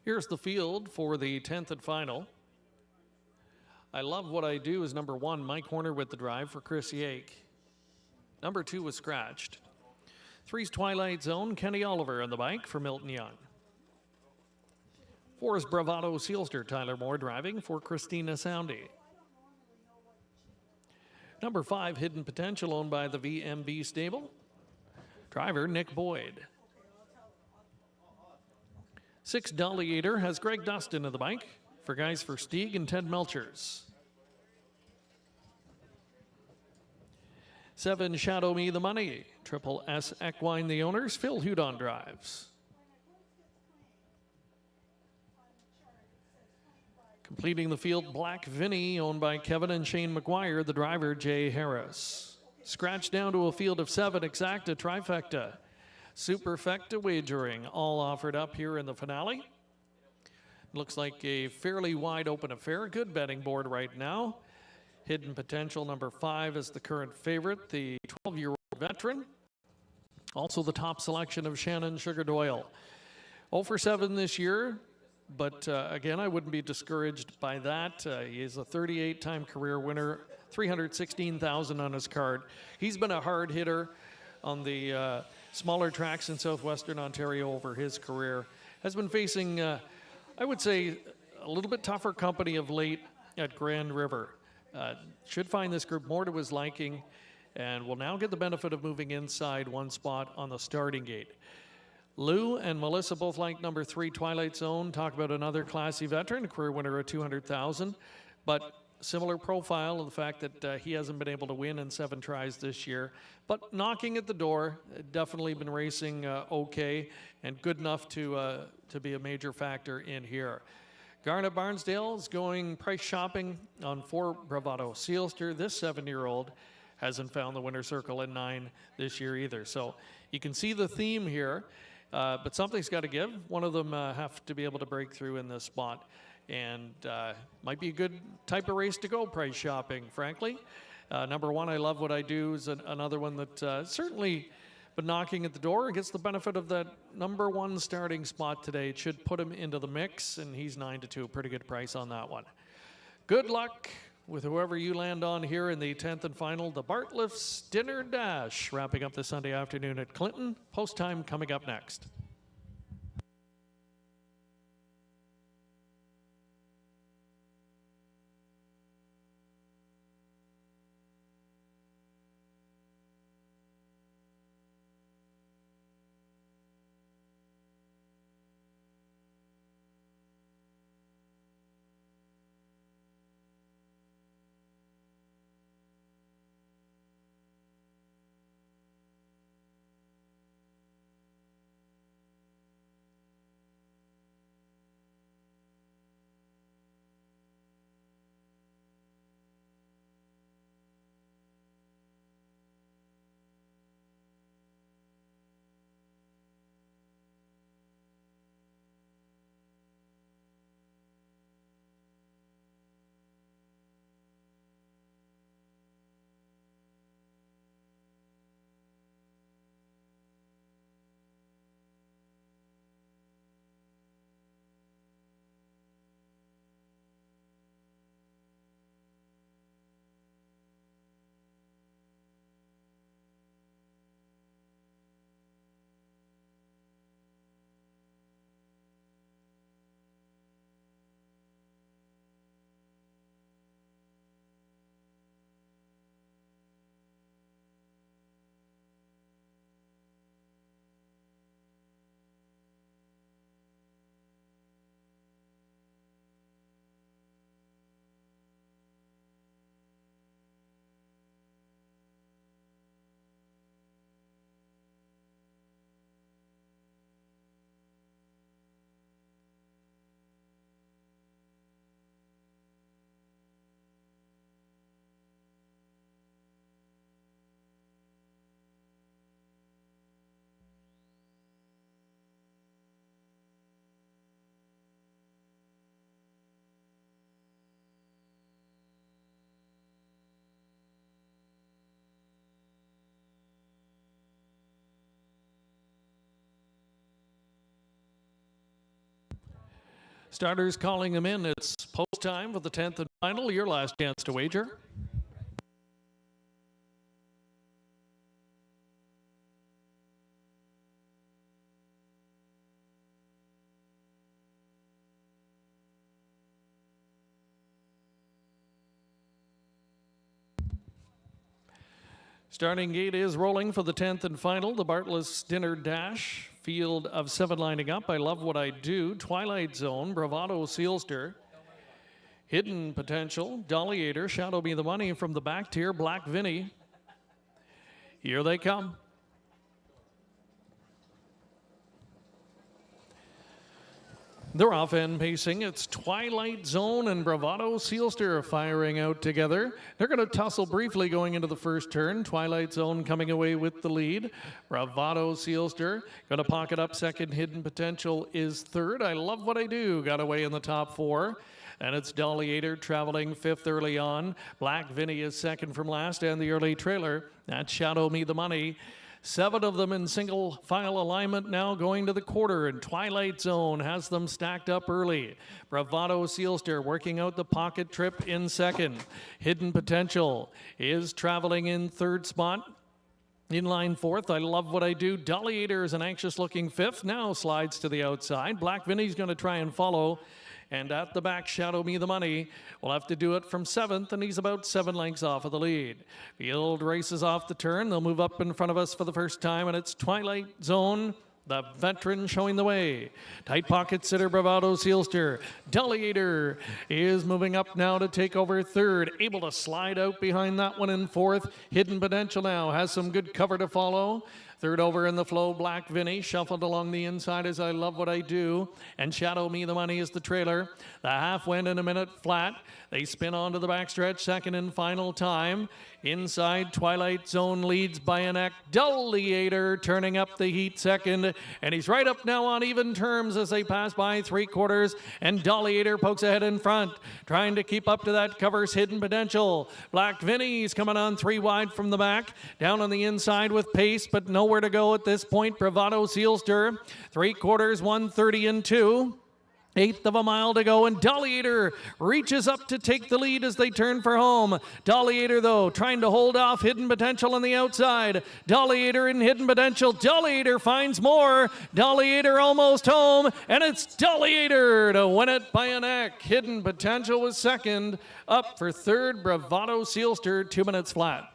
Here's the field for the 10th and final. I Love What I Do is number 1, Mike Horner with the drive for Chris Yake. Number 2 was scratched. 3's Twilight Zone, Kenny Oliver on the bike for Milton Young. 4 is Bravado Sealster, Tyler Moore driving for Christina Soundy. Number 5, Hidden Potential, owned by the VMB stable. Driver Nick Boyd. 6, Dolly Eater has Greg Dustin of the bike for Guys for Stieg and Ted Melchers. 7, Shadow Me the Money, Triple S Equine the owners, Phil Hudon drives. Completing the field, Black Vinny, owned by Kevin and Shane McGuire, the driver Jay Harris. Scratched down to a field of 7, Exacta Trifecta. Superfecta Wagering, all offered up here in the finale. Looks like a fairly wide open affair. Good betting board right now. Hidden Potential, number 5, is the current favorite, the 12-year-old veteran. Also the top selection of Shannon Sugar Doyle. 0 for 7 this year, but again, I wouldn't be discouraged by that. He is a 38-time career winner, $316,000 on his card. He's been a hard hitter on the smaller tracks in southwestern Ontario over his career. Has been facing, I would say, a little bit tougher company of late at Grand River. Should find this group more to his liking. and will now get the benefit of moving inside one spot on the starting gate. Lou and Melissa both like number 3, Twilight Zone. Talk about another classy veteran, a career winner of $200,000, but similar profile of the fact that he hasn't been able to win in 7 tries this year, but knocking at the door, definitely been racing okay and good enough to be a major factor in here. Garnet Barnsdale is going price shopping on 4, Bravado Sealster. This 7-year-old hasn't found the winner's circle in 9 this year either. So you can see the theme here, but something's got to give. One of them have to be able to break through in this spot. And might be a good type of race to go price shopping, frankly. Number 1, I Love What I Do is another one that certainly been knocking at the door and gets the benefit of that number 1 starting spot today. It should put him into the mix, and he's 9-2. Pretty good price on that one. Good luck with whoever you land on here in the 10th and final, the Bartlett's Dinner Dash, wrapping up this Sunday afternoon at Clinton. Post time coming up next. Starters calling them in. It's post time for the 10th and final. Your last chance to wager. Starting gate is rolling for the 10th and final. The Bartlett's Dinner Dash. Field of 7 lining up. I Love What I Do. Twilight Zone. Bravado Sealster. Hidden Potential. Dolliator. Shadow Me the Money from the back tier. Black Vinny. Here they come. They're off end pacing. It's Twilight Zone and Bravado Sealster firing out together. They're going to tussle briefly going into the first turn. Twilight Zone coming away with the lead. Bravado Sealster going to pocket up second. Hidden Potential is third. I Love What I Do got away in the top 4. And it's Dolliator traveling 5th early on. Black Vinny is second from last, and the early trailer. That's Shadow Me the Money. 7 of them in single file alignment now going to the quarter, and Twilight Zone has them stacked up early. Bravado Sealster working out the pocket trip in second. Hidden Potential is traveling in third spot. In line 4th, I Love What I Do. Dolliator is an anxious looking 5th, now slides to the outside. Black Vinny's going to try and follow. And at the back, Shadow Me the Money will have to do it from 7th, and he's about 7 lengths off of the lead. Field races off the turn. They'll move up in front of us for the first time, and it's Twilight Zone, the veteran, showing the way. Tight Pocket Sitter, Bravado Sealster. Delegator is moving up now to take over 3rd. Able to slide out behind that one in 4th. Hidden Potential now has some good cover to follow. 3rd over in the flow, Black Vinny, shuffled along the inside as I Love What I Do. And Shadow Me the Money is the trailer. The half went in a minute flat. They spin onto the backstretch, second and final time. Inside, Twilight Zone leads by a neck. Delegator turning up the heat second. And he's right up now on even terms as they pass by 3/4. And Delegator pokes ahead in front, trying to keep up to that covers Hidden Potential. Black Vinny's coming on 3 wide from the back. Down on the inside with pace, but nowhere to go at this point. Bravado Sealster, 3/4, 1:30 and 2. 1/8 of a mile to go, and Delegator reaches up to take the lead as they turn for home. Delegator, though, trying to hold off Hidden Potential on the outside. Delegator and Hidden Potential. Delegator finds more. Delegator almost home, and it's Delegator to win it by a neck. Hidden Potential was second. Up for 3rd, Bravado Sealster, 2 minutes flat.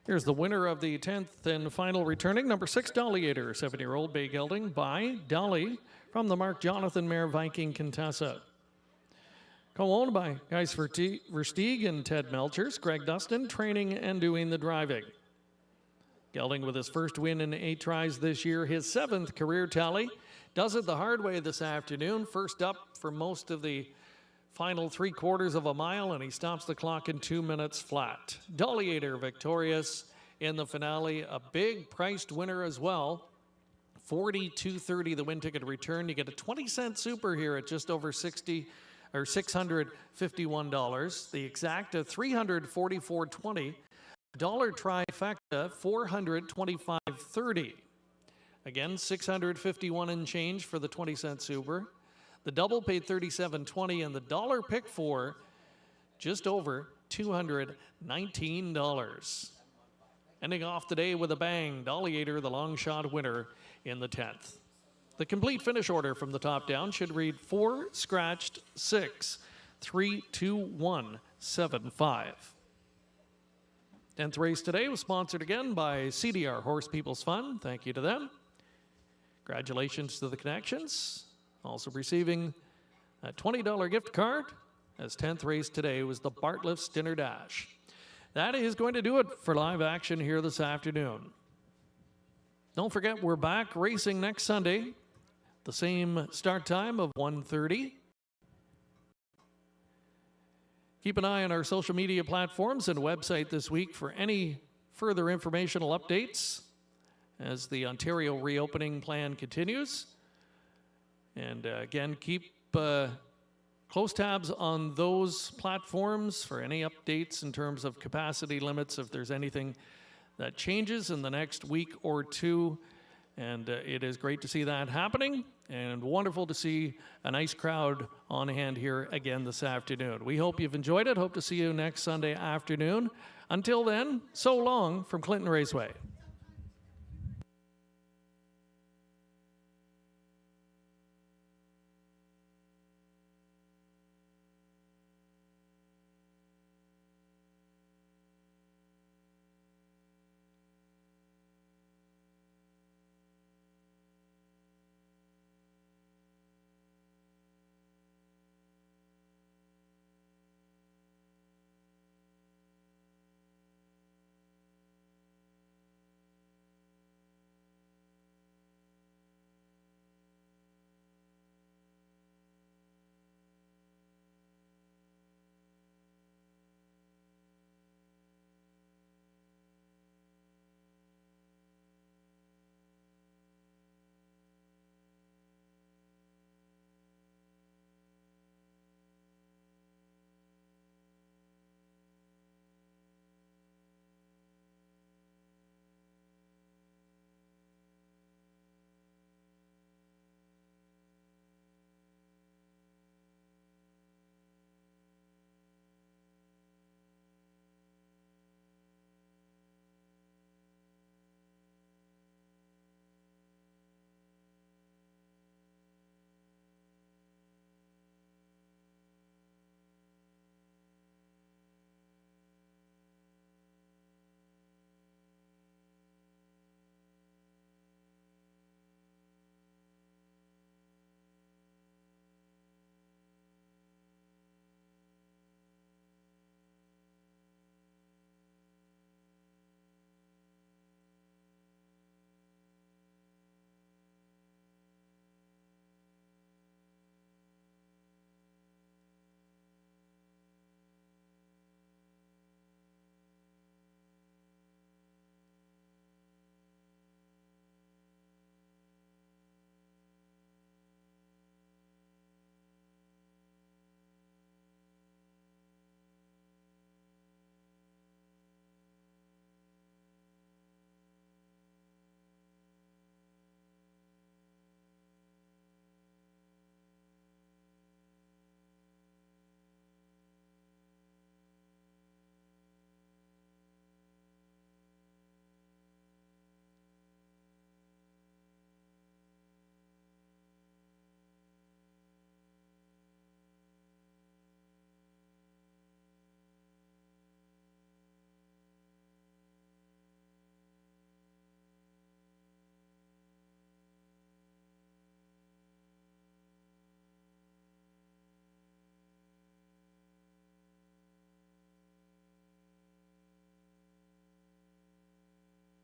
Here's the winner of the 10th and final returning, number 6, Delegator, 7-year-old bay gelding by Dolly from the Mark Jonathan Mare Viking Contessa. Co-owned by Gijs Versteeg and Ted Melchers, Greg Dustin training and doing the driving. Gelding with his first win in 8 tries this year, his 7th career tally. Does it the hard way this afternoon. First up for most of the final 3/4 of a mile, and he stops the clock in 2 minutes flat. Delegator victorious in the finale, a big priced winner as well. $42.30 the win ticket return. You get a 20-cent super here at just over $651. The exacta $344.20. Dollar trifecta $425.30. Again, $651 and change for the 20-cent super. The double paid $37.20, and the dollar pick for just over $219. Ending off the day with a bang, Delegator, the long shot winner in the 10th. The complete finish order from the top down should read 4, scratched, 6, 3, 2, 1, 7, 5. 10th race today was sponsored again by CDR Horse People's Fund. Thank you to them. Congratulations to the connections. Also receiving a $20 gift card, as 10th race today was the Bartlett's Dinner Dash. That is going to do it for live action here this afternoon. Don't forget, we're back racing next Sunday, the same start time of 1:30. Keep an eye on our social media platforms and website this week for any further informational updates as the Ontario reopening plan continues. And again, keep close tabs on those platforms for any updates in terms of capacity limits if there's anything that changes in the next week or two And it is great to see that happening, and wonderful to see a nice crowd on hand here again this afternoon. We hope you've enjoyed it. Hope to see you next Sunday afternoon. Until then, so long from Clinton Raceway.